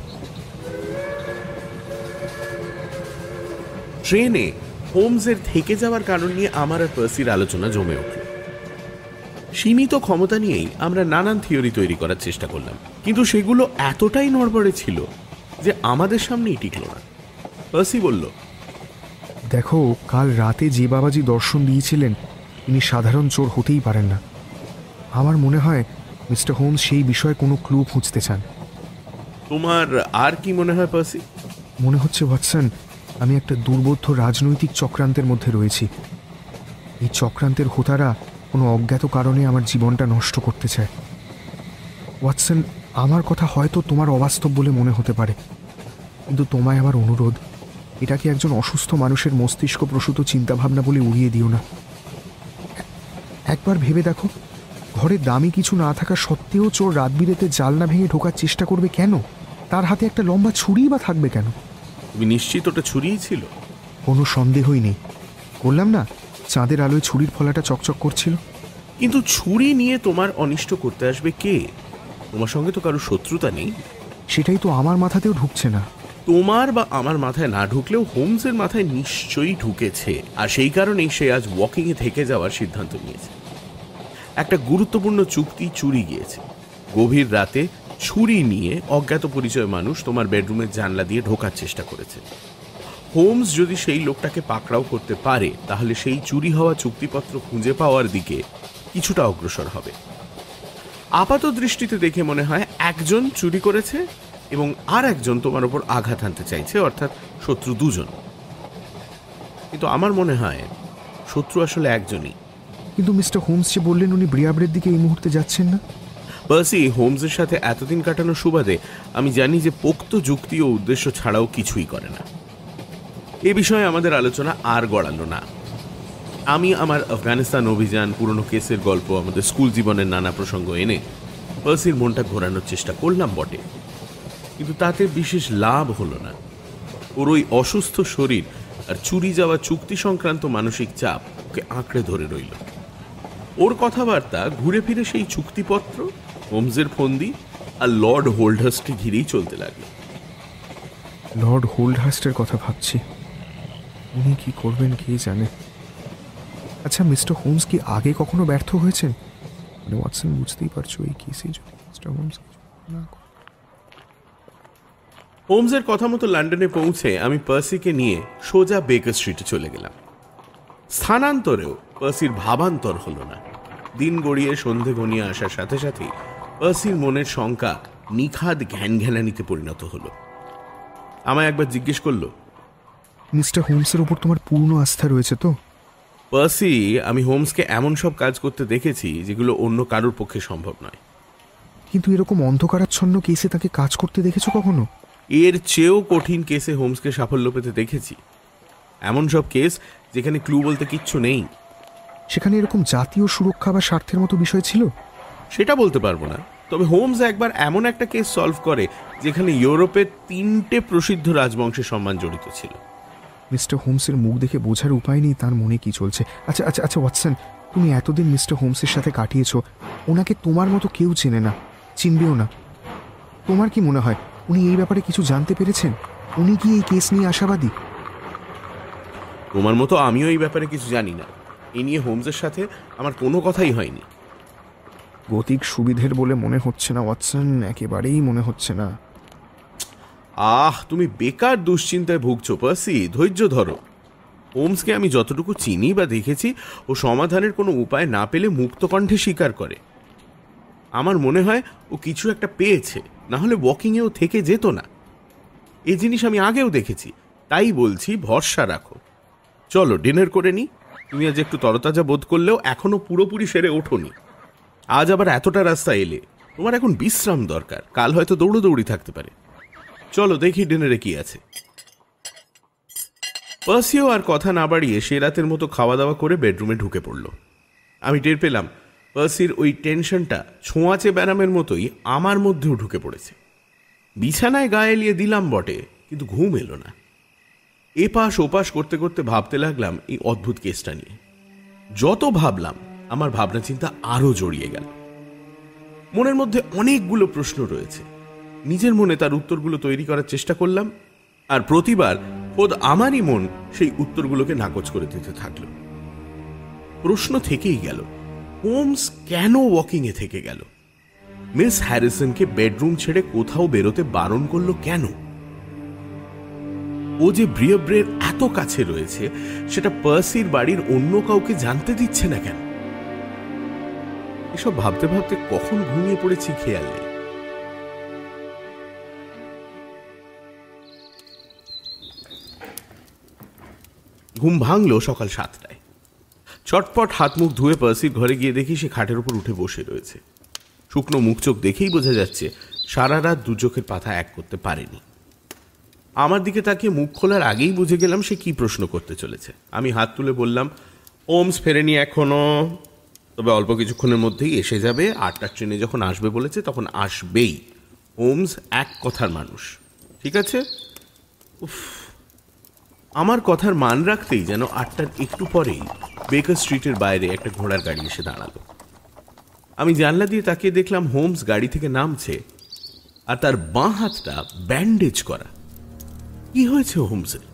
ট্রেনে হোমসের থেকে যাওয়ার কারণ নিয়ে আমার আর পার্সির আলোচনা জমে উঠল। সীমিত ক্ষমতা নিয়েই আমরা নানান থিওরি তৈরি করার চেষ্টা করলাম, কিন্তু সেগুলো এতটাই নড়বড়ে ছিল যে আমাদের সামনেই টিকল না। পার্সি বলল, দেখো, কাল রাতে যে বাবাজি দর্শন দিয়েছিলেন তিনি সাধারণ চোর হতেই পারেন না। আমার মনে হয় মিস্টার হোমস সেই বিষয়ে কোনো ক্লু খুঁজতে চান। তোমার আর কি মনে হয় পার্সি? মনে হচ্ছে ওয়াটসন, আমি একটা দুর্বোধ্য রাজনৈতিক চক্রান্তের মধ্যে রয়েছি। এই চক্রান্তের হোতারা কোনো অজ্ঞাত কারণে আমার জীবনটা নষ্ট করতে চায়। ওয়াটসন, আমার কথা হয়তো তোমার অবাস্তব বলে মনে হতে পারে, কিন্তু তোমায় আমার অনুরোধ, এটাকে একজন অসুস্থ মানুষের মস্তিষ্ক প্রসূত চিন্তাভাবনা বলে উড়িয়ে দিও না। একবার ভেবে দেখো, ঘরে দামি কিছু না থাকা সত্ত্বেও চোর রাত বিরেতে জানলা ভেঙে ঢোকার চেষ্টা করবে কেন? তার হাতে একটা লম্বা ছুরিই বা থাকবে কেন? তুমি নিশ্চিত ওটা ছুরিই ছিল? কোনো সন্দেহই নেই। বললাম না, চাঁদের আলোয় ছুরির ফলাটা চকচক করছিল। কিন্তু ছুরি নিয়ে তোমার অনিষ্ট করতে আসবে কে? তোমার সঙ্গে তো কারো শত্রুতা নেই। সেটাই তো আমার মাথাতেও ঢুকছে না। তোমার বা আমার মাথায় না ঢুকলেও হোমসের মাথায় নিশ্চয়ই ঢুকেছে, আর সেই কারণেই সে আজ ওয়াকিংয়ে থেকে যাওয়ার সিদ্ধান্ত নিয়েছে। একটা গুরুত্বপূর্ণ চুক্তি চুরি গিয়েছে। গভীর রাতে ছুরি নিয়ে অজ্ঞাত পরিচয় মানুষ তোমার বেডরুমের জানলা দিয়ে ঢোকার চেষ্টা করেছে। হোমস যদি সেই লোকটাকে পাকড়াও করতে পারে, তাহলে সেই চুরি হওয়া চুক্তিপত্র খুঁজে পাওয়ার দিকে কিছুটা অগ্রসর হবে। আপাত দৃষ্টিতে দেখে মনে হয় একজন চুরি করেছে এবং আর একজন তোমার ওপর আঘাত আনতে চাইছে, অর্থাৎ শত্রু দুজন। কিন্তু আমার মনে হয় শত্রু আসলে একজনই। কিন্তু মিস্টার হোমস যে বললেন উনি ব্রিয়াব্রের দিকে এই মুহূর্তে যাচ্ছেন না। পার্সি, হোমসের সাথে এতদিন কাটানোর সুবাদে আমি জানি যে পোক্ত যুক্তি ও উদ্দেশ্য ছাড়াও কিছুই করে না। এ বিষয়ে আমাদের আলোচনা আর গড়ালো না। আমি আমার আফগানিস্তান অভিযান, পুরনো কেসের গল্প, আমাদের স্কুল জীবনের নানা প্রসঙ্গ এনে পার্সির মনটা ঘোরানোর চেষ্টা করলাম বটে, কিন্তু তাতে বিশেষ লাভ হলো না। ওর ওই অসুস্থ শরীর আর চুরি যাওয়া চুক্তি সংক্রান্ত মানসিক চাপ ওকে আঁকড়ে ধরে রইল। ওর কথাবার্তা ঘুরে ফিরে সেই চুক্তিপত্র, হোমসের ফন্দি আর লর্ড হোল্ডহার্স্টকে ঘিরেই চলতে লাগলো। লর্ড হোল্ডহার্স্টের কথা ভাবছি, উনি কি করবেন কে জানে। আচ্ছা, মিস্টার হোমস কি আগে কখনো ব্যর্থ হয়েছেন? মানে ওয়াটসন, বুঝতেই পারছো এই কেসে যদি মিস্টার হোমস না। হোমসের কথা মতো লন্ডনে পৌঁছে আমি পার্সিকে নিয়ে সোজা বেকার স্ট্রিটে চলে গেলাম। স্থানান্তরেও পার্সির ভাবান্তর হলো না। দিন গড়িয়ে সন্ধে ঘনিয়ে আসার সাথে সাথেই পার্সির মনের শঙ্কা নিখাদ ঘ্যানঘ্যানানিতে পরিণত হলো। আমায় একবার জিজ্ঞেস করলো, মিস্টার হোমসের উপর তোমার পূর্ণ আস্থা রয়েছে তো? পার্সি, আমি হোমসকে এমন সব কাজ করতে দেখেছি যেগুলো অন্য কারোর পক্ষে সম্ভব নয়। কিন্তু এরকম অন্ধকারাচ্ছন্ন কেসে তাকে কাজ করতে দেখেছো কখনো? এর চেয়েও কঠিন কেসে হোমসকে সাফল্য পেতে দেখেছি। এমন সব কেস যেখানে ক্লু বলতে কিচ্ছু নেই। সেখানে এরকম জাতীয় সুরক্ষা বা স্বার্থের মতো বিষয় ছিল? সেটা বলতে পারবো না, তবে হোমস একবার এমন একটা কেস সলভ করে যেখানে ইউরোপের 3টে প্রসিদ্ধ রাজবংশের সম্মান জড়িত ছিল। মিস্টার হোমসের মুখ দেখে বোঝার উপায় নেই তার মনে কি চলছে। আচ্ছা আচ্ছা আচ্ছা ওয়াটসন, তুমি এতদিন মিস্টার হোমসের সাথে কাটিয়েছো, ওনাকে তোমার মতো কেউ চেনে না, চিনবেও না। তোমার কি মনে হয় উনি এই ব্যাপারে কিছু জানতে পেরেছেন? উনি কি এই কেস নিয়ে আশাবাদী? তোমার মতো আমিও এই ব্যাপারে কিছু জানি না। এ নিয়ে হোমসের সাথে আমার কোনো কথাই হয়নি। গতিক সুবিধের বলে মনে হচ্ছে না ওয়াটসন, একেবারেই মনে হচ্ছে না। তুমি বেকার দুশ্চিন্তায় ভুগছো পার্সি, ধৈর্য ধরো। হোমসকে আমি যতটুকু চিনি বা দেখেছি, ও সমাধানের কোনো উপায় না পেলে মুক্ত কণ্ঠে স্বীকার করে। আমার মনে হয় ও কিছু একটা পেয়েছে, না হলে ওয়াকিংয়েও থেকে যেত না। এই জিনিস আমি আগেও দেখেছি, তাই বলছি ভরসা রাখো। চলো ডিনার করে নি। তুমি আজ একটু তরতাজা বোধ করলেও এখনো পুরোপুরি সেরে ওঠোনি। আজ আবার এতটা রাস্তা এলে, তোমার এখন বিশ্রাম দরকার। কাল হয়তো দৌড়োদৌড়ি থাকতে পারে। চলো দেখি ডিনারে কি আছে। পার্সিও আর কথা না বাড়িয়ে সে রাতের মতো খাওয়া দাওয়া করে বেডরুমে ঢুকে পড়ল। আমি টের পেলাম পার্সির ওই টেনশনটা ছোঁয়াচে ব্যারামের মতোই আমার মধ্যেও ঢুকে পড়েছে। বিছানায় গায়ে এলিয়ে দিলাম বটে, কিন্তু ঘুম এলো না। এপাশ ওপাশ করতে করতে ভাবতে লাগলাম এই অদ্ভুত কেসটা নিয়ে। যত ভাবলাম আমার ভাবনা চিন্তা আরো জড়িয়ে গেল। মনের মধ্যে অনেকগুলো প্রশ্ন রয়েছে। নিজের মনে তার উত্তরগুলো তৈরি করার চেষ্টা করলাম, আর প্রতিবার খোদ আমারই মন সেই উত্তরগুলোকে নাকচ করে দিতে থাকলো। প্রশ্ন থেকেই গেল, হোমস কেন ওয়াকিংয়ে থেকে গেল? মিস হ্যারিসনকে বেডরুম ছেড়ে কোথাও বেরোতে বারণ করলো কেন? ও যে ব্রিয়াব্রের এত কাছে রয়েছে সেটা পার্সির বাড়ির অন্য কাউকে জানতে দিচ্ছে না কেন? এসব ভাবতে ভাবতে কখন ঘুমিয়ে পড়েছি খেয়াল নেই। ঘুম ভাঙলো সকাল 7টায়। চটপট হাত মুখ ধুয়ে পার্সির ঘরে গিয়ে দেখি সে খাটের উপর উঠে বসে রয়েছে। শুকনো মুখ চোখ দেখেই বোঝা যাচ্ছে সারা রাত দু চোখের পাতা এক করতে পারেনি। আমার দিকে তাকিয়ে মুখ খোলার আগেই বুঝে গেলাম সে কি প্রশ্ন করতে চলেছে। আমি হাত তুলে বললাম, হোমস ফেরেনি এখনো, তবে অল্প কিছুক্ষণের মধ্যেই এসে যাবে। 8টার ট্রেনে যখন আসবে বলেছে তখন আসবেই। হোমস এক কথার মানুষ, ঠিক আছে? উফ, আমার কথার মান রাখতেই যেন 8টার একটু পরেই বেকার স্ট্রিটের বাইরে একটা ঘোড়ার গাড়ি এসে দাঁড়ালো। আমি জানলা দিয়ে তাকিয়ে দেখলাম হোমস গাড়ি থেকে নামছে আর তার বাঁ হাতটা ব্যান্ডেজ করা। কি হয়েছে হোমসের?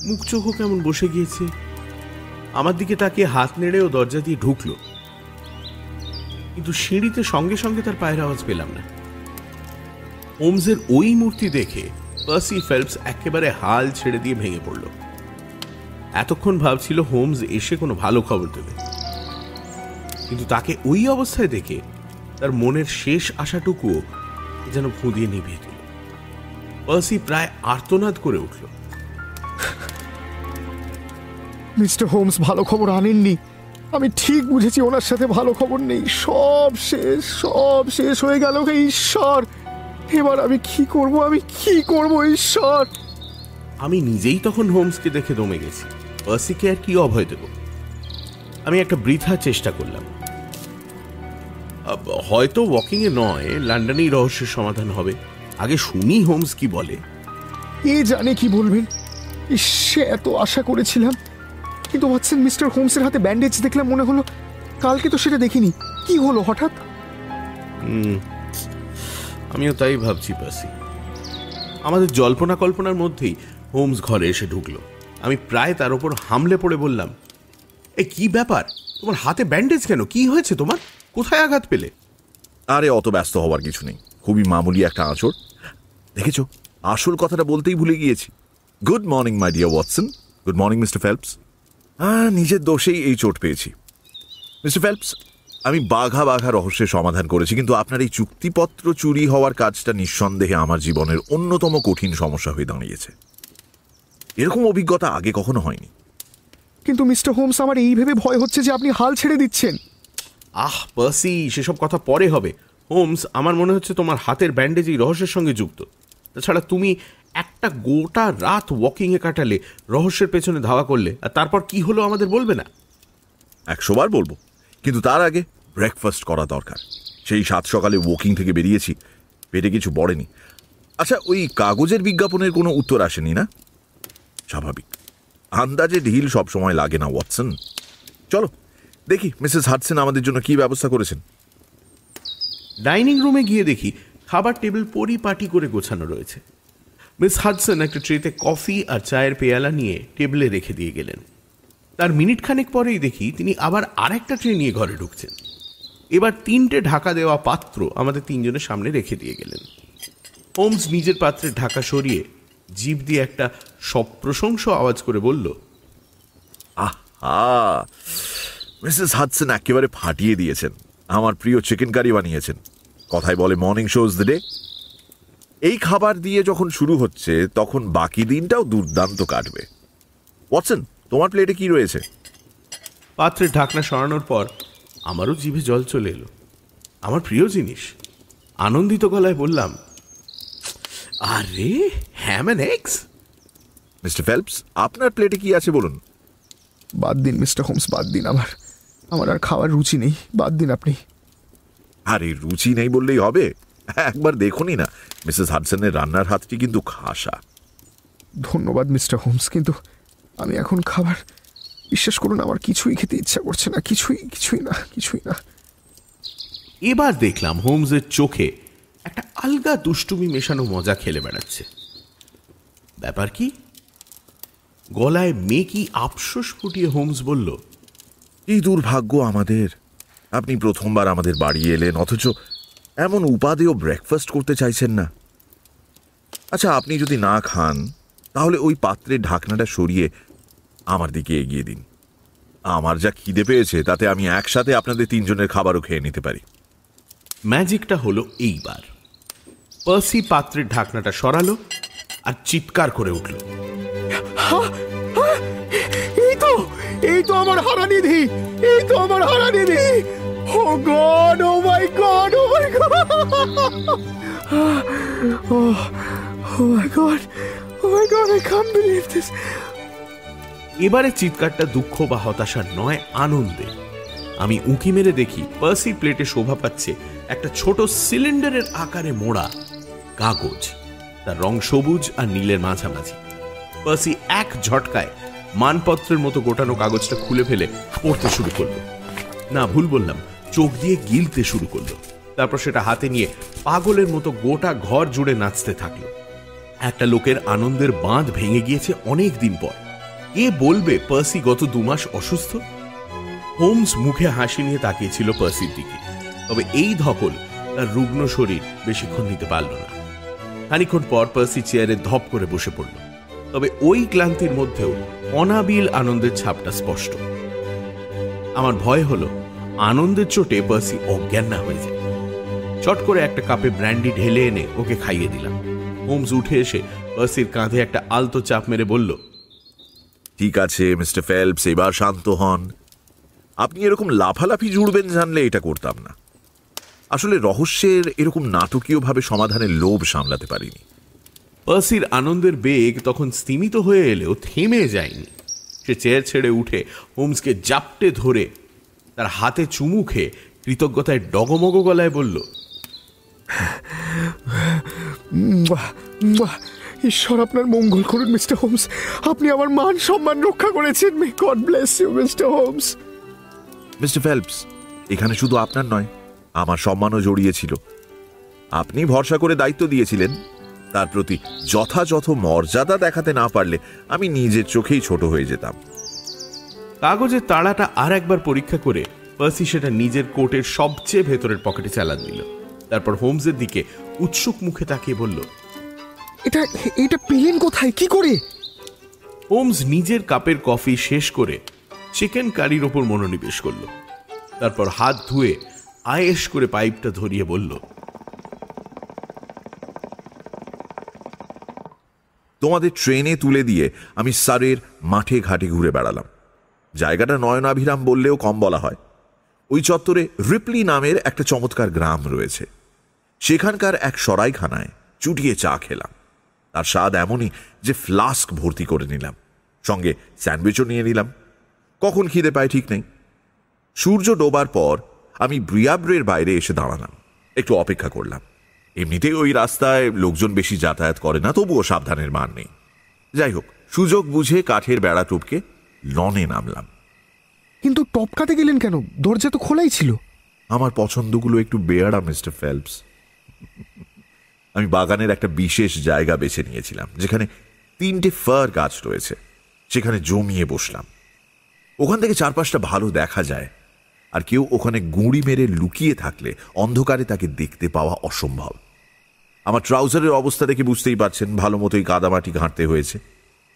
মুখ চোখও কেমন বসে গিয়েছে। আমার দিকে তাকিয়ে হাত নেড়ে ও দরজা দিয়ে ঢুকলো, কিন্তু সিঁড়িতে সঙ্গে সঙ্গে তার পায়ের আওয়াজ পেলাম না। হোমসের ওই মূর্তি দেখে পার্সি ফেলপস একেবারে হাল ছেড়ে দিয়ে ভেঙে পড়ল। এতক্ষণ ভাবছিল হোমস এসে কোনো ভালো খবর দেবে, কিন্তু তাকে ওই অবস্থায় দেখে তার মনের শেষ আশাটুকুও যেন ফুঁ দিয়ে নিভিয়ে দিল। পার্সি প্রায় আর্তনাদ করে উঠল। মিস্টার হোমস ভালো খবর আনেননি। আমি ঠিক বুঝেছি ওনার সাথে ভালো খবর নেই। সব শেষ হয়ে গেল। ঈশ্বর, এবার আমি কি করব ঈশ্বর। আমি নিজেই তখন হোমসকে দেখে দমে গেছি। পার্সিকে আর কি অভয় দেব? আমি একটা বৃথা চেষ্টা করলাম। হয়তো ওয়াকিং এ নয়, লন্ডনেই রহস্যের সমাধান হবে। আগে শুনি হোমস কি বলে। কে জানে কি বলবেন। সে এত আশা করেছিলাম, কিন্তু ওয়াটসন মিস্টার হোমসের হাতে ব্যান্ডেজ দেখলাম, মনে হলো কালকে তো সেটা দেখিনি। কি হলো হঠাৎ? আমিও তাই ভাবছি পার্সি। আমাদের জল্পনা কল্পনার মধ্যেই হোমস ঘরে এসে ঢুকলো। আমি প্রায় তার উপর হামলে পড়ে বললাম, এ কি ব্যাপার? তোমার হাতে ব্যান্ডেজ কেন? কি হয়েছে তোমার? কোথায় আঘাত পেলে? আরে অত ব্যস্ত হওয়ার কিছু নেই, খুবই মামুলি একটা আঁচড়। দেখেছো, আসল কথাটা বলতেই ভুলে গিয়েছি। Good morning my dear Watson. Good morning mister Phelps. নিজের দোষেই এই চোট পেয়েছি। মিস্টার ফেলপস, আমি বাঘা রহস্যের সমাধান করেছি, কিন্তু আপনার এই চুক্তিপত্র চুরি হওয়ার কাজটা নিঃসন্দেহে আমার জীবনের অন্যতম কঠিন সমস্যা হয়ে দাঁড়িয়েছে। এরকম অভিজ্ঞতা আগে কখনো হয়নি। কিন্তু মিস্টার হোমস, আমার এই ভেবে ভয় হচ্ছে যে আপনি হাল ছেড়ে দিচ্ছেন। পার্সি, সেসব কথা পরে হবে। হোমস, আমার মনে হচ্ছে তোমার হাতের ব্যান্ডেজ এই রহস্যের সঙ্গে যুক্ত। তাছাড়া তুমি একটা গোটা রাত ওয়াকিং এ কাটালে, রহস্যের পেছনে ধাওয়া করলে, আর তারপর কি হলো আমাদের বলবে না? 100 বার বলবো, কিন্তু তার আগে ব্রেকফাস্ট করা দরকার। সেই 7 সকালে ওয়াকিং থেকে বেরিয়েছি, পেটে কিছু পড়েনি। আচ্ছা, ওই কাগজের বিজ্ঞাপনের কোনো উত্তর আসেনি না? স্বাভাবিক, আন্দাজে ঢিল সবসময় লাগে না ওয়াটসন। চলো দেখি মিসেস হাডসন আমাদের জন্য কি ব্যবস্থা করেছেন। ডাইনিং রুমে গিয়ে দেখি খাবার টেবিল পরিপাটি করে গোছানো রয়েছে। মিস হাডসন একটা ট্রেতে কফি আর চায়ের পেয়ালা নিয়ে টেবিলে রেখে দিয়ে গেলেন। তার মিনিট খানেক পরেই দেখি তিনি আবার আরেকটা ট্রে নিয়ে ঘরে ঢুকছেন। এবার 3টে ঢাকা দেওয়া পাত্র আমাদের 3জনের সামনে রেখে দিয়ে গেলেন। হোমস নিজের পাত্রের ঢাকা সরিয়ে জিভ দিয়ে একটা সপ্রশংস আওয়াজ করে বলল, আহা, মিসেস হাডসন একেবারে ফাটিয়ে দিয়েছেন। আমার প্রিয় চিকেন কারি বানিয়েছেন। কথায় বলে মর্নিং শোজ দ্য ডে। এই খাবার দিয়ে যখন শুরু হচ্ছে, তখন বাকি দিনটাও দুর্দান্ত কাটবে। ওয়াটসন, তোমার প্লেটে কি রয়েছে? পাত্রের ঢাকনা সরানোর পর আমারও জিভে জল চলে এলো। আমার প্রিয় জিনিস। আনন্দিত গলায় বললাম, আরে হ্যাম এন্ড এগস। মিস্টার ফেলপস, আপনার প্লেটে কি আছে বলুন? বাদ দিন মিস্টার হোমস, বাদ দিন। আমার আর খাওয়ার রুচি নেই, বাদ দিন আপনি। আরে রুচি নেই বললেই হবে? একবার দেখুনই না, মিসেস হাডসনের রান্নার হাতটি কিন্তু খাসা। ধন্যবাদ মিস্টার হোমস, কিন্তু আমি এখন খাবার, বিশ্বাস করুন, আমার কিছুই খেতে ইচ্ছা করছে না। কিছুই না। এবার দেখলাম হোমসের চোখে একটা আলগা দুষ্টুমি মেশানো মজা খেলে বেড়াচ্ছে। ব্যাপার কি? গলায় মেকি আফসোস ফুটিয়ে হোমস বলল, এই দুর্ভাগ্য আমাদের। আপনি প্রথমবার আমাদের বাড়ি এলেন, অথচ এমন উপাদেয় ব্রেকফাস্ট করতে চাইছেন না। আচ্ছা, আপনি যদি না খান তাহলে ওই পাত্রের ঢাকনাটা সরিয়ে আমার দিকে এগিয়ে দিন। আমার যা খিদে পেয়েছে তাতে আমি একসাথে আপনাদের তিনজনের খাবারও খেয়ে নিতে পারি। ম্যাজিকটা হলো এইবার। পার্সি পাত্রের ঢাকনাটা সরালো আর চিৎকার করে উঠল, এই তো আমার হারানিধি, এই তো আমার হারানিধি। Oh god, oh my god, oh my god, oh my god, oh my god, I can't believe this. এবারে চিৎকারটা দুঃখ বা হতাশা নয়, আনন্দে। আমি উঁকি মেরে দেখি পার্সি প্লেটে শোভা পাচ্ছে একটা ছোট সিলিন্ডারের আকারে মোড়া কাগজ, তার রং সবুজ আর নীলের মাঝামাঝি। পার্সি এক ঝটকায় মানপত্রের মতো গোটানো কাগজটা খুলে ফেলে পড়তে শুরু করলো। না, ভুল বললাম, চোখ দিয়ে গিলতে শুরু করলো। তারপর সেটা হাতে নিয়ে পাগলের মতো গোটা ঘর জুড়ে নাচতে থাকলো। একটা লোকের আনন্দের বাঁধ ভেঙে গিয়েছে অনেক দিন পর। কে বলবে পার্সি গত 2 মাস অসুস্থ? হোমস মুখে হাসি নিয়ে তাকিয়েছিল পার্সির দিকে, তবে এই ধকল তার রুগ্ন শরীর বেশিক্ষণ নিতে পারল না। খানিক্ষণ পর পার্সি চেয়ারে ধপ করে বসে পড়ল, তবে ওই ক্লান্তির মধ্যেও অনাবিল আনন্দের ছাপটা স্পষ্ট। আমার ভয় হলো আনন্দের চোটে পার্সি অজ্ঞান না হয়ে যায়। চট করে একটা কাপে ব্র্যান্ডি ঢেলে এনে ওকে খাইয়ে দিলাম। হোমস উঠে এসে পার্সির কাঁধে একটা আলতো চাপ মেরে বলল, ঠিক আছে মিস্টার ফেলপস, এবার শান্ত হন। আপনি এরকম লাফালাফি জুড়বেন জানলে এটা করতাম না। আসলে রহস্যের এরকম নাটকীয়ভাবে সমাধানের লোভ সামলাতে পারিনি। পার্সির আনন্দের বেগ তখন স্তিমিত হয়ে এলেও থেমে যায়নি। সে চেয়ার ছেড়ে উঠে হোমসকে জাপটে ধরে তার হাতে চুমু খেয়ে কৃতজ্ঞতায় ডগমগ গলায় বলল, ঈশ্বর আপনার মঙ্গল করুন মিস্টার হোমস, আপনি আমার মান সম্মান রক্ষা করেছেন। May God bless you mister Holmes. Mister Phelps, এখানে শুধু আপনার নয়, আমার সম্মানও জড়িয়েছিল। আপনি ভরসা করে দায়িত্ব দিয়েছিলেন, তার প্রতি যথাযথ মর্যাদা দেখাতে না পারলে আমি নিজের চোখেই ছোট হয়ে যেতাম। কাগজের তাড়াটা আর একবার পরীক্ষা করে পার্সি সেটা নিজের কোটের সবচেয়ে ভেতরের পকেটে চালান দিল। তারপর হোমসের দিকে উৎসুক মুখে তাকিয়ে বলল, এটা পেলেন কোথায়, কি করে? হোমস নিজের কাপের কফি শেষ করে চিকেন কারির ওপর মনোনিবেশ করল। তারপর হাত ধুয়ে আয়েশ করে পাইপটা ধরিয়ে বলল, তোমাদের ট্রেনে তুলে দিয়ে আমি সারের মাঠে ঘাটে ঘুরে বেড়ালাম। জায়গাটা নয়নাভিরাম বললেও কম বলা হয়। ওই চত্বরে রিপলি নামের একটা চমৎকার গ্রাম রয়েছে। সেখানকার এক সরাইখানায় চুটিয়ে চা খেলাম। তার স্বাদ এমনই যে ফ্লাস্ক ভর্তি করে নিলাম, সঙ্গে স্যান্ডউইচও নিয়ে নিলাম। কখন খিদে পায় ঠিক নেই। সূর্য ডোবার পর আমি ব্রিয়াব্রের বাইরে এসে দাঁড়ালাম, একটু অপেক্ষা করলাম। এমনিতেই ওই রাস্তায় লোকজন বেশি যাতায়াত করে না, তবুও সাবধানের মান নেই। যাই হোক, সুযোগ বুঝে কাঠের বেড়া টপকে লনে নামলাম। কিন্তু টপকাতে গেলেন কেন? দরজা তো খোলাই ছিল। আমার পছন্দগুলো একটু বেয়ারা মিস্টার ফেলপস। আমি বাগানের একটা বিশেষ জায়গা বেছে নিয়েছিলাম, যেখানে 3টে ফার গাছ রয়েছে। সেখানে জমিয়ে বসলাম। ওখান থেকে চারপাশটা ভালো দেখা যায়, আর কেউ ওখানে গুঁড়ি মেরে লুকিয়ে থাকলে অন্ধকারে তাকে দেখতে পাওয়া অসম্ভব। আমার ট্রাউজারের অবস্থা দেখে বুঝতেই পারছেন ভালো মতোই কাদামাটি ঘাঁটতে হয়েছে।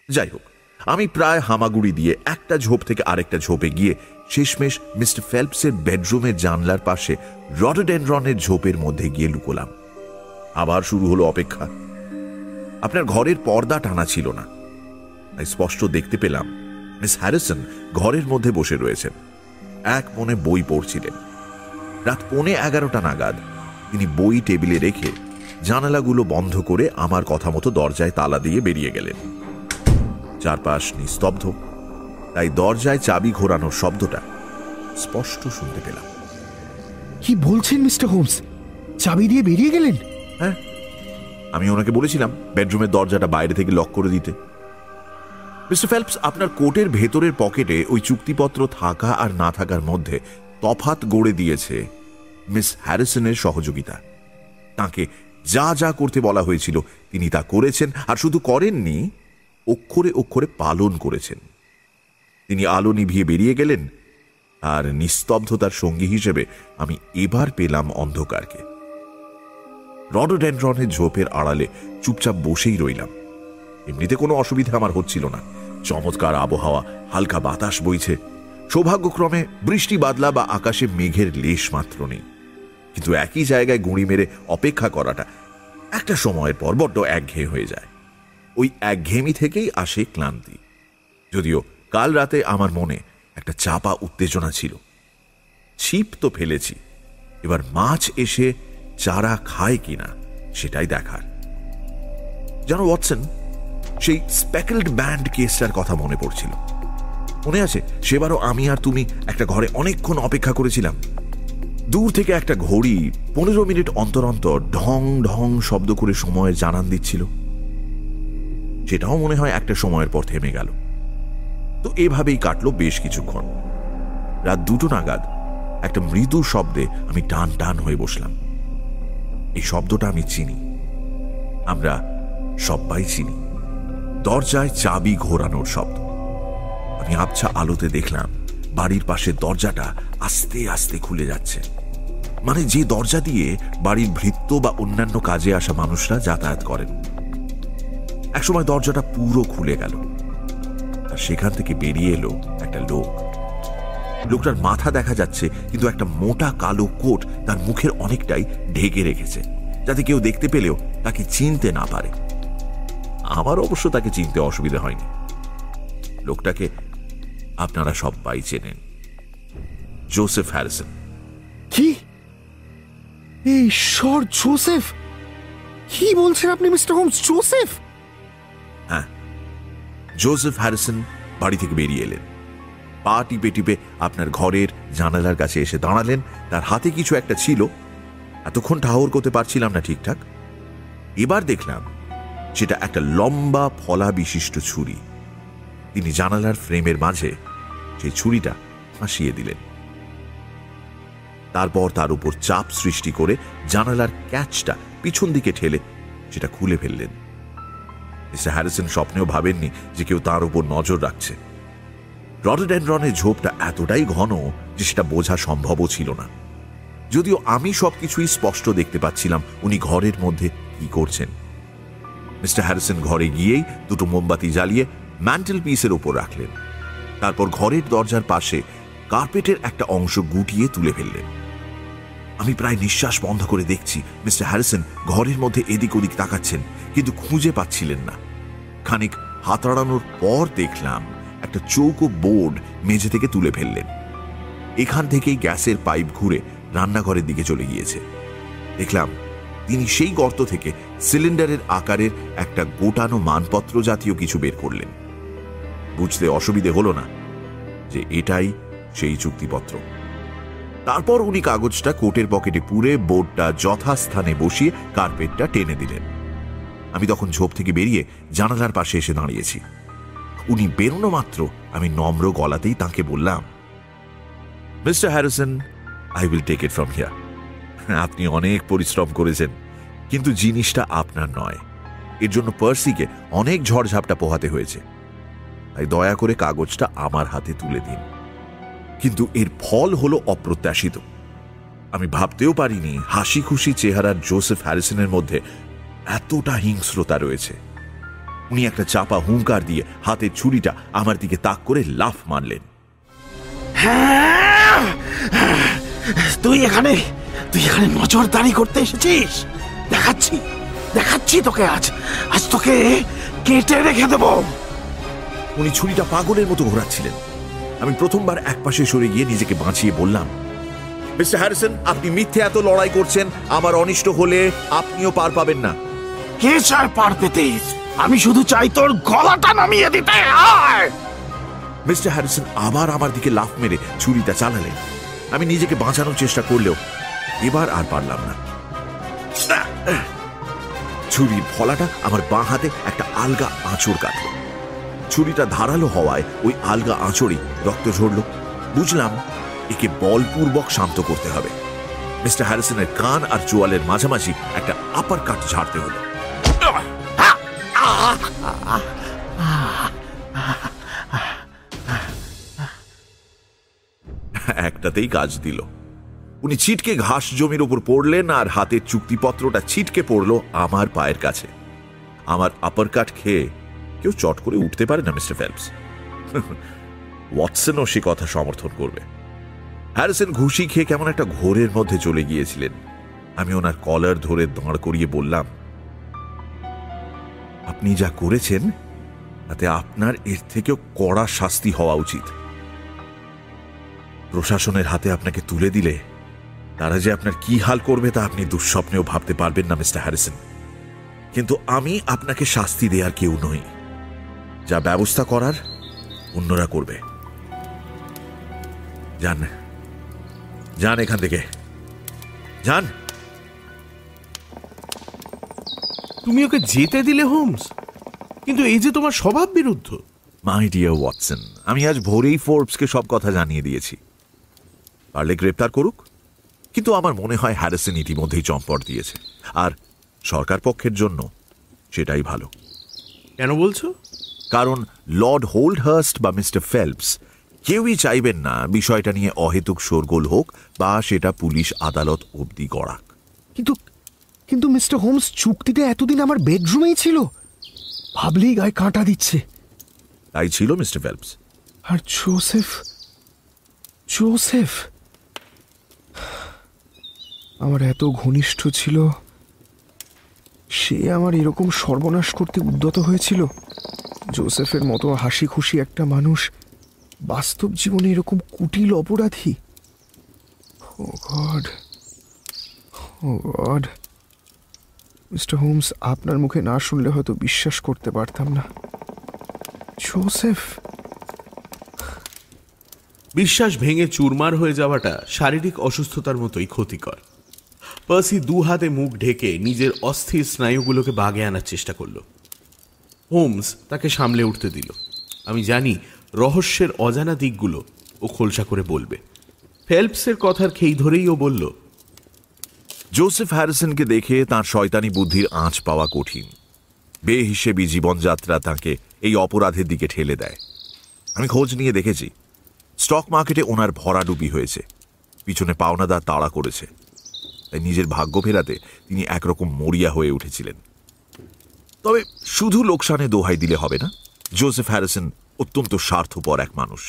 যাই হোক, আমি প্রায় হামাগুড়ি দিয়ে একটা ঝোপ থেকে আরেকটা ঝোপে গিয়ে শেষমেশ মিস্টার ফেলপসের বেডরুমের জানলার পাশে রডোডেনড্রনের ঝোপের মধ্যে গিয়ে লুকোলাম। আবার শুরু হলো অপেক্ষা। আপনার ঘরের পর্দা টানা ছিল না, তাই স্পষ্ট দেখতে পেলাম মিস হ্যারিসন ঘরের মধ্যে বসে রয়েছেন, এক মনে বই পড়ছিলেন। রাত 11:15 নাগাদ তিনি বই টেবিলে রেখে জানালাগুলো বন্ধ করে আমার কথা মতো দরজায় তালা দিয়ে বেরিয়ে গেলেন। চারপাশ নিস্তব্ধ, তাই দরজায় চাবি ঘোরানোর শব্দটা স্পষ্ট শুনতে পেলাম। কি বলছেন মিস্টার হোমস? চাবি দিয়ে বেরিয়ে গেলেন? হ্যাঁ, আমি ওনাকে বলেছিলাম বেডরুমের দরজাটা বাইরে থেকে লক করে দিতে। মিস্টার ফেলপস, আপনার কোটের ভেতরের পকেটে ওই চুক্তিপত্র থাকা আর না থাকার মধ্যে তফাৎ গড়ে দিয়েছে মিস হ্যারিসনের সহযোগিতা। তাকে যা যা করতে বলা হয়েছিল তিনি তা করেছেন, আর শুধু করেননি, অক্ষরে অক্ষরে পালন করেছেন। তিনি আলো নিভিয়ে বেরিয়ে গেলেন, আর নিস্তব্ধতার সঙ্গী হিসেবে আমি এবার পেলাম অন্ধকারকে। রডোডেনড্রনের ঝোপের আড়ালে চুপচাপ বসেই রইলাম। এমনিতে কোনো অসুবিধা আমার হচ্ছিল না। চমৎকার আবহাওয়া, হালকা বাতাস বইছে। সৌভাগ্যক্রমে বৃষ্টি বাদলা বা আকাশে মেঘের লেশ মাত্র নেই। কিন্তু একই জায়গায় গুঁড়ি মেরে অপেক্ষা করাটা একটা সময়ের পর বড্ড একঘেয়ে হয়ে যায়। ওই একঘেয়েমি থেকেই আসে ক্লান্তি। যদিও কাল রাতে আমার মনে একটা চাপা উত্তেজনা ছিল। ছিপ তো ফেলেছি, এবার মাছ এসে চারা খায় কিনা সেটাই দেখার। জানো ওয়াটসন, সেই স্পেকলড ব্যান্ড কেসটার কথা মনে পড়ছিল। মনে আছে সেবারও আমি আর তুমি একটা ঘরে অনেকক্ষণ অপেক্ষা করেছিলাম। দূর থেকে একটা ঘড়ি 15 মিনিট অন্তর অন্তর ঢং ঢং শব্দ করে সময়ের জানান দিচ্ছিল। সেটাও মনে হয় একটা সময়ের পর থেমে গেল। তো এভাবেই কাটলো বেশ কিছুক্ষণ। রাত 2টো নাগাদ একটা মৃদু শব্দে আমি টান টান হয়ে বসলাম। এই শব্দটা আমি চিনি, আমরা সবাই চিনি। দরজায় চাবি ঘোরানোর শব্দ। আমি আবছা আলোতে দেখলাম বাড়ির পাশে দরজাটা আস্তে আস্তে খুলে যাচ্ছে। মানে যে দরজা দিয়ে বাড়ির ভৃত্য বা অন্যান্য কাজে আসা মানুষরা যাতায়াত করেন। একসময় দরজাটা পুরো খুলে গেল, আর সেখান থেকে বেরিয়ে এলো একটা লোক। লোকটার মাথা দেখা যাচ্ছে, কিন্তু একটা মোটা কালো কোট তার মুখের অনেকটাই ঢেকে রেখেছে, যাতে কেউ দেখতে পেলেও তাকে চিনতে না পারে। আমার অবশ্য তাকে চিনতে অসুবিধা হয়নি। লোকটাকে আপনারা সবাই চেনেন, জোসেফ হ্যারিসন। কি? এই ঈশ্বর, জোসেফ! কি বলছেন আপনি মিস্টার হোমস? জোসেফ? হ্যাঁ, জোসেফ হ্যারিসন বাড়ি থেকে বেরিয়ে এলেন। পা টিপে টিপে আপনার ঘরের জানালার কাছে এসে দাঁড়ালেন। তার হাতে কিছু একটা ছিল, এতক্ষণ ঠাহর করতে পারছিলাম না ঠিকঠাক। এবার দেখলাম সেটা একটা লম্বা ফলা বিশিষ্ট ছুরি। তিনি জানালার ফ্রেমের মাঝে সেই ছুরিটা ফাঁসিয়ে দিলেন। তারপর তার উপর চাপ সৃষ্টি করে জানালার ক্যাচটা পিছন দিকে ঠেলে সেটা খুলে ফেললেন। মিস্টার হ্যারিসন স্বপ্নেও ভাবেননি যে কেউ তার উপর নজর রাখছে। রডোডেনড্রনের ঝোপটা এতটাই ঘন যে সেটা বোঝা সম্ভবও ছিল না। যদিও আমি সবকিছুই স্পষ্ট দেখতে পাচ্ছিলাম উনি ঘরের মধ্যে কি করছেন। মিস্টার হ্যারিসন ঘরে গিয়েই 2টো মোমবাতি জ্বালিয়ে ম্যান্টেল পিসের উপর রাখলেন। তারপর ঘরের দরজার পাশে কার্পেটের একটা অংশ গুটিয়ে তুলে ফেললেন। আমি প্রায় নিঃশ্বাস বন্ধ করে দেখছি মিস্টার হ্যারিসন ঘরের মধ্যে এদিক ওদিক তাকাচ্ছেন, কিন্তু খুঁজে পাচ্ছিলেন না। খানিক হাতড়ানোর পর দেখলাম একটা চৌকো বোর্ড মেঝে থেকে তুলে ফেললেন। এখান থেকেই গ্যাসের পাইপ ঘুরে রান্নাঘরের দিকে চলে গিয়েছে। দেখলাম তিনি সেই গর্ত থেকে সিলিন্ডারের আকারের একটা গোটানো মানপত্র জাতীয় কিছু বের করলেন। বুঝতে অসুবিধে হলো না যে এটাই সেই চুক্তিপত্র। তারপর উনি কাগজটা কোটের পকেটে পুরে বোর্ডটা যথাস্থানে বসিয়ে কার্পেটটা টেনে দিলেন। আমি তখন ঝোপ থেকে বেরিয়ে জানালার পাশে এসে দাঁড়িয়েছি। উনি বেরোনো মাত্র আমি নম্র গলাতেই তাকে বললাম, mister Harrison, I will take it from here. আপনি অনেক পরিশ্রম করেছেন, কিন্তু জিনিসটা আপনার নয়। এর জন্য পার্সিকে অনেক ঝড়ঝাপটা পোহাতে হয়েছে। তাই দয়া করে কাগজটা আমার হাতে তুলে দিন। কিন্তু এর ফল হলো অপ্রত্যাশিত। আমি ভাবতেও পারিনি হাসি খুশি চেহারার জোসেফ হ্যারিসনের মধ্যে এতটা হিংস্রতা রয়েছে। উনি একটা চাপা হুঙ্কার দিয়ে হাতের ছুরিটা আমার দিকে তাক করে লাফ মারলেন। তুই এখানে নজরদারি করতে এসেছিস? দেখাচ্ছি তোকে। আজ তোকে কেটে রেখে দেব। উনি ছুরিটা পাগলের মতো ঘোরাচ্ছিলেন। আমি প্রথমবার একপাশে সরে গিয়ে নিজেকে বাঁচিয়ে বললাম, মিস্টার হ্যারিসন, আপনি মিথ্যে এত লড়াই করছেন। আমার অনিষ্ট হলে আপনিও পার পাবেন না। কে চায় পার পেতে? আমি শুধু চাই তোর গলাটা নামিয়ে দিতে। মিস্টার হ্যারিসন আবার আমার দিকে লাফ মেরে ছুরিটা চালালেন। আমি নিজেকে বাঁচানোর চেষ্টা করলেও এবার আর পারলাম না। ছুরির ফলাটা আমার বাঁ হাতে একটা আলগা আঁচড় কাটল। ছুরিটা ধারালো হওয়ায় ওই আলগা আঁচড়ই রক্ত ঝরল। বুঝলাম একে বলপূর্বক শান্ত করতে হবে। মিস্টার হ্যারিসনের কান আর চোয়ালের মাঝামাঝি একটা আপার কাট ঝাড়তে হলো। একটাতেই কাজ দিল। উনি ছিটকে ঘাস জমির উপর পড়লেন, আর হাতের চুক্তিপত্রটা ছিটকে পড়ল আমার পায়ের কাছে। আমার আপার কাট খেয়ে কেউ চট করে উঠতে পারে না মিস্টার ফেলপস। ওয়াটসনও সে কথা সমর্থন করবে। হ্যারিসন ঘুষি খেয়ে কেমন একটা ঘোরের মধ্যে চলে গিয়েছিলেন। আমি ওনার কলার ধরে দাঁড় করিয়ে বললাম, আপনি যা করেছেন তাতে আপনার এর থেকেও কড়া শাস্তি হওয়া উচিত। প্রশাসনের হাতে আপনাকে তুলে দিলে তারা যে আপনার কি হাল করবে তা আপনি দুঃস্বপ্নেও ভাবতে পারবেন না মিস্টার হ্যারিসন। কিন্তু আমি আপনাকে শাস্তি দেওয়ার কেউ নই। যা ব্যবস্থা করার অন্যরা করবে। যান, যান এখান থেকে, যান। তুমি ওকে যেতে দিলে হোমস? কিন্তু এই যে তোমার স্বভাব বিরুদ্ধ। মাই ডিয়ার ওয়াটসন, আমি আজ ভোরেই ফোর্বসকে সব কথা জানিয়ে দিয়েছি। পারলে গ্রেপ্তার করুক, কিন্তু আমার মনে হয় হ্যারিসন ইতিমধ্যেই চম্পট দিয়েছে, আর সরকার পক্ষের জন্য সেটাই ভালো। কেন বলছো? কারণ লর্ড হোল্ডহার্স্ট বা মিস্টার ফেলপস কেউই চাইবেন না বিষয়টা নিয়ে অহেতুক শোরগোল হোক বা সেটা পুলিশ আদালত অবধি গড়াক। কিন্তু কিন্তু মিস্টার হোমস, চুক্তিটা এতদিন আমার বেডরুমেই ছিল, ভাবলেই গায়ে কাঁটা দিচ্ছে। তাই ছিল মিস্টার ফেলপস। আর জোসেফ, জোসেফ আমার এত ঘনিষ্ঠ ছিল, সে আমার এরকম সর্বনাশ করতে উদ্যত হয়েছিল। জোসেফের মতো হাসি খুশি একটা মানুষ বাস্তব জীবনে এরকম কুটিল অপরাধী। ও গড, ও গড। মিস্টার হোমস, আপনার মুখে না শুনলে হয়তো বিশ্বাস করতে পারতাম না। জোসেফ। বিশ্বাস ভেঙে চুরমার হয়ে যাওয়াটা শারীরিক অসুস্থতার মতোই ক্ষতিকর। পার্সি দু হাতে মুখ ঢেকে নিজের অস্থির স্নায়ুগুলোকে বাগে আনার চেষ্টা করল। হোমস তাকে সামলে উঠতে দিল। আমি জানি রহস্যের অজানা দিকগুলো ও খোলসা করে বলবে। ফেলপসের কথার খেই ধরেই ও বলল, জোসেফ হ্যারিসনকে দেখে তাঁর শয়তানি বুদ্ধির আঁচ পাওয়া কঠিন। বেহিসেবি জীবনযাত্রা তাঁকে এই অপরাধের দিকে ঠেলে দেয়। আমি খোঁজ নিয়ে দেখেছি, স্টক মার্কেটে ওনার ভরাডুবি হয়েছে, পিছনে পাওনাদার তাড়া করেছে। তাই নিজের ভাগ্য ফেরাতে তিনি একরকম মরিয়া হয়ে উঠেছিলেন। তবে শুধু লোকসানে দোহাই দিলে হবে না। জোসেফ হ্যারিসন অত্যন্ত স্বার্থপর এক মানুষ।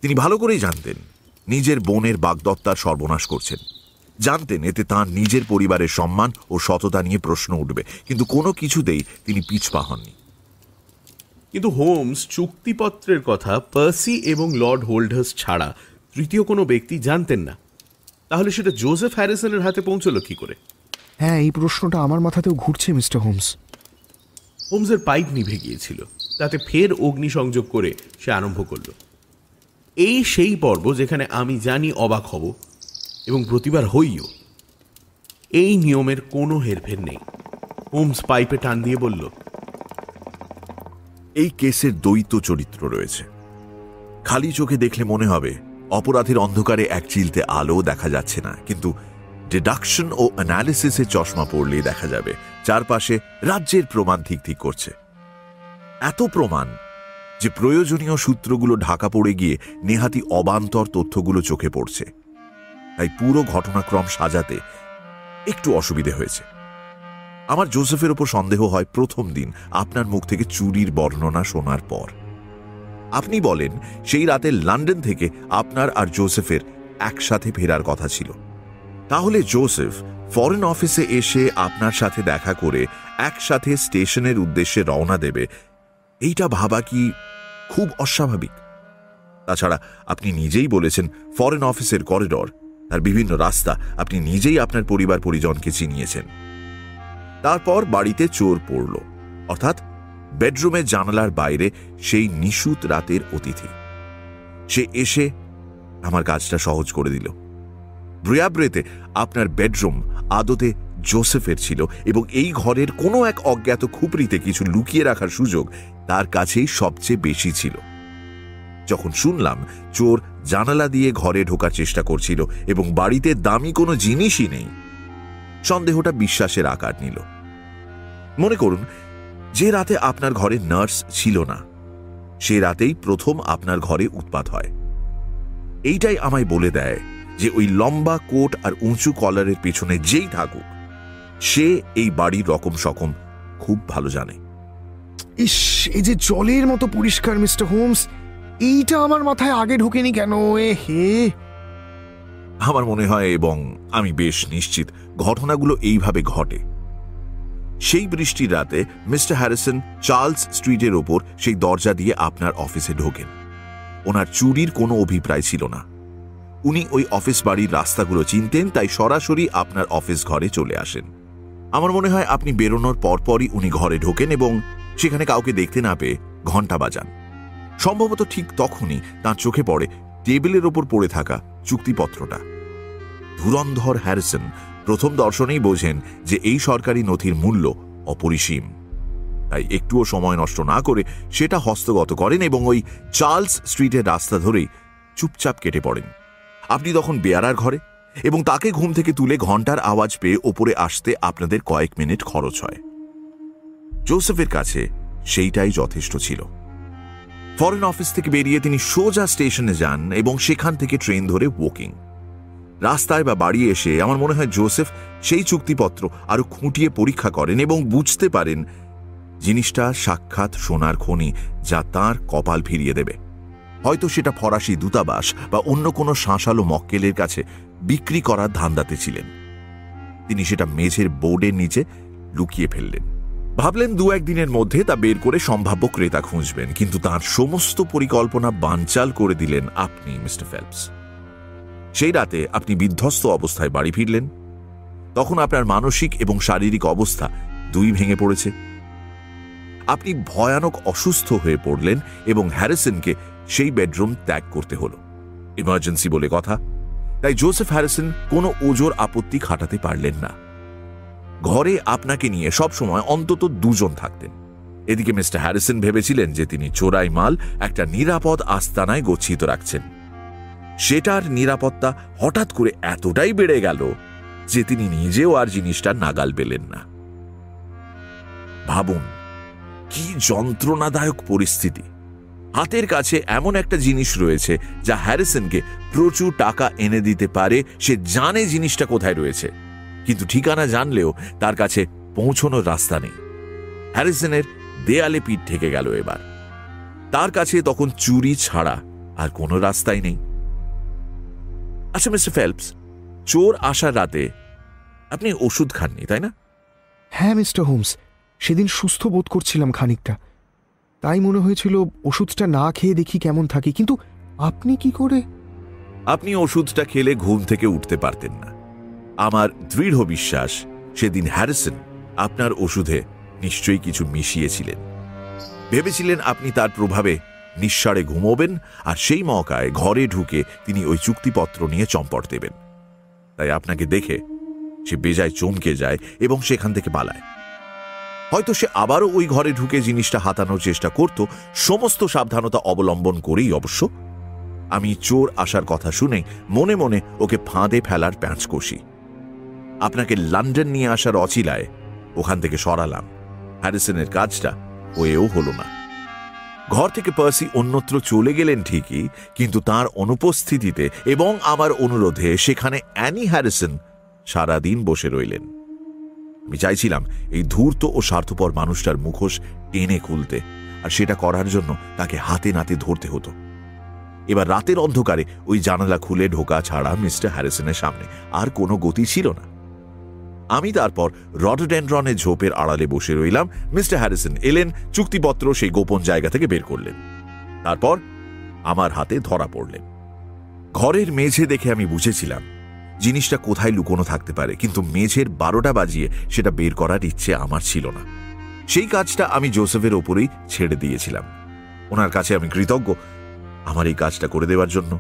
তিনি ভালো করেই জানতেন নিজের বোনের বাগদত্তার সর্বনাশ করছেন। জানতেন এতে তাঁর নিজের পরিবারের সম্মান ও সততা নিয়ে প্রশ্ন উঠবে, কিন্তু কোনো কিছুতেই তিনি পিছপা হননি। কিন্তু হোমস চুক্তিপত্রের কথা পার্সি এবং লর্ড হোল্ডহার্স্ট ছাড়া তৃতীয় কোনো ব্যক্তি জানতেন না। তাহলে সেটা জোসেফ হ্যারিসনের হাতে পৌঁছলো কি করে? হ্যাঁ, এই প্রশ্নটা আমার মাথাতেও ঘুরছে মিস্টার হোমস। হোমসের পাইপ নিভে গিয়েছিল, তাতে ফের অগ্নিসংযোগ করে সে আরম্ভ করল। এই সেই পর্ব যেখানে আমি জানি অবাক হব এবং প্রতিবার হইও। এই নিয়মের কোনো হেরফের নেই। হোমস পাইপে টান দিয়ে বলল, এই কেসের দ্বৈত চরিত্র রয়েছে। খালি চোখে দেখলে মনে হবে অপরাধের অন্ধকারে এক চিলতে আলো দেখা যাচ্ছে না, কিন্তু ডিডাকশন ও অ্যানালিসিসের চশমা পড়লেই দেখা যাবে চারপাশে রাজ্যের প্রমাণ ঠিক ঠিক করছে। এত প্রমাণ যে প্রয়োজনীয় সূত্রগুলো ঢাকা পড়ে গিয়ে নেহাতি অবান্তর তথ্যগুলো চোখে পড়ছে। তাই পুরো ঘটনাক্রম সাজাতে একটু অসুবিধে হয়েছে। আমার জোসেফের ওপর সন্দেহ হয় প্রথম দিন আপনার মুখ থেকে চুরির বর্ণনা শোনার পর। আপনি বলেন সেই রাতে লন্ডন থেকে আপনার আর জোসেফের একসাথে ফেরার কথা ছিল। তাহলে জোসেফ ফরেন অফিসে এসে আপনার সাথে দেখা করে একসাথে স্টেশনের উদ্দেশ্যে রওনা দেবে, এইটা ভাবা কি খুব অস্বাভাবিক? তাছাড়া আপনি নিজেই বলেছেন ফরেন অফিসের করিডর, তার বিভিন্ন রাস্তা আপনি নিজেই আপনার পরিবার পরিজনকে চিনিয়েছেন। তারপর বাড়িতে চোর পড়ল, অর্থাৎ বেডরুমের জানালার বাইরে সেই নিশুত রাতের অতিথি। সে এসে আমার কাজটা সহজ করে দিল। ব্রিয়াব্রেতে আপনার বেডরুম আদতে জোসেফের ছিল এবং এই ঘরের কোনো এক অজ্ঞাত খুপড়িতে কিছু লুকিয়ে রাখার সুযোগ তার কাছেই সবচেয়ে বেশি ছিল। যখন শুনলাম চোর জানালা দিয়ে ঘরে ঢোকার চেষ্টা করছিল এবং বাড়িতে দামি কোনো জিনিসই নেই, সন্দেহটা বিশ্বাসের আকার নিল। মনে করুন যে রাতে আপনার ঘরে নার্স ছিল না, সে রাতেই প্রথম আপনার ঘরে উৎপাত হয়। এইটাই আমায় বলে দেয় যে ওই লম্বা কোট আর উঁচু কলারের পেছনে যেই থাকুক, সে এই বাড়ির রকম সকম খুব ভালো জানে। ইস, এই যে জলের মতো পরিষ্কার মিস্টার হোমস, এইটা আমার মাথায় আগে ঢোকেনি কেন? হে, আমার মনে হয় এবং আমি বেশ নিশ্চিত ঘটনাগুলো এইভাবে ঘটে। সেই বৃষ্টির রাতে মিস্টার হ্যারিসন চার্লস স্ট্রিটের ওপর সেই দরজা দিয়ে আপনার অফিসে ঢোকেন। ওনার চুরির কোনো অভিপ্রায় ছিল না। উনি ওই অফিস বাড়ির রাস্তাগুলো চিনতেন, তাই সরাসরি আপনার অফিস ঘরে চলে আসেন। আমার মনে হয় আপনি বেরোনোর পরপরই উনি ঘরে ঢোকেন এবং সেখানে কাউকে দেখতে না পেয়ে ঘণ্টা বাজান। সম্ভবত ঠিক তখনই তাঁর চোখে পড়ে টেবিলের ওপর পড়ে থাকা চুক্তিপত্রটা। ধুরন্ধর হ্যারিসন প্রথম দর্শনেই বোঝেন যে এই সরকারি নথির মূল্য অপরিসীম। তাই একটুও সময় নষ্ট না করে সেটা হস্তগত করেন এবং ওই চার্লস স্ট্রিটের রাস্তা ধরেই চুপচাপ কেটে পড়েন। আপনি তখন বেয়ারার ঘরে এবং তাকে ঘুম থেকে তুলে ঘন্টার আওয়াজ পেয়ে ওপরে আসতে আপনাদের কয়েক মিনিট খরচ হয়। জোসেফের কাছে সেইটাই যথেষ্ট ছিল। ফরেন অফিস থেকে বেরিয়ে তিনি সোজা স্টেশনে যান এবং সেখান থেকে ট্রেন ধরে ওয়াকিং। রাস্তায় বা বাড়ি এসে আমার মনে হয় জোসেফ সেই চুক্তিপত্র আরো খুঁটিয়ে পরীক্ষা করেন এবং বুঝতে পারেন জিনিসটা সাক্ষাৎ সোনার খনি, যা তাঁর কপাল ফিরিয়ে দেবে। হয়তো সেটা ফরাসি দূতাবাস বা অন্য কোনো শাঁসালো মক্কেলের কাছে বিক্রি করার ধান্দাতে ছিলেন। তিনি সেটা মেঝের বোর্ডের নিচে লুকিয়ে ফেললেন। ভাবলেন 2-1 দিনের মধ্যে তা বের করে সম্ভাব্য ক্রেতা খুঁজবেন, কিন্তু তার সমস্ত পরিকল্পনা বানচাল করে দিলেন আপনি, মিস্টার ফেলপস। সেই রাতে আপনি বিধ্বস্ত অবস্থায় বাড়ি ফিরলেন। তখন আপনার মানসিক এবং শারীরিক অবস্থা দুই ভেঙে পড়েছে। আপনি ভয়ানক অসুস্থ হয়ে পড়লেন এবং হ্যারিসনকে সেই বেডরুম ত্যাগ করতে হলো। ইমার্জেন্সি বলে কথা, তাই জোসেফ হ্যারিসন কোনো ওজোর আপত্তি খাটাতে পারলেন না। ঘরে আপনাকে নিয়ে সবসময় অন্তত 2 জন থাকতেন। এদিকে মিস্টার হ্যারিসন ভেবেছিলেন যে তিনি চোরাই মাল একটা নিরাপদ আস্তানায় গচ্ছিত রাখছেন। সেটার নিরাপত্তা হঠাৎ করে এতটাই বেড়ে গেল যে তিনি নিজেও আর জিনিসটা নাগাল পেলেন না। ভাবুন কি যন্ত্রণাদায়ক পরিস্থিতি। হাতের কাছে এমন একটা জিনিস রয়েছে যা হ্যারিসনকে প্রচুর টাকা এনে দিতে পারে। সে জানে জিনিসটা কোথায় রয়েছে, কিন্তু ঠিকানা জানলেও তার কাছে পৌঁছানোর রাস্তা নেই। হ্যারিসনের দেয়ালে পিঠ ঠেকে গেল। এবার তার কাছে তখন চুরি ছাড়া আর কোনো রাস্তাই নেই। আচ্ছা মিস্টার ফেলপস, চোর আসার রাতে আপনি ওষুধ খাননি, তাই না? হ্যাঁ মিস্টার হোমস, সেদিন সুস্থ বোধ করছিলাম খানিকটা, তাই মনে হয়েছিল ওষুধটা না খেয়ে দেখি কেমন থাকি। কিন্তু আপনি কি করে? আপনি ওষুধটা খেলে ঘুম থেকে উঠতে পারতেন না। আমার দৃঢ় বিশ্বাস সেদিন হ্যারিসন আপনার ওষুধে নিশ্চয়ই কিছু মিশিয়েছিলেন। ভেবেছিলেন আপনি তার প্রভাবে নিঃসাড়ে ঘুমোবেন আর সেই মৌকায় ঘরে ঢুকে তিনি ওই চুক্তিপত্র নিয়ে চম্পট দেবেন। তাই আপনাকে দেখে সে বেজায় চমকে যায় এবং সেখান থেকে পালায়। হয়তো সে আবারও ওই ঘরে ঢুকে জিনিসটা হাতানোর চেষ্টা করত, সমস্ত সাবধানতা অবলম্বন করেই অবশ্য। আমি চোর আসার কথা শুনে মনে মনে ওকে ফাঁদে ফেলার প্যাঁচ কষি। আপনাকে লন্ডন নিয়ে আসার অচিলায় ওখান থেকে সরালাম। হ্যারিসনের কাজটা হয়েও হলো না। ঘর থেকে পার্সি অন্যত্র চলে গেলেন ঠিকই, কিন্তু তার অনুপস্থিতিতে এবং আমার অনুরোধে সেখানে অ্যানি হ্যারিসন সারাদিন বসে রইলেন। আমি চাইছিলাম এই ধূর্ত ও স্বার্থপর মানুষটার মুখোশ টেনে খুলতে, আর সেটা করার জন্য তাকে হাতে নাতে ধরতে হতো। এবার রাতের অন্ধকারে ওই জানালা খুলে ঢোকা ছাড়া মিস্টার হ্যারিসনের সামনে আর কোনো গতি ছিল না। আমি তারপর রডোডেনড্রনের ঝোপের আড়ালে বসে রইলাম। মিস্টার হ্যারিসন এলেন, চুক্তিপত্র সেই গোপন জায়গা থেকে বের করলেন। তারপর আমার হাতে ধরা পড়লেন। ঘরের মেঝে দেখে আমি বুঝেছিলাম জিনিসটা কোথায় লুকোনো থাকতে পারে, কিন্তু মেঝের 12টা বাজিয়ে সেটা বের করার ইচ্ছে আমার ছিল না। সেই কাজটা আমি জোসেফের ওপরেই ছেড়ে দিয়েছিলাম। ওনার কাছে আমি কৃতজ্ঞ আমার এই কাজটা করে দেওয়ার জন্য।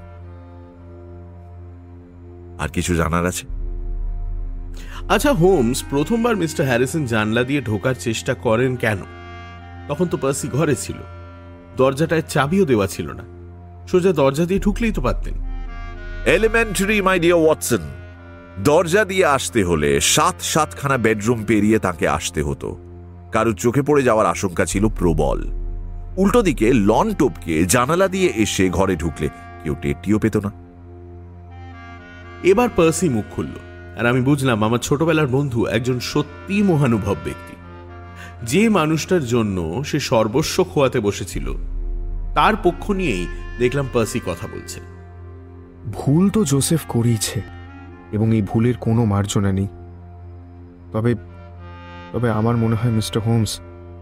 আর কিছু জানার আছে? আচ্ছা হোমস, প্রথমবার মিস্টার হ্যারিসন জানলা দিয়ে ঢোকার চেষ্টা করেন কেন? তখন তো পার্সি ঘরে ছিল, দরজাটায় চাবিও দেওয়া ছিল না। সোজা দরজা দিয়ে ঢুকলেই তো পারতেন। এলিমেন্টারি মাই ডিয়ার ওয়াটসন, দরজা দিয়ে আসতে হলে 7-7খানা বেডরুম পেরিয়ে তাকে আসতে হতো। কারোর চোখে পড়ে যাওয়ার আশঙ্কা ছিল প্রবল। উল্টো দিকে লন টপকে জানালা দিয়ে এসে ঘরে ঢুকলে কেউ টেরটিও পেত না। এবার পার্সি মুখ খুলল, আর আমি বুঝলাম আমার ছোটবেলার বন্ধু একজন সত্যি মহানুভব ব্যক্তি। যে মানুষটার জন্য সে সর্বস্ব খোয়াতে বসেছিল তার পক্ষ নিয়েই দেখলাম পার্সি কথা বলছে। ভুল তো জোসেফ করেইছে এবং এই ভুলের কোনো মার্জনা নেই। তবে তবে আমার মনে হয় মিস্টার হোমস,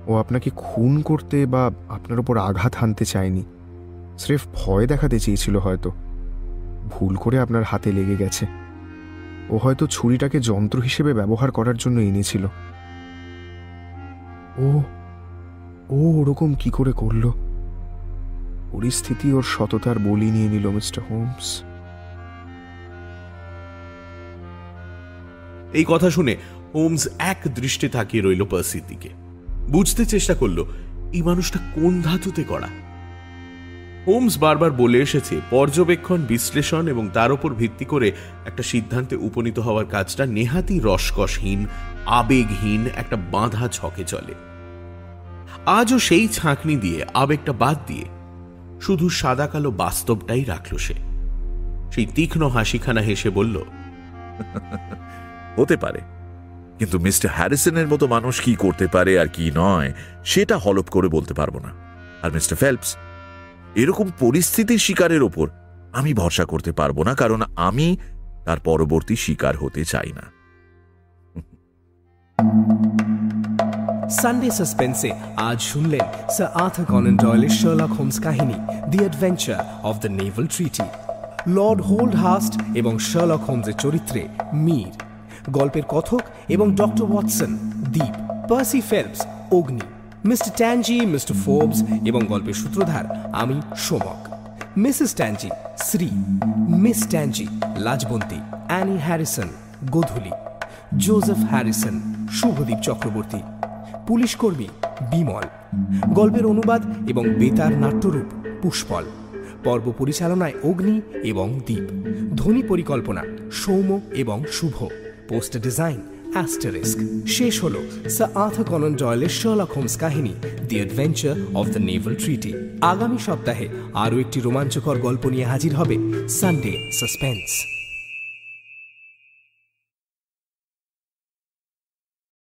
ও আপনাকে খুন করতে বা আপনার উপর আঘাত হানতে চায়নি, স্রেফ ভয় দেখাতে চেয়েছিল। হয়তো ভুল করে আপনার হাতে লেগে গেছে। ও হয়তো ছুরিটাকে যন্ত্র হিসেবে ব্যবহার করার জন্য এনেছিল। ও ওরকম কি করে করলো? পরিস্থিতি ওর সততার বলি নিয়ে নিল মিস্টার হোমস। এই কথা শুনে হোমস এক দৃষ্টে তাকিয়ে রইল পার্সির দিকে। বুঝতে চেষ্টা করলো এই মানুষটা কোন ধাতুতে করা। হোমস বারবার বলে এসেছে পর্যবেক্ষণ, বিশ্লেষণ এবং তার উপর ভিত্তি করে একটা সিদ্ধান্তে উপনীত হওয়ার কাজটা নেহাতি রসকসহীন, আবেগহীন একটা বাঁধা ছকে চলে। আজও সেই ছাঁকনি দিয়ে আবেগটা বাদ দিয়ে শুধু সাদা কালো বাস্তবটাই রাখল সে। সেই তীক্ষ্ণ হাসিখানা হেসে বলল, হতে পারে, কিন্তু মিস্টার হ্যারিসনের মতো মানুষ কি করতে পারে আর কি নয় সেটা হলপ করে বলতে পারবো না। আর মিস্টার ফেলপস, এরকম পরিস্থিতির শিকারের ওপর আমি ভরসা করতে পারবো না, কারণ আমি তার পরবর্তী শিকার হতে চাই না। সানডে সাসপেন্সে আজ শুনলেন স্যার আর্থার কনান ডয়েলের শার্লক হোমস কাহিনী the adventure of the naval treaty. Lord Holdhurst এবং শার্লক হোমসের চরিত্রে মীর, গল্পের কথক এবং ডক্টর ওয়াটসন দ্বীপ, পার্সি ফেলপস অগ্নি, মিস্টার ট্যানজি, মিস্টার ফোর্বস এবং গল্পের সূত্রধার আমি সোমক, মিসেস ট্যানজি শ্রী, মিস ট্যানজি লাজবন্তী, অ্যানি হ্যারিসন গোধূলি, জোসেফ হ্যারিসন শুভদীপ চক্রবর্তী, পুলিশকর্মী বিমল, গল্পের অনুবাদ এবং বেতার নাট্যরূপ পুষ্পল, পর্ব পরিচালনায় অগ্নি এবং দ্বীপ, ধ্বনি পরিকল্পনা সৌম্য এবং শুভ, পোস্টার ডিজাইন অ্যাস্টারিস্ক। শেষ হল স্যার আর্থার কনান ডয়েলের শার্লক হোমস কাহিনী the adventure of the naval treaty. আগামী সপ্তাহে আরও একটি রোমাঞ্চকর গল্প নিয়ে হাজির হবে সানডে সাসপেন্স।